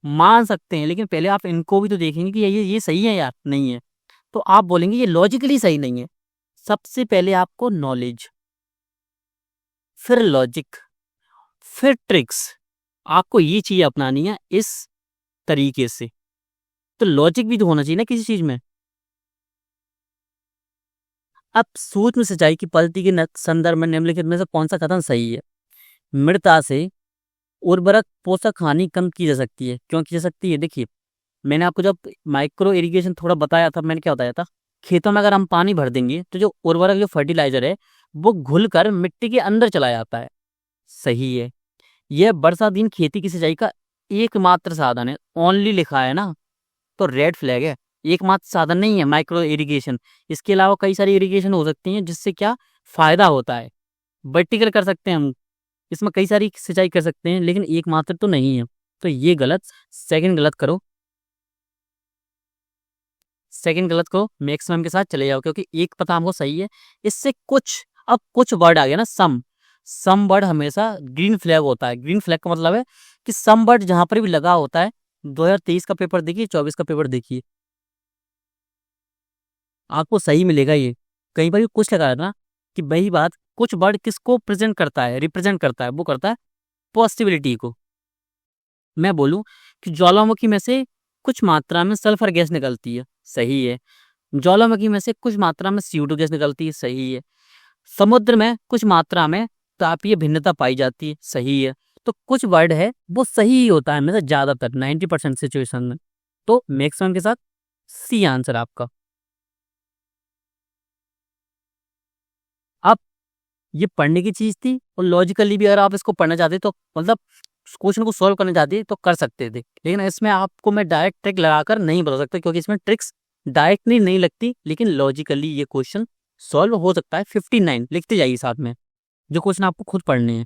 मान सकते हैं, लेकिन पहले आप इनको भी तो देखेंगे कि ये सही है यार, नहीं है। तो आप बोलेंगे ये लॉजिकली सही नहीं है। सबसे पहले आपको नॉलेज, फिर लॉजिक, फिर ट्रिक्स, आपको ये चीज अपनानी है इस तरीके से। तो लॉजिक भी तो होना चाहिए ना किसी चीज में। अब सूक्ष्म सिंचाई की पद्धति के संदर्भ में निम्नलिखित में से कौन सा कथन सही है? मृदा से उर्वरक पोषक हानि कम की जा सकती है। क्यों की जा सकती है? देखिए, मैंने आपको जब माइक्रो इरिगेशन थोड़ा बताया था, मैंने क्या बताया था, खेतों में अगर हम पानी भर देंगे तो जो उर्वरक, जो फर्टिलाइजर है, वो घुल कर मिट्टी के अंदर चला जाता है। सही है। यह वर्षा दिन खेती की सिंचाई का एकमात्र साधन है। ओनली लिखा है ना, तो रेड फ्लैग है। एकमात्र साधन नहीं है माइक्रो इरिगेशन। इसके अलावा कई सारी इरिगेशन हो सकती हैं जिससे क्या फायदा होता है। वर्टिकल कर सकते हैं हम, इसमें कई सारी सिंचाई कर सकते हैं, लेकिन एकमात्र तो नहीं है। तो ये गलत। सेकंड गलत करो, सेकंड गलत करो, मैक्सिमम के साथ चले जाओ, क्योंकि एक पता हमको सही है। इससे कुछ, अब कुछ वर्ड आ गया ना, सम वर्ड हमेशा ग्रीन फ्लैग होता है। ग्रीन फ्लैग का मतलब है कि सम वर्ड जहां पर भी लगा होता है, 2023 का पेपर देखिए, 24 का पेपर देखिए, आपको सही मिलेगा ये। कहीं पर भी कुछ लगा है ना, कि वही बात, कुछ वर्ड किसको प्रेजेंट करता है, रिप्रेजेंट करता है, वो करता है पॉसिबिलिटी को। मैं बोलूं कि ज्वालामुखी में से कुछ मात्रा में सल्फर गैस निकलती है। सही है। ज्वालामुखी में से कुछ मात्रा में CO2 गैस निकलती है। सही है। समुद्र में कुछ मात्रा में तापीय भिन्नता पाई जाती है। सही है। तो कुछ वर्ड है वो सही ही होता है, मतलब ज्यादातर 90% सिचुएशन में। तो मैक्सिमम के साथ सी आंसर आपका। अब ये पढ़ने की चीज थी, और लॉजिकली भी अगर आप इसको पढ़ना चाहते तो, मतलब क्वेश्चन को सॉल्व करना चाहते तो कर सकते थे। लेकिन इसमें आपको मैं डायरेक्ट ट्रिक लगाकर नहीं बता सकता, क्योंकि इसमें ट्रिक्स डायरेक्टली नहीं लगती, लेकिन लॉजिकली ये क्वेश्चन सॉल्व हो सकता है। 59 लिखते जाइए साथ में, जो क्वेश्चन आपको खुद पढ़ने हैं।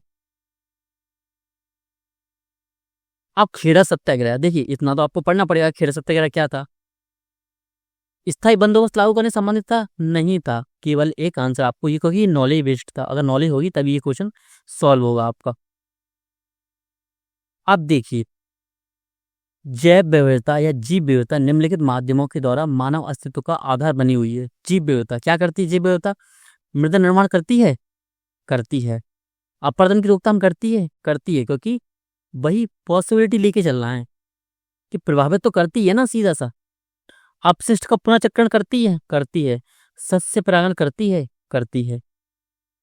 आप खेड़ा सत्याग्रह देखिए, इतना तो आपको पढ़ना पड़ेगा। खेड़ा सत्याग्रह क्या था? स्थायी बंदोबस्त लागू करने संबंधित था? नहीं था। केवल एक आंसर आपको ये, क्योंकि नॉलेज बेस्ड था। अगर नॉलेज होगी तभी ये क्वेश्चन सॉल्व होगा आपका। अब देखिए, जैव विविधता या जीव विविधता निम्नलिखित माध्यमों के द्वारा मानव अस्तित्व का आधार बनी हुई है। जीव विविधता क्या करती है? जीव विविधता मृदा निर्माण करती है, करती है। अपरदन की रोकथाम करती है, करती है, क्योंकि वही पॉसिबिलिटी लेके चलना है कि प्रभावित तो करती है ना सीधा सा। अपशिष्ट का पुनर्चक्रण करती है, करती है। सस्य परागण करती है, करती है।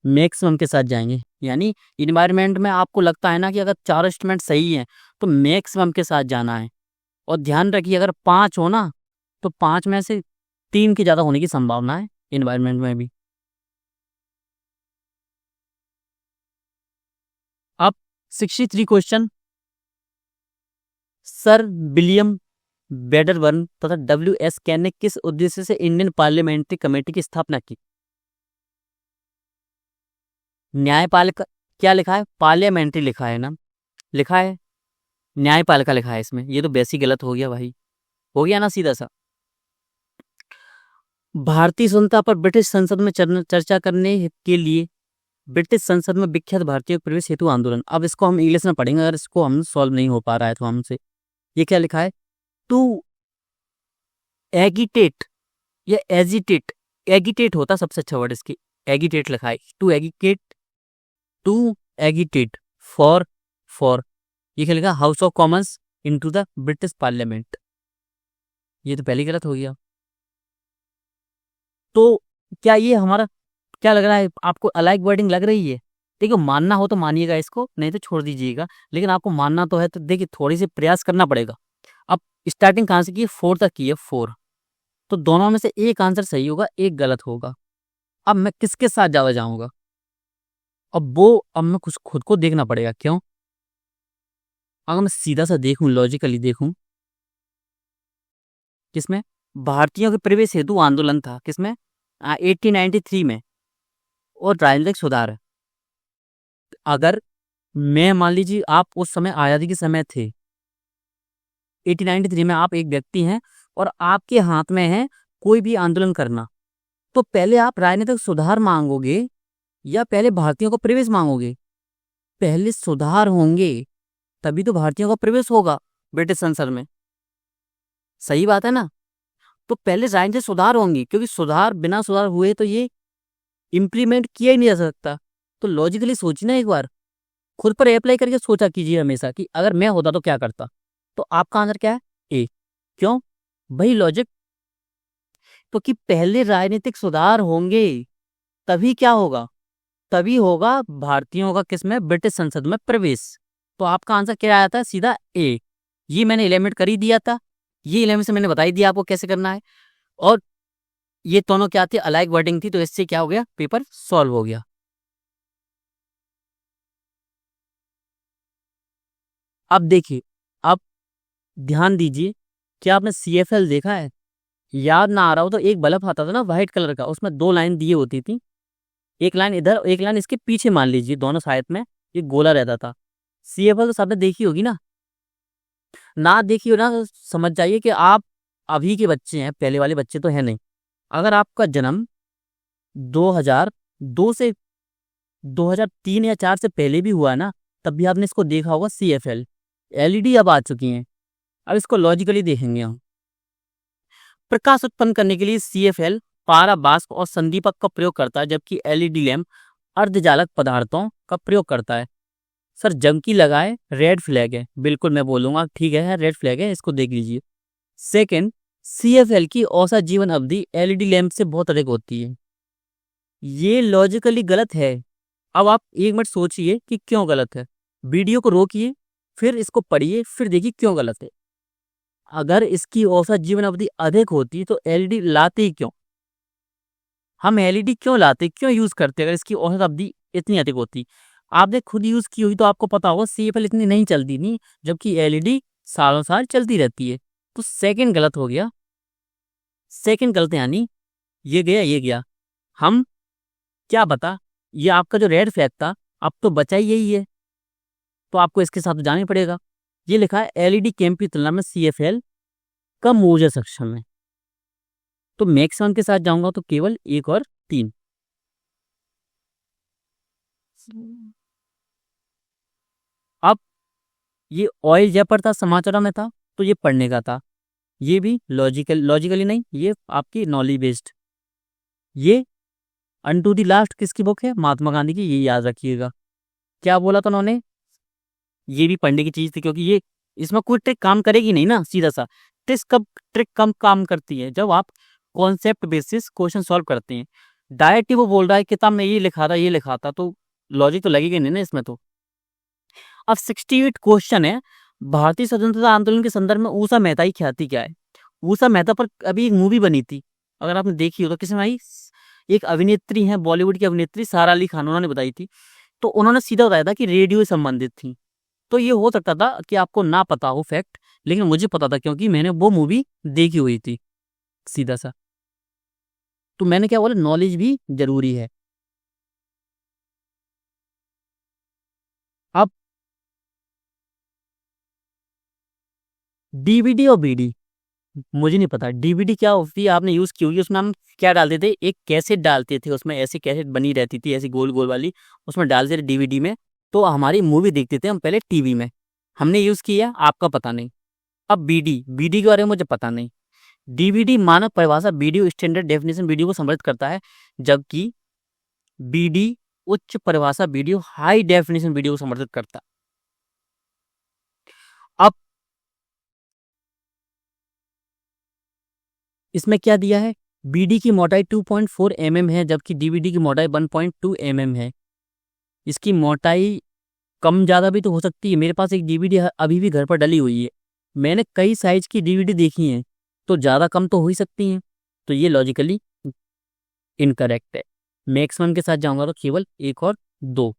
मैक्सिमम के साथ जाएंगे, यानी इन्वायरमेंट में आपको लगता है ना कि अगर चार स्टेटमेंट सही है तो मैक्सिमम के साथ जाना है। और ध्यान रखिए, अगर 5 हो ना, तो 5 में से 3 के ज्यादा होने की संभावना है इन्वायरमेंट में भी। अब 63 क्वेश्चन। सर विलियम बेडरबर्न तथा WS कैन ने किस उद्देश्य से इंडियन पार्लियामेंट्री कमेटी की स्थापना की? न्यायपालिका क्या लिखा है? पार्लियामेंट्री लिखा है ना, लिखा है न्यायपालिका लिखा है इसमें। ये तो बेसिक गलत हो गया भाई, हो गया ना सीधा सा। भारतीय स्वतंत्रता पर ब्रिटिश संसद में चर्चा करने के लिए ब्रिटिश संसद में विख्यात भारतीय प्रवेश हेतु आंदोलन। अब इसको हम इंग्लिश में पढ़ेंगे, अगर इसको हम सॉल्व नहीं हो पा रहा है तो हमसे। ये क्या लिखा है? टू एगिटेट या एजिटेट, एगिटेट होता सबसे अच्छा वर्ड इसकी, एगिटेट लिखा है, टू एगिटेट, टू एगिटेट फॉर ये क्या लिखा? House of Commons into the British parliament. ये तो पहले गलत हो गया। तो क्या ये हमारा, क्या लग रहा है आपको? अलाइक वर्डिंग लग रही है? देखिए, मानना हो तो मानिएगा इसको, नहीं तो छोड़ दीजिएगा, लेकिन आपको मानना तो है तो देखिए थोड़ी सी प्रयास करना पड़ेगा। अब स्टार्टिंग कहाँ से की है? 4 तक की है, 4। तो दोनों में से एक आंसर सही होगा, एक गलत होगा। अब मैं किसके साथ ज्यादा जाऊंगा? अब मैं कुछ खुद को देखना पड़ेगा। क्यों? अगर मैं सीधा सा देखूं, लॉजिकली देखूं, किसमें? भारतीयों के प्रवेश हेतु आंदोलन था, किसमें? 1893 में, और राजनीतिक सुधार है। अगर मैं, मान लीजिए आप उस समय आज़ादी के समय थे, 1893 में आप एक व्यक्ति हैं और आपके हाथ में है कोई भी आंदोलन करना, तो पहले आप राजनीतिक सुधार मांगोगे या पहले भारतीयों का प्रवेश मांगोगे? पहले सुधार होंगे, तभी तो भारतीयों का प्रवेश होगा ब्रिटिश संसद में। सही बात है ना? तो पहले राजनीतिक सुधार होंगे, क्योंकि सुधार, बिना सुधार हुए तो ये इम्प्लीमेंट किया ही नहीं जा सकता। तो लॉजिकली सोचिए ना एक बार, खुद पर अप्लाई करके सोचा कीजिए हमेशा कि अगर मैं होता तो क्या करता। तो आपका आंसर क्या है? ए। क्यों? वही लॉजिक, तो कि पहले राजनीतिक सुधार होंगे, तभी क्या होगा? तभी होगा भारतीयों का किसमें? ब्रिटिश संसद में प्रवेश। तो आपका आंसर क्या आया था? सीधा ए। ये मैंने एलिमिनेट कर ही दिया था, ये एलिमिनेशन मैंने बता ही दिया आपको कैसे करना है। और ये दोनों क्या थी? अलाइक वर्डिंग थी, तो इससे क्या हो गया? पेपर सॉल्व हो गया। अब देखिए, अब ध्यान दीजिए, क्या आपने CFL देखा है? याद ना आ रहा हो तो एक बल्ब आता था ना व्हाइट कलर का, उसमें 2 लाइन दिए होती थी, एक लाइन इधर, एक लाइन इसके पीछे, मान लीजिए दोनों साइड में ये गोला रहता था। CFL तो सबने देखी होगी ना? ना देखी हो ना तो समझ जाइए कि आप अभी के बच्चे हैं, पहले वाले बच्चे तो है नहीं। अगर आपका जन्म 2002 से 2003 या 4 से पहले भी हुआ है ना, तब भी आपने इसको देखा होगा। CFL LED अब आ चुकी हैं। अब इसको लॉजिकली देखेंगे हम। प्रकाश उत्पन्न करने के लिए CFL पारा, बाष्प और संदीपक का प्रयोग करता है, जबकि LED लैंप अर्धजालक पदार्थों का प्रयोग करता है। सर जमकी लगाए, रेड फ्लैग है। बिल्कुल मैं बोलूंगा ठीक है, रेड फ्लैग है, इसको देख लीजिए। सेकंड, CFL की औसत जीवन अवधि LED लैंप से बहुत अधिक होती है। ये लॉजिकली गलत है। अब आप एक मिनट सोचिए कि क्यों गलत है। वीडियो को रोकिए, फिर इसको पढ़िए, फिर देखिए क्यों गलत है। अगर इसकी औसत जीवन अवधि अधिक होती तो LED लाते ही क्यों? हम LED क्यों लाते, क्यों यूज करते अगर इसकी औसत अवधि इतनी अधिक होती? आपने खुद यूज की हुई तो आपको पता होगा CFL इतनी नहीं चलती नहीं, जबकि LED सालों साल चलती रहती है। तो सेकंड गलत हो गया, सेकंड गलत, यानी ये गया ये गया। हम क्या बता, ये आपका जो रेड फ्लैग था, अब तो बचा ही यही है, तो आपको इसके साथ तो जाना ही पड़ेगा। ये लिखा है LED कैंप की तुलना में CFL कम ऊर्जा सक्षम है। तो मैक्सिमम के साथ जाऊंगा तो केवल 1 और 3। अब ये ऑयल जेपर था, समाचारों में था, तो ये पढ़ने का था। ये भी लॉजिकली नहीं, ये आपकी नॉलेज बेस्ड। ये अनटू द लास्ट किसकी बुक है? महात्मा गांधी की, ये याद रखिएगा। क्या बोला था उन्होंने? ये भी पढ़ने की चीज थी, क्योंकि ये, इसमें कोई ट्रिक काम करेगी नहीं ना, सीधा सा। ट्रिक कम काम करती है जब आप कॉन्सेप्ट बेसिस क्वेश्चन सॉल्व करते हैं। डायरेक्ट ही वो बोल रहा है किताब में ये लिखा था, ये लिखा था, तो लॉजिक तो लगेगी नहीं ना इसमें तो। अब 68 क्वेश्चन है, भारतीय स्वतंत्रता आंदोलन के संदर्भ में ऊषा मेहता की ख्याति क्या है? ऊषा मेहता पर अभी एक मूवी बनी थी, अगर आपने देखी हो तो। किसमें आई? एक अभिनेत्री है, बॉलीवुड की अभिनेत्री सारा अली खान, उन्होंने बताई थी। तो उन्होंने सीधा बताया था कि रेडियो से संबंधित थी। तो ये हो सकता था कि आपको ना पता हो फैक्ट, लेकिन मुझे पता था क्योंकि मैंने वो मूवी देखी हुई थी, सीधा सा। तो मैंने क्या बोला, नॉलेज भी जरूरी है। अब DVD और BD, मुझे नहीं पता डीवीडी क्या होती है, आपने यूज की होगी। उसमें हम क्या डालते थे, एक कैसेट डालते थे, उसमें ऐसी कैसेट बनी रहती थी ऐसी गोल गोल वाली, उसमें डालते थे डीवीडी में। तो हमारी मूवी देखते थे हम पहले टीवी में, हमने यूज किया, आपका पता नहीं। अब बीडी, बीडी के बारे में मुझे पता नहीं। डीवीडी मानक परिभाषा वीडियो स्टैंडर्ड डेफिनेशन वीडियो को संदर्भित करता है, जबकि बीडी उच्च परिभाषा वीडियो हाई डेफिनेशन वीडियो को समर्थित करता है। अब इसमें क्या दिया है, बीडी की मोटाई 2.4 mm है, जबकि डीवीडी की मोटाई 1.2 mm है। इसकी मोटाई कम ज़्यादा भी तो हो सकती है। मेरे पास एक डीवीडी अभी भी घर पर डली हुई है, मैंने कई साइज की डीवीडी देखी हैं, तो ज़्यादा कम तो हो ही सकती हैं। तो ये लॉजिकली इनकरेक्ट है। मैक्सिमम के साथ जाऊंगा तो केवल 1 और 2।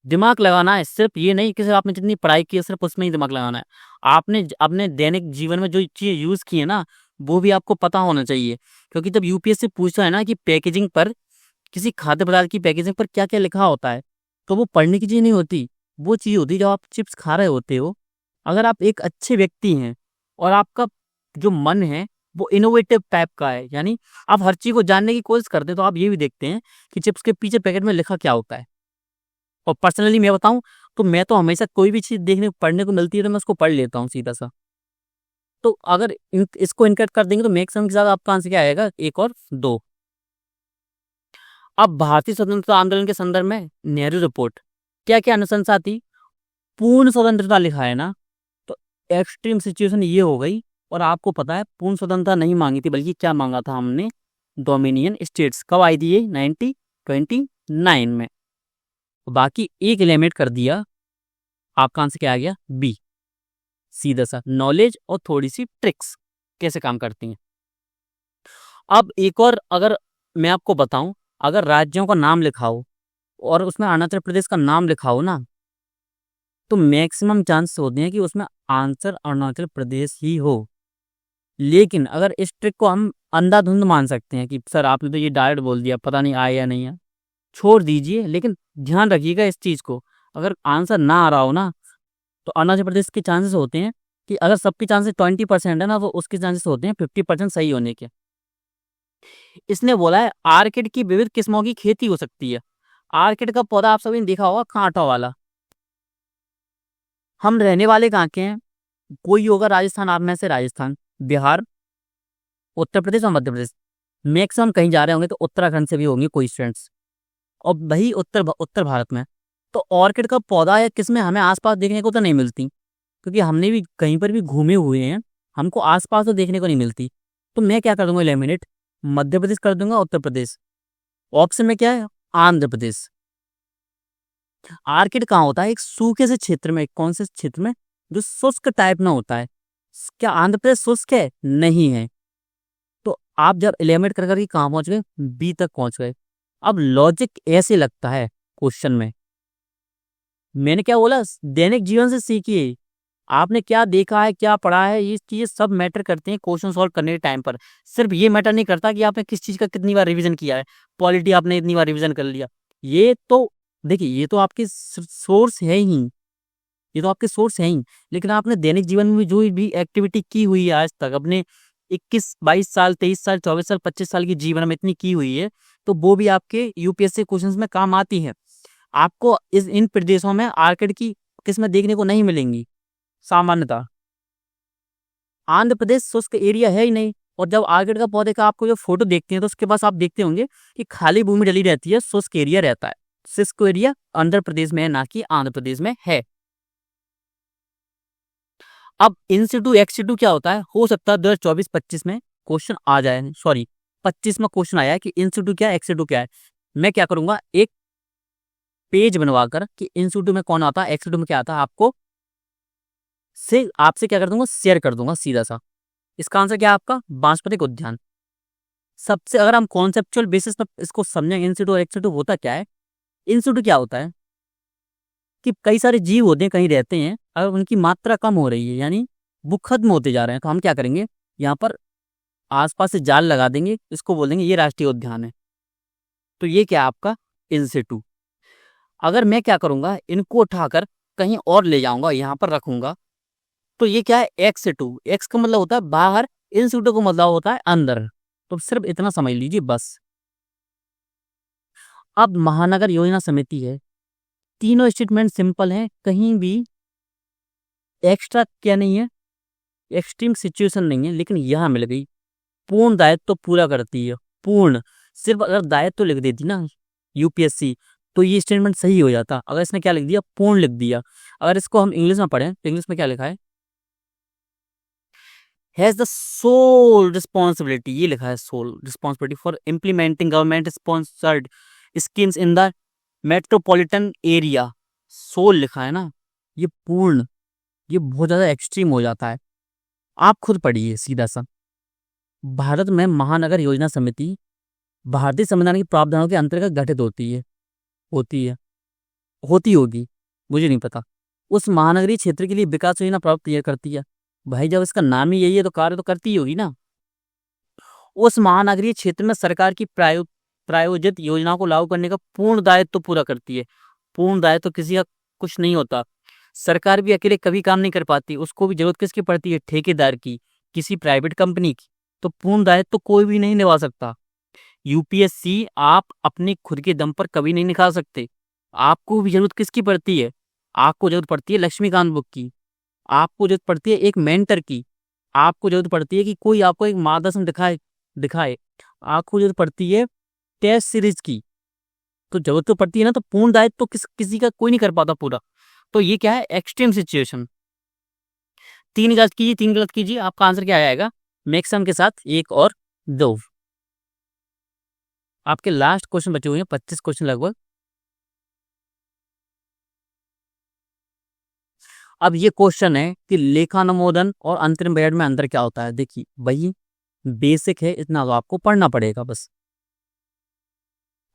दिमाग लगाना है, सिर्फ ये नहीं कि सिर्फ आपने जितनी पढ़ाई की है सिर्फ उसमें ही दिमाग लगाना है। आपने अपने दैनिक जीवन में जो चीज़ यूज़ की है ना, वो भी आपको पता होना चाहिए। क्योंकि जब यूपीएससी पूछता है ना कि पैकेजिंग पर, किसी खाद्य पदार्थ की पैकेजिंग पर क्या क्या लिखा होता है, तो वो पढ़ने की चीज़ नहीं होती, वो चीज़ होती है जब आप चिप्स खा रहे होते हो। अगर आप एक अच्छे व्यक्ति हैं और आपका जो मन है वो इनोवेटिव टाइप का है, यानी आप हर चीज़ को जानने की कोशिश करते हैं, तो आप ये भी देखते हैं कि चिप्स के पीछे पैकेट में लिखा क्या होता है। और पर्सनली मैं बताऊं तो मैं तो हमेशा कोई भी चीज़ देखने पढ़ने को मिलती है तो मैं उसको पढ़ लेता हूँ सीधा सा। तो अगर इसको इनकरेक्ट कर देंगे तो मैक्सिमम के साथ आपका आंसर क्या आएगा, 1 और 2। अब भारतीय स्वतंत्रता आंदोलन के संदर्भ में नेहरू रिपोर्ट क्या क्या अनुशंसा थी, पूर्ण स्वतंत्रता लिखा है ना, तो एक्सट्रीम सिचुएशन ये हो गई। और आपको पता है पूर्ण स्वतंत्रता नहीं मांगी थी, बल्कि क्या मांगा था हमने, डोमिनियन स्टेट्स। कब आई थी ये, 1929 में। बाकी एक एलिमिनेट कर दिया, आपका आंसर क्या आ गया, बी, सीधा सा नॉलेज और थोड़ी सी ट्रिक्स कैसे काम करती हैं। अब एक और अगर मैं आपको बताऊं, अगर राज्यों का नाम लिखा हो और उसमें अरुणाचल प्रदेश का नाम लिखा हो ना, तो मैक्सिमम चांस होते हैं कि उसमें आंसर अरुणाचल प्रदेश ही हो। लेकिन अगर इस ट्रिक को हम अंधाधुंध मान सकते हैं कि सर आपने तो ये डायरेक्ट बोल दिया, पता नहीं आया या नहीं है, छोड़ दीजिए। लेकिन ध्यान रखिएगा इस चीज़ को, अगर आंसर ना आ रहा हो ना, तो अरुणाचल प्रदेश के चांसेस होते हैं कि अगर सबके चांसेस 20% है ना, तो उसके चांसेस होते हैं 50% सही होने के। इसने बोला है आर्किड की विविध किस्मों की खेती हो सकती है। आर्किड का पौधा आप सभी ने देखा होगा, कांटों वाला। हम रहने वाले कहाँ के हैं, कोई होगा राजस्थान, आप में से राजस्थान, बिहार, उत्तर प्रदेश और मध्य प्रदेश। मैक्सिमम कहीं जा रहे होंगे तो उत्तराखंड से भी होंगे कोई स्टूडेंट्स, और वही उत्तर भारत में। तो ऑर्किड का पौधा या किस्में हमें आसपास देखने को तो नहीं मिलती, क्योंकि हमने भी कहीं पर भी घूमे हुए हैं, हमको आसपास तो देखने को नहीं मिलती। तो मैं क्या कर दूंगा, एलिमिनेट, मध्य प्रदेश कर दूंगा, उत्तर प्रदेश। ऑप्शन में क्या है, आंध्र प्रदेश। आर्किड कहाँ होता है, एक सूखे से क्षेत्र में, कौन से क्षेत्र में, जो शुष्क टाइप में होता है। क्या आंध्र प्रदेश शुष्क है, नहीं है। तो आप जब एलिमिनेट कर करके कहाँ पहुंच गए, बी तक पहुंच गए। अब लॉजिक ऐसे लगता है क्वेश्चन में, मैंने क्या बोला, दैनिक जीवन से सीखिए। आपने क्या देखा है, क्या पढ़ा है, ये चीज़ें सब मैटर करते हैं क्वेश्चन सॉल्व करने के टाइम पर। सिर्फ ये मैटर नहीं करता कि आपने किस चीज़ का कितनी बार रिवीजन किया है, पॉलिटी आपने इतनी बार रिवीजन कर लिया। ये तो देखिए, ये तो आपके सोर्स है ही, ये तो आपके सोर्स है ही। लेकिन आपने दैनिक जीवन में जो भी एक्टिविटी की हुई है आज तक, अपने 21-22 साल, 23 साल, 24 साल, 25 साल की जीवन में इतनी की हुई है, तो वो भी आपके यूपीएससी क्वेश्चंस में काम आती है। आपको इन प्रदेशों में आर्किड की किस्में देखने को नहीं मिलेंगी सामान्यतः। आंध्र प्रदेश शुष्क एरिया है ही नहीं। और जब आर्किड का पौधे का आपको जो फोटो देखते हैं, तो उसके पास आप देखते होंगे कि खाली भूमि डली रहती है, शुष्क एरिया रहता है। शुष्क एरिया आंध्र प्रदेश में है, ना कि आंध्र प्रदेश में है। अब इन-सिटू एक्स-सिटू क्या होता है, हो सकता है 2024-25 में क्वेश्चन आ जाए, सॉरी 25 में क्वेश्चन आया है कि इन-सिटू क्या है, एक्स-सिटू क्या है। मैं क्या करूंगा, एक पेज बनवाकर कि इन-सिटू में कौन आता है, एक्स-सिटू में क्या आता है, आपसे क्या कर दूंगा, शेयर कर दूंगा सीधा सा। इसका आंसर क्या है आपका, वानस्पतिक उद्यान। सबसे अगर हम कॉन्सेप्चुअल बेसिस पर इसको समझेंगे, इन-सिटू और एक्स-सिटू होता क्या है। इन-सिटू क्या होता है कि कई सारे जीव होते हैं, कहीं रहते हैं, अगर उनकी मात्रा कम हो रही है, यानी वो खत्म होते जा रहे हैं, तो हम क्या करेंगे, यहाँ पर आसपास से जाल लगा देंगे, इसको बोल देंगे ये राष्ट्रीय उद्यान है। तो ये क्या है आपका इन-सिटू। अगर मैं क्या करूंगा, इनको उठाकर कहीं और ले जाऊंगा, यहाँ पर रखूंगा, तो ये क्या है, एक्स-सिटू। एक्स का मतलब होता है बाहर, इन सीटों को मतलब होता है अंदर। तो सिर्फ इतना समझ लीजिए बस। अब महानगर योजना समिति है, तीनों स्टेटमेंट सिंपल हैं, कहीं भी एक्स्ट्रा क्या नहीं है, एक्सट्रीम सिचुएशन नहीं है, लेकिन यहाँ मिल गई। पूर्ण दायित्व तो पूरा करती है, पूर्ण। सिर्फ अगर दायित्व तो लिख देती ना यूपीएससी, तो ये स्टेटमेंट सही हो जाता। अगर इसने क्या लिख दिया, पूर्ण लिख दिया। अगर इसको हम इंग्लिश में पढ़ें तो इंग्लिश में क्या लिखा है, हैज द सोल रिस्पॉन्सिबिलिटी, ये लिखा है sole responsibility for implementing government sponsored schemes in the metropolitan area. Sole लिखा है ना, ये पूर्ण, ये बहुत ज्यादा एक्सट्रीम हो जाता है। आप खुद पढ़िए सीधा सा। भारत में महानगर योजना समिति भारतीय संविधान के प्रावधानों के अंतर्गत गठित होती है, होती होगी, मुझे नहीं पता। उस महानगरीय क्षेत्र के लिए विकास योजना प्राप्त यह करती है। भाई जब इसका नाम ही यही है तो कार्य तो करती ही होगी ना। उस महानगरीय क्षेत्र में सरकार की प्रायोजित योजनाओं को लागू करने का पूर्ण दायित्व तो पूरा करती है। पूर्ण दायित्व तो किसी का कुछ नहीं होता। सरकार भी अकेले कभी काम नहीं कर पाती, उसको भी जरूरत किसकी पड़ती है, ठेकेदार की, किसी प्राइवेट कंपनी की। तो पूर्ण दायित्व तो कोई भी नहीं निभा सकता। यूपीएससी आप अपने खुद के दम पर कभी नहीं निकाल सकते। आपको भी जरूरत किसकी पड़ती है, आपको जरूरत पड़ती है लक्ष्मीकांत बुक की, आपको जरूरत पड़ती है एक मेंटर की, आपको जरूरत पड़ती है कि कोई आपको एक मार्गदर्शन दिखाए, आपको जरूरत पड़ती है टेस्ट सीरीज की। तो जरूरत तो पड़ती है ना। तो पूर्ण दायित्व तो किसी का कोई नहीं कर पाता पूरा। तो ये क्या है, एक्सट्रीम सिचुएशन। 3 गलत कीजिए, 3 गलत कीजिए, आपका आंसर क्या आएगा, मैक्सिमम के साथ 1 और 2। आपके लास्ट क्वेश्चन बचे हुए हैं, 25 क्वेश्चन लगभग। अब ये क्वेश्चन है कि लेखानुमोदन और अंतरिम बजट में अंतर क्या होता है। देखिए वही बेसिक है, इतना तो आपको पढ़ना पड़ेगा बस।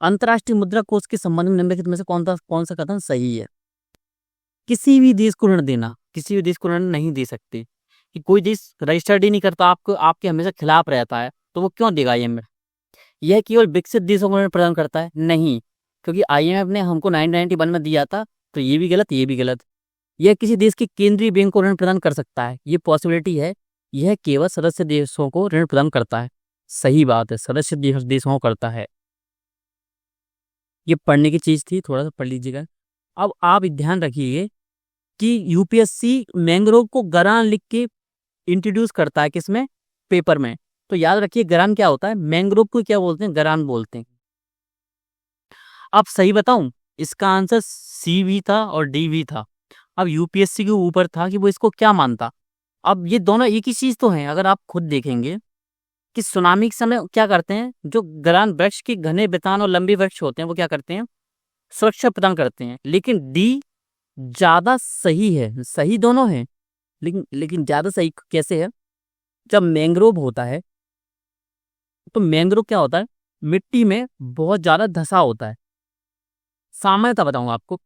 अंतर्राष्ट्रीय मुद्रा कोष के संबंध में निम्नलिखित में से कौन सा कथन सही है। किसी भी देश को ऋण देना, किसी भी देश को ऋण नहीं दे सकते। कि कोई देश रजिस्टर्ड ही नहीं करता, आपको आपके हमेशा खिलाफ रहता है, तो वो क्यों देगा IMF। यह केवल विकसित देशों को ऋण प्रदान करता है, नहीं, क्योंकि IMF ने हमको 1991 में दिया था। तो ये भी गलत, ये भी गलत। यह किसी देश के केंद्रीय बैंक को ऋण प्रदान कर सकता है, ये पॉसिबिलिटी है। यह केवल सदस्य देशों को ऋण प्रदान करता है। सही बात है, सदस्य देशों को करता है। ये पढ़ने की चीज थी, थोड़ा सा पढ़ लीजिएगा। अब आप ध्यान रखिए कि यूपीएससी मैंग्रोव को गरान लिख के इंट्रोड्यूस करता है, किसमें, पेपर में। तो याद रखिए गरान क्या होता है, मैंग्रोव को क्या बोलते हैं, गरान बोलते हैं। अब सही बताऊं, इसका आंसर C भी था और D भी था। अब यूपीएससी के ऊपर था कि वो इसको क्या मानता। अब ये दोनों एक ही चीज तो है। अगर आप खुद देखेंगे कि सुनामी के समय क्या करते हैं, जो गरान वृक्ष के घने बेतान और लंबे वृक्ष होते हैं वो क्या करते हैं, सुरक्षा प्रदान करते हैं। लेकिन D ज्यादा सही है, सही दोनों है, लेकिन ज्यादा सही कैसे है, जब मैंग्रोव होता है तो मैंग्रोव क्या होता है, मिट्टी में बहुत ज्यादा धसा होता है। सामान्यतः बताऊंगा आपको,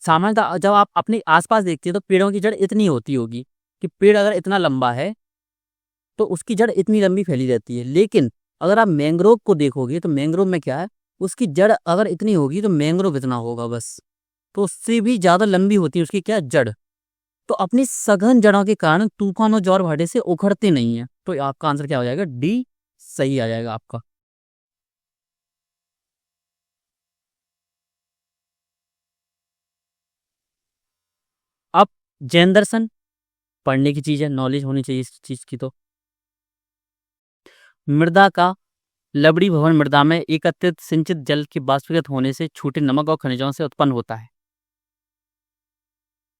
सामान्यतः जब आप अपने आसपास देखते हैं तो पेड़ों की जड़ इतनी होती होगी कि पेड़ अगर इतना लंबा है तो उसकी जड़ इतनी लंबी फैली रहती है। लेकिन अगर आप मैंग्रोव को देखोगे तो मैंग्रोव में क्या है, उसकी जड़ अगर इतनी होगी तो मैंग्रोव इतना होगा बस। तो उससे भी ज्यादा लंबी होती है उसकी क्या, जड़। तो अपनी सघन जड़ों के कारण तूफान और ज्वार भाटे से उखड़ते नहीं है। तो आपका आंसर क्या हो जाएगा, D सही आ जाएगा आपका। अब जैन दर्शन पढ़ने की चीज है, नॉलेज होनी चाहिए इस चीज की। तो मृदा का लवणी भवन मृदा में एकत्रित सिंचित जल के वाष्पीकृत होने से छूटे नमक और खनिजों से उत्पन्न होता है।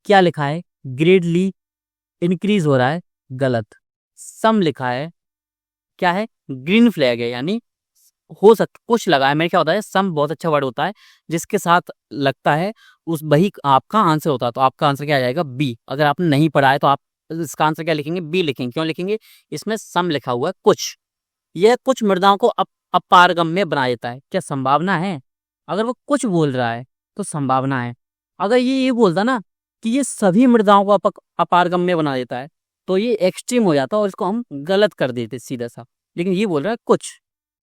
क्या लिखा है, ग्रेडली इंक्रीज हो रहा है, गलत। सम लिखा है, क्या है, ग्रीन फ्लैग है, यानी हो सकता कुछ लगा है। मेरे क्या होता है, सम बहुत अच्छा वर्ड होता है, जिसके साथ लगता है उस वही आपका आंसर होता है। तो आपका आंसर क्या आ जाएगा, B। अगर आपने नहीं पढ़ा है तो आप इसका आंसर क्या लिखेंगे, B लिखेंगे। क्यों लिखेंगे, इसमें सम लिखा हुआ है कुछ। यह कुछ मृदाओं को अपारगम्य बना देता है। क्या संभावना है, अगर वो कुछ बोल रहा है तो संभावना है। अगर ये बोलता ना कि ये सभी मृदाओं को अपारगम्य बना देता है तो ये एक्सट्रीम हो जाता और इसको हम गलत कर देते सीधा सा। लेकिन ये बोल रहा है कुछ,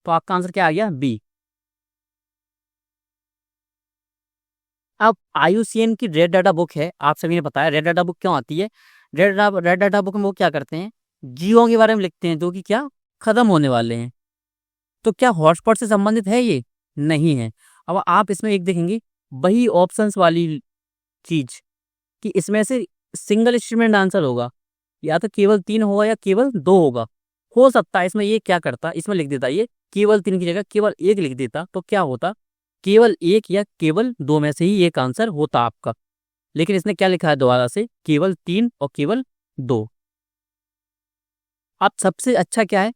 तो आपका आंसर क्या आ गया, B। अब IUCN की रेड डाटा बुक है, आप सभी ने बताया रेड डाटा बुक क्यों आती है। रेड डाटा बुक में वो क्या करते हैं जीवों के बारे में लिखते हैं जो कि क्या खत्म होने वाले हैं। तो क्या हॉटस्पॉट से संबंधित है ये? नहीं है। अब आप इसमें एक देखेंगे वही ऑप्शंस वाली चीज कि इसमें से सिंगल स्टेटमेंट आंसर होगा, या तो केवल 3 होगा या केवल 2 होगा। हो सकता है इसमें ये क्या करता, इसमें लिख देता ये केवल 3 की जगह केवल 1 लिख देता, तो क्या होता केवल 1 या केवल 2 में से ही एक आंसर होता आपका। लेकिन इसने क्या लिखा है दोबारा से, केवल 3 और केवल 2। अब सबसे अच्छा क्या है,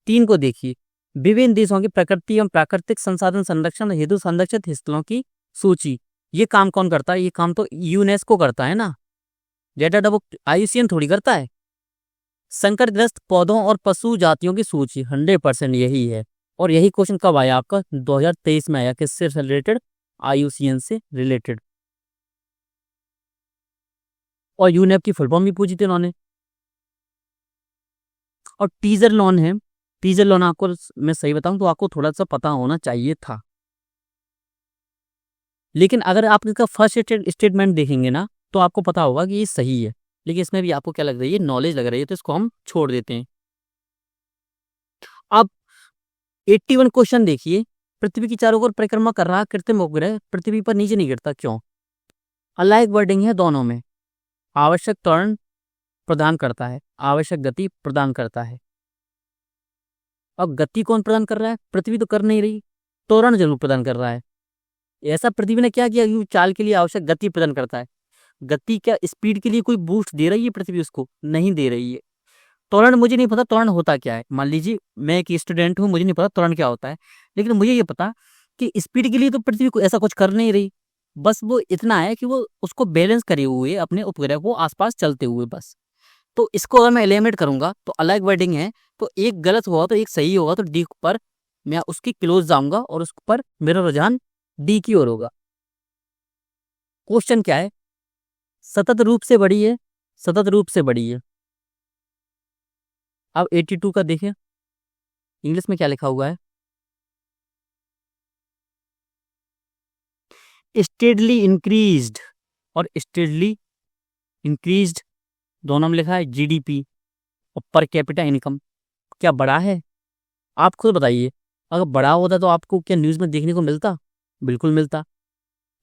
3 को देखिए, विभिन्न देशों की प्रकृति एवं प्राकृतिक संसाधन संरक्षण हेतु संरक्षित स्थलों की सूची। ये काम कौन करता है? ये काम तो यूनेस्को करता है ना, डेटा डबो आईयूसीएन थोड़ी करता है। संकटग्रस्त पौधों और पशु जातियों की सूची 100% यही है। और यही क्वेश्चन कब आया आपका? 2023 में आया। किससे रिलेटेड? आईयूसीएन से रिलेटेड। और यूनेप की फुल फॉर्म भी पूछी थी उन्होंने। और टीजर लोन है, टीजर लोन आपको मैं सही बताऊं तो आपको थोड़ा सा पता होना चाहिए था। लेकिन अगर आप इसका फर्स्ट स्टेटमेंट देखेंगे ना तो आपको पता होगा कि ये सही है। लेकिन इसमें भी आपको क्या लग रही है? नॉलेज लग रही है, तो इसको हम छोड़ देते हैं। अब 81 क्वेश्चन देखिए, पृथ्वी की चारों ओर परिक्रमा कर रहा कृत्रिम उपग्रह पृथ्वी पर नीचे नहीं गिरता, क्यों? अलाइक वर्डिंग है दोनों में। आवश्यक त्वरण प्रदान करता है, आवश्यक गति प्रदान करता है। अब गति कौन प्रदान कर रहा है? पृथ्वी तो कर नहीं रही, त्वरण जरूर प्रदान कर रहा है। ऐसा पृथ्वी ने क्या किया कि चाल के लिए आवश्यक गति प्रदान करता है। गति क्या स्पीड के लिए कोई बूस्ट दे रही है पृथ्वी? उसको नहीं दे रही है। त्वरण मुझे नहीं पता त्वरण होता क्या है। मान लीजिए मैं एक स्टूडेंट हूँ, मुझे नहीं पता त्वरण क्या होता है, लेकिन मुझे ये पता कि स्पीड के लिए तो पृथ्वी को ऐसा कुछ कर नहीं रही। बस वो इतना है कि वो उसको बैलेंस करे हुए अपने उपग्रह को आसपास चलते हुए बस। तो इसको अगर मैं एलिमिनेट करूंगा तो अलग वर्डिंग है, तो एक गलत हुआ तो एक सही होगा, तो डी पर मैं उसकी क्लोज जाऊंगा और उस पर मेरा रुझान डी की ओर होगा। क्वेश्चन क्या है? सतत रूप से बड़ी है, सतत रूप से बड़ी है। अब 82 का देखें, इंग्लिश में क्या लिखा हुआ है? स्टेडली इंक्रीज्ड और स्टेडली इंक्रीज्ड दोनों में लिखा है जीडीपी और पर कैपिटा इनकम। क्या बड़ा है? आप खुद बताइए। अगर बड़ा होता तो आपको क्या न्यूज़ में देखने को मिलता? बिल्कुल मिलता।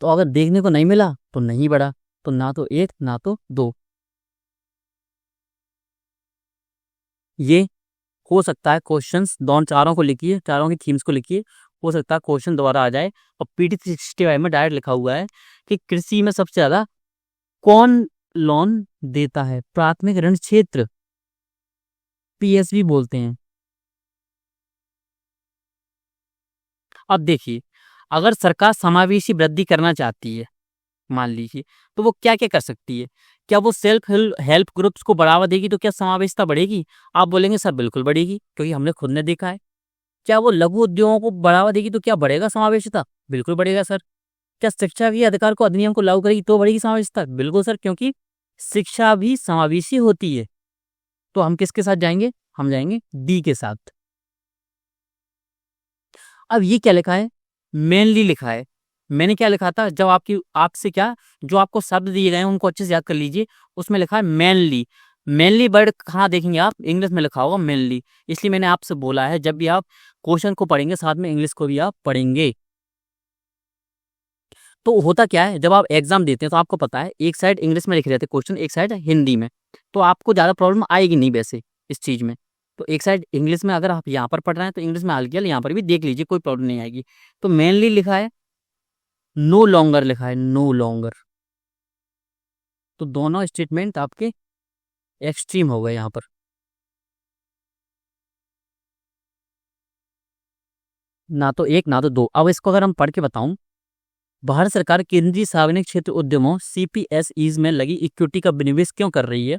तो अगर देखने को नहीं मिला तो नहीं बढ़ा, तो ना तो 1 ना तो 2। ये हो सकता है क्वेश्चंस दोनों चारों को लिखिए, चारों की थीम्स को लिखिए, हो सकता है क्वेश्चन दोबारा आ जाए। और पीटी 365 में डायरेक्ट लिखा हुआ है कि कृषि में सबसे ज्यादा कौन लोन देता है? प्राथमिक ऋण क्षेत्र, पीएसबी बोलते हैं। अब देखिए, अगर सरकार समावेशी वृद्धि करना चाहती है मान लीजिए, तो वो क्या क्या कर सकती है? क्या वो सेल्फ हेल्प ग्रुप्स को बढ़ावा देगी तो क्या समावेशिता बढ़ेगी? आप बोलेंगे सर बिल्कुल बढ़ेगी, क्योंकि हमने खुद ने देखा है। क्या वो लघु उद्योगों को बढ़ावा देगी तो क्या बढ़ेगा समावेशिता? बिल्कुल बढ़ेगा सर। क्या शिक्षा के अधिकार को अधिनियम को लागू करेगी तो बढ़ेगी समावेशिता? बिल्कुल सर, क्योंकि शिक्षा भी समावेशी होती है। तो हम किसके साथ जाएंगे? हम जाएंगे डी के साथ। अब ये क्या लिखा है? मेनली लिखा है। मैंने क्या लिखा था जब आपसे क्या, जो आपको शब्द दिए गए हैं उनको अच्छे से याद कर लीजिए। उसमें लिखा है मेनली। मेनली वर्ड कहाँ देखेंगे आप? इंग्लिश में लिखा होगा मेनली। इसलिए मैंने आपसे बोला है जब भी आप क्वेश्चन को पढ़ेंगे साथ में इंग्लिश को भी आप पढ़ेंगे। तो होता क्या है, जब आप एग्जाम देते हैं तो आपको पता है एक साइड इंग्लिश में लिखे रहते क्वेश्चन, एक साइड हिंदी में। तो आपको ज़्यादा प्रॉब्लम आएगी नहीं वैसे इस चीज़ में। तो एक साइड इंग्लिश में अगर आप यहाँ पर पढ़ रहे हैं तो इंग्लिश में हल्की यहाँ पर भी देख लीजिए, कोई प्रॉब्लम नहीं आएगी। तो मेनली लिखा है, नो लॉन्गर लिखा है, नो लॉन्गर। तो दोनों स्टेटमेंट आपके एक्सट्रीम हो गए यहाँ पर। ना तो 1 ना तो 2। अब इसको अगर हम पढ़ के बताऊं, भारत सरकार केंद्रीय सार्वजनिक क्षेत्र उद्यमों सीपीएसईज में लगी इक्विटी का विनिवेश क्यों कर रही है?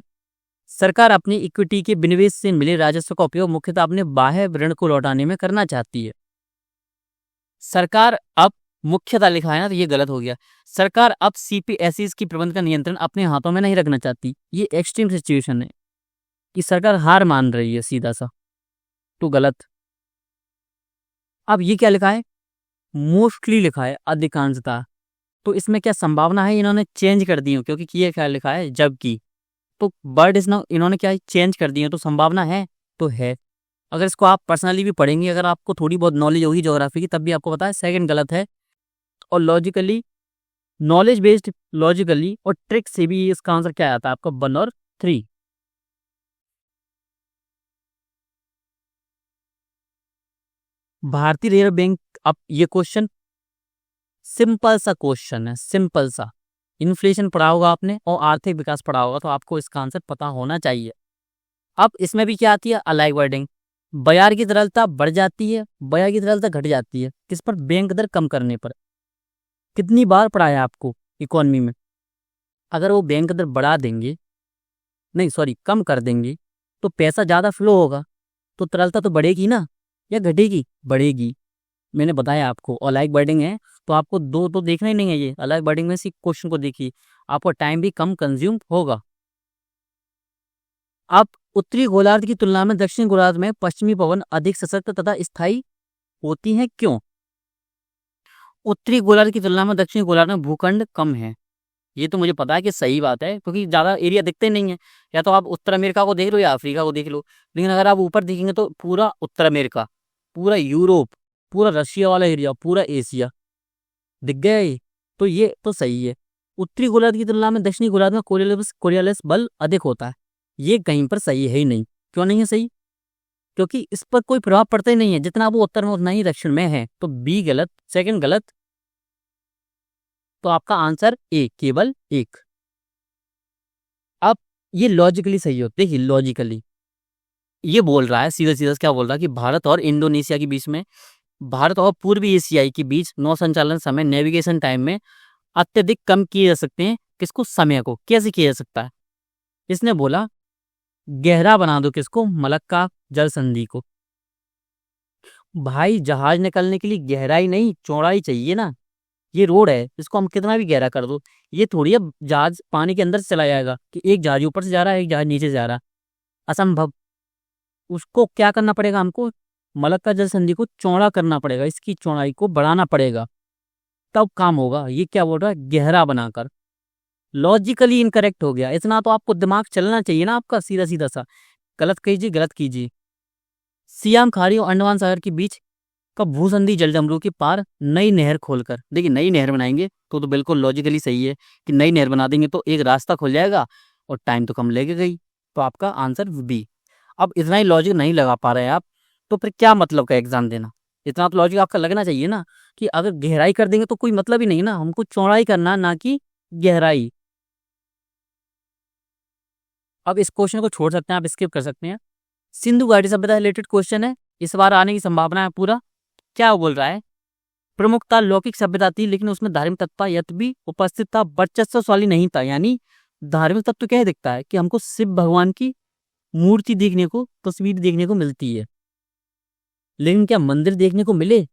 सरकार अपनी इक्विटी के विनिवेश से मिले राजस्व का उपयोग मुख्यतः अपने बाह्य ऋण को लौटाने में करना चाहती है। सरकार अब मुख्यतः लिखा है ना, तो ये गलत हो गया। सरकार अब सीपीएसईज की प्रबंध का नियंत्रण अपने हाथों में नहीं रखना चाहती। ये एक्सट्रीम सिचुएशन है कि सरकार हार मान रही है सीधा सा, तो गलत। अब ये क्या लिखा है? मोस्टली लिखा है, अधिकांशतः। तो इसमें क्या संभावना है इन्होंने चेंज कर दी हो, क्योंकि ये क्या लिखा है? जबकि। तो बर्ड इज नाउ इन्होंने क्या चेंज कर दिए, तो संभावना है तो है। अगर इसको आप पर्सनली भी पढ़ेंगे, अगर आपको थोड़ी बहुत नॉलेज होगी ज्योग्राफी की, तब भी आपको पता है सेकंड गलत है। और लॉजिकली, नॉलेज बेस्ड लॉजिकली और ट्रिक से भी इसका आंसर क्या आता है आपका 1 और 3। भारतीय रिजर्व बैंक, अब ये क्वेश्चन सिंपल सा क्वेश्चन है, सिंपल सा। इन्फ्लेशन पढ़ा होगा आपने और आर्थिक विकास पढ़ा होगा, तो आपको इसका आंसर पता होना चाहिए। अब इसमें भी क्या आती है, अलाइक वर्डिंग। बयार की तरलता बढ़ जाती है, बयार की तरलता घट जाती है, किस पर, बैंक दर कम करने पर। कितनी बार पढ़ाया आपको इकोनॉमी में, अगर वो बैंक दर बढ़ा देंगे, नहीं सॉरी कम कर देंगे, तो पैसा ज़्यादा फ्लो होगा, तो तरलता तो बढ़ेगी ना, या घटेगी, बढ़ेगी। मैंने बताया आपको अलाइक वर्डिंग है, तो आपको दो तो देखना ही नहीं है, ये अलाइक वर्डिंग में से क्वेश्चन को देखिए, आपको टाइम भी कम कंज्यूम होगा। अब उत्तरी गोलार्ध की तुलना में दक्षिणी गोलार्ध में पश्चिमी पवन अधिक सशक्त तथा स्थायी होती हैं, क्यों? उत्तरी गोलार्ध की तुलना में दक्षिणी गोलार्ध में भूखंड कम है, ये तो मुझे पता है कि सही बात है, क्योंकि ज़्यादा एरिया दिखते नहीं है। या तो आप उत्तर अमेरिका को देख लो या अफ्रीका को देख लो, लेकिन अगर आप ऊपर देखेंगे तो पूरा उत्तर अमेरिका, पूरा यूरोप, पूरा रशिया वाला एरिया, पूरा एशिया दिख गया ये, तो ये तो सही है। उत्तरी गोलार्ध की तुलना में दक्षिणी गोलार्ध में कोरियोलिस बल अधिक होता है, ये कहीं पर सही है ही नहीं। क्यों नहीं है सही? क्योंकि इस पर कोई प्रभाव पड़ता ही नहीं है, जितना वो उत्तर में उतना ही दक्षिण में है, तो बी गलत, सेकंड गलत, तो आपका आंसर ए, केवल एक। अब ये लॉजिकली सही हो, देखिए लॉजिकली ये बोल रहा है, सीधा सीधा क्या बोल रहा है कि भारत और इंडोनेशिया के बीच में, भारत और पूर्वी एशियाई के बीच नौ संचालन समय, नेविगेशन टाइम में अत्यधिक कम किए जा सकते हैं, किसको, समय को। कैसे किया जा सकता है? इसने बोला गहरा बना दो, किसको, मलक्का जल संधि को। भाई जहाज निकलने के लिए गहराई नहीं चौड़ाई चाहिए ना, ये रोड है, इसको हम कितना भी गहरा कर दो, ये थोड़ी अब जहाज पानी के अंदर से चला जाएगा कि एक जहाज ऊपर से जा रहा है एक जहाज नीचे से जा रहा है, असंभव। उसको क्या करना पड़ेगा हमको, मलक्का जल संधि को चौड़ा करना पड़ेगा, इसकी चौड़ाई को बढ़ाना पड़ेगा, तब काम होगा। ये क्या बोल रहा है, गहरा बनाकर। लॉजिकली इनकरेक्ट हो गया, इतना तो आपको दिमाग चलना चाहिए ना आपका, सीधा सीधा सा। गलत कीजिए, गलत कीजिए। सियाम खाड़ी और अंडमान सागर के बीच का भूसंधि जलजमरू के पार नई नहर खोलकर, देखिए नई नहर बनाएंगे तो बिल्कुल लॉजिकली सही है कि नई नहर बना देंगे तो एक रास्ता खुल जाएगा और टाइम तो कम लगेगा ही, तो आपका आंसर बी। अब इतना ही लॉजिक नहीं लगा पा रहे हैं आप, तो फिर क्या मतलब का एग्जाम देना? इतना तो लॉजिक आपका लगना चाहिए ना, कि अगर गहराई कर देंगे तो कोई मतलब ही नहीं ना, हमको चौड़ाई करना ना कि गहराई। अब इस क्वेश्चन को छोड़ सकते हैं, आप स्किप कर सकते हैं। सिंधु घाटी सभ्यता रिलेटेड क्वेश्चन है, इस बार आने की संभावना है पूरा। क्या बोल रहा है, प्रमुखता लौकिक सभ्यता थी, लेकिन उसमें धार्मिक तत्व यत भी उपस्थित था, वर्चस्वशाली नहीं था। यानी धार्मिक तत्व क्या दिखता है कि हमको शिव भगवान की मूर्ति देखने को, तस्वीर देखने को मिलती है, लेकिन क्या मंदिर देखने को मिले?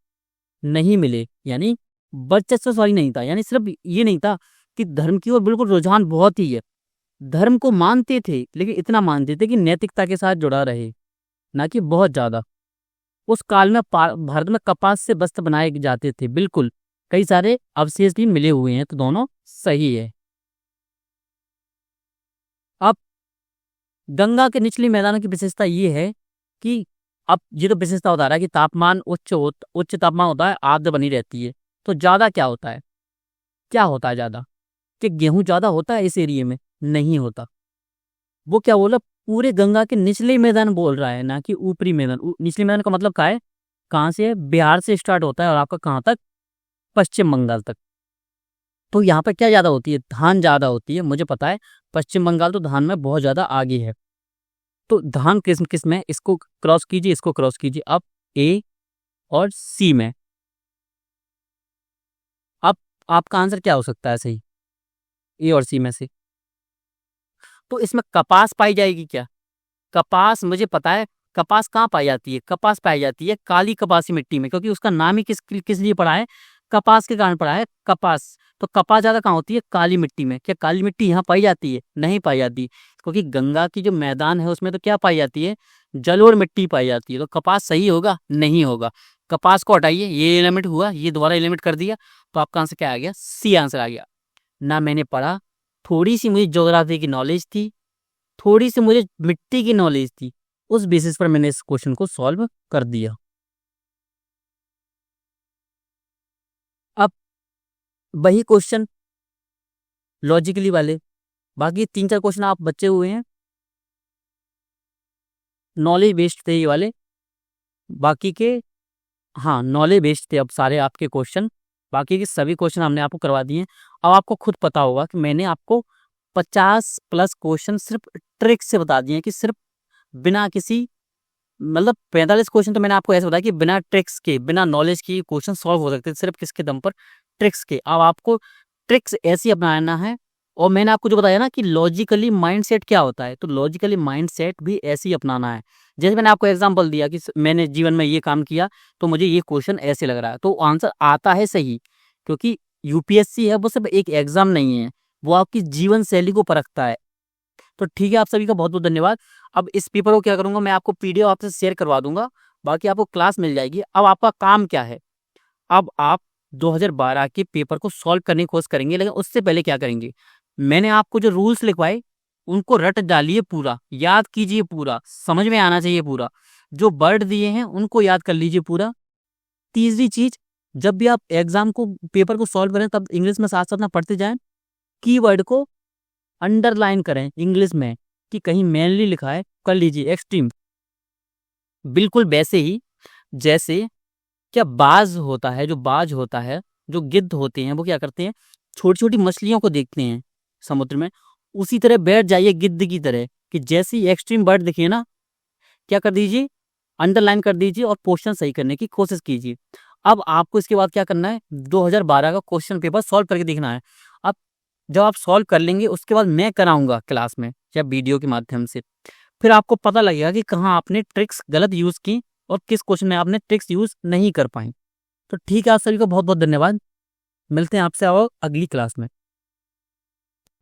नहीं मिले। यानी वर्चस्वशाली नहीं था, यानी सिर्फ ये नहीं था कि धर्म की ओर बिल्कुल रुझान बहुत ही है, धर्म को मानते थे, लेकिन इतना मानते थे कि नैतिकता के साथ जुड़ा रहे, ना कि बहुत ज्यादा। उस काल में भारत में कपास से वस्त्र बनाए जाते थे, बिल्कुल कई सारे अवशेष भी मिले हुए हैं, तो दोनों सही है। अब गंगा के निचले मैदानों की विशेषता ये है कि, अब ये तो विशेषता बता रहा है कि तापमान उच्च तापमान होता है, आर्द्र बनी रहती है। तो ज्यादा क्या होता है, क्या होता है ज्यादा, कि गेहूं ज्यादा होता है इस एरिया में? नहीं होता। वो क्या बोला, पूरे गंगा के निचले मैदान बोल रहा है, ना कि ऊपरी मैदान। निचले मैदान का मतलब क्या है, कहाँ से है, बिहार से स्टार्ट होता है और आपका कहाँ तक, पश्चिम बंगाल तक। तो यहाँ पर क्या ज्यादा होती है, धान ज्यादा होती है, मुझे पता है। पश्चिम बंगाल तो धान में बहुत ज्यादा आगे है। तो धान किस किस में, इसको क्रॉस कीजिए, इसको क्रॉस कीजिए। अब ए और सी में, अब आपका आंसर क्या हो सकता है सही, ए और सी में से? तो इसमें कपास पाई जाएगी क्या? कपास मुझे पता है, कपास कहाँ पाई जाती है, कपास पाई जाती है काली कपासी मिट्टी में, क्योंकि उसका नाम ही किस लिए पड़ा है, कपास के कारण पड़ा है, कपास। तो कपास ज्यादा कहाँ होती है, काली मिट्टी में। क्या काली मिट्टी यहाँ पाई जाती है? नहीं पाई जाती, क्योंकि गंगा की जो मैदान है उसमें तो क्या पाई जाती है, जलोढ़ मिट्टी पाई जाती है। तो कपास सही होगा? नहीं होगा। कपास को हटाइए, ये एलिमेंट हुआ, ये दोबारा एलिमेंट कर दिया, तो आपका आंसर क्या आ गया, सी आंसर आ गया। ना मैंने पढ़ा, थोड़ी सी मुझे ज्योग्राफी की नॉलेज थी, थोड़ी सी मुझे मिट्टी की नॉलेज थी, उस बेसिस पर मैंने इस क्वेश्चन को सॉल्व कर दिया। अब वही क्वेश्चन लॉजिकली वाले, बाकी 3-4 क्वेश्चन आप बचे हुए हैं, नॉलेज बेस्ड थे ये वाले, बाकी के हाँ नॉलेज बेस्ड थे अब सारे आपके क्वेश्चन, बाकी के सभी क्वेश्चन हमने आपको करवा दिए हैं। अब आपको खुद पता होगा कि मैंने आपको 50+ क्वेश्चन सिर्फ ट्रिक से बता दिए हैं, कि सिर्फ बिना किसी मतलब 45 क्वेश्चन तो मैंने आपको ऐसे बताया कि बिना ट्रिक्स के, बिना नॉलेज के क्वेश्चन सॉल्व हो सकते हैं, सिर्फ किसके दम पर, ट्रिक्स के। अब आपको ट्रिक्स ऐसी अपनाना है। और मैंने आपको जो बताया ना कि लॉजिकली माइंडसेट क्या होता है, तो लॉजिकली माइंडसेट भी ऐसे ही अपनाना है। जैसे मैंने आपको एग्जांपल दिया कि मैंने जीवन में ये काम किया तो मुझे ये क्वेश्चन ऐसे लग रहा है, तो आंसर आता है सही, क्योंकि यूपीएससी है वो सिर्फ एक एग्जाम नहीं है, वो आपकी जीवन शैली को परखता है। तो ठीक है, आप सभी का बहुत बहुत धन्यवाद। अब इस पेपर को क्या करूंगा, मैं आपको पीडीएफ आपसे शेयर करवा दूंगा, बाकी आपको क्लास मिल जाएगी। अब आपका काम क्या है, अब आप 2012 के पेपर को सॉल्व करने की कोशिश करेंगे, लेकिन उससे पहले क्या करेंगे, मैंने आपको जो रूल्स लिखवाए उनको रट डालिए, पूरा याद कीजिए, पूरा समझ में आना चाहिए, पूरा जो वर्ड दिए हैं उनको याद कर लीजिए पूरा। तीसरी चीज, जब भी आप एग्जाम को पेपर को सॉल्व करें तब इंग्लिश में साथ साथ ना पढ़ते जाएं, कीवर्ड को अंडरलाइन करें इंग्लिश में, कि कहीं मैनली लिखा है कर लीजिए, एक्सट्रीम। बिल्कुल वैसे ही जैसे क्या बाज होता है, जो बाज होता है, जो गिद्ध होते हैं, वो क्या करते हैं, छोटी छोटी मछलियों को देखते हैं समुद्र में, उसी तरह बैठ जाइए गिद्ध की तरह, कि जैसी एक्सट्रीम बर्ड दिखे ना, क्या कर दीजिए, अंडरलाइन कर दीजिए और क्वेश्चन सही करने की कोशिश कीजिए। अब आपको इसके बाद क्या करना है, 2012 का क्वेश्चन पेपर सॉल्व करके देखना है। अब जब आप सॉल्व कर लेंगे उसके बाद मैं कराऊंगा क्लास में या वीडियो के माध्यम से, फिर आपको पता लगेगा कि कहाँ आपने ट्रिक्स गलत यूज की और किस क्वेश्चन में आपने ट्रिक्स यूज नहीं कर पाई। तो ठीक है, आप सभी का बहुत बहुत धन्यवाद। मिलते हैं आपसे और अगली क्लास में।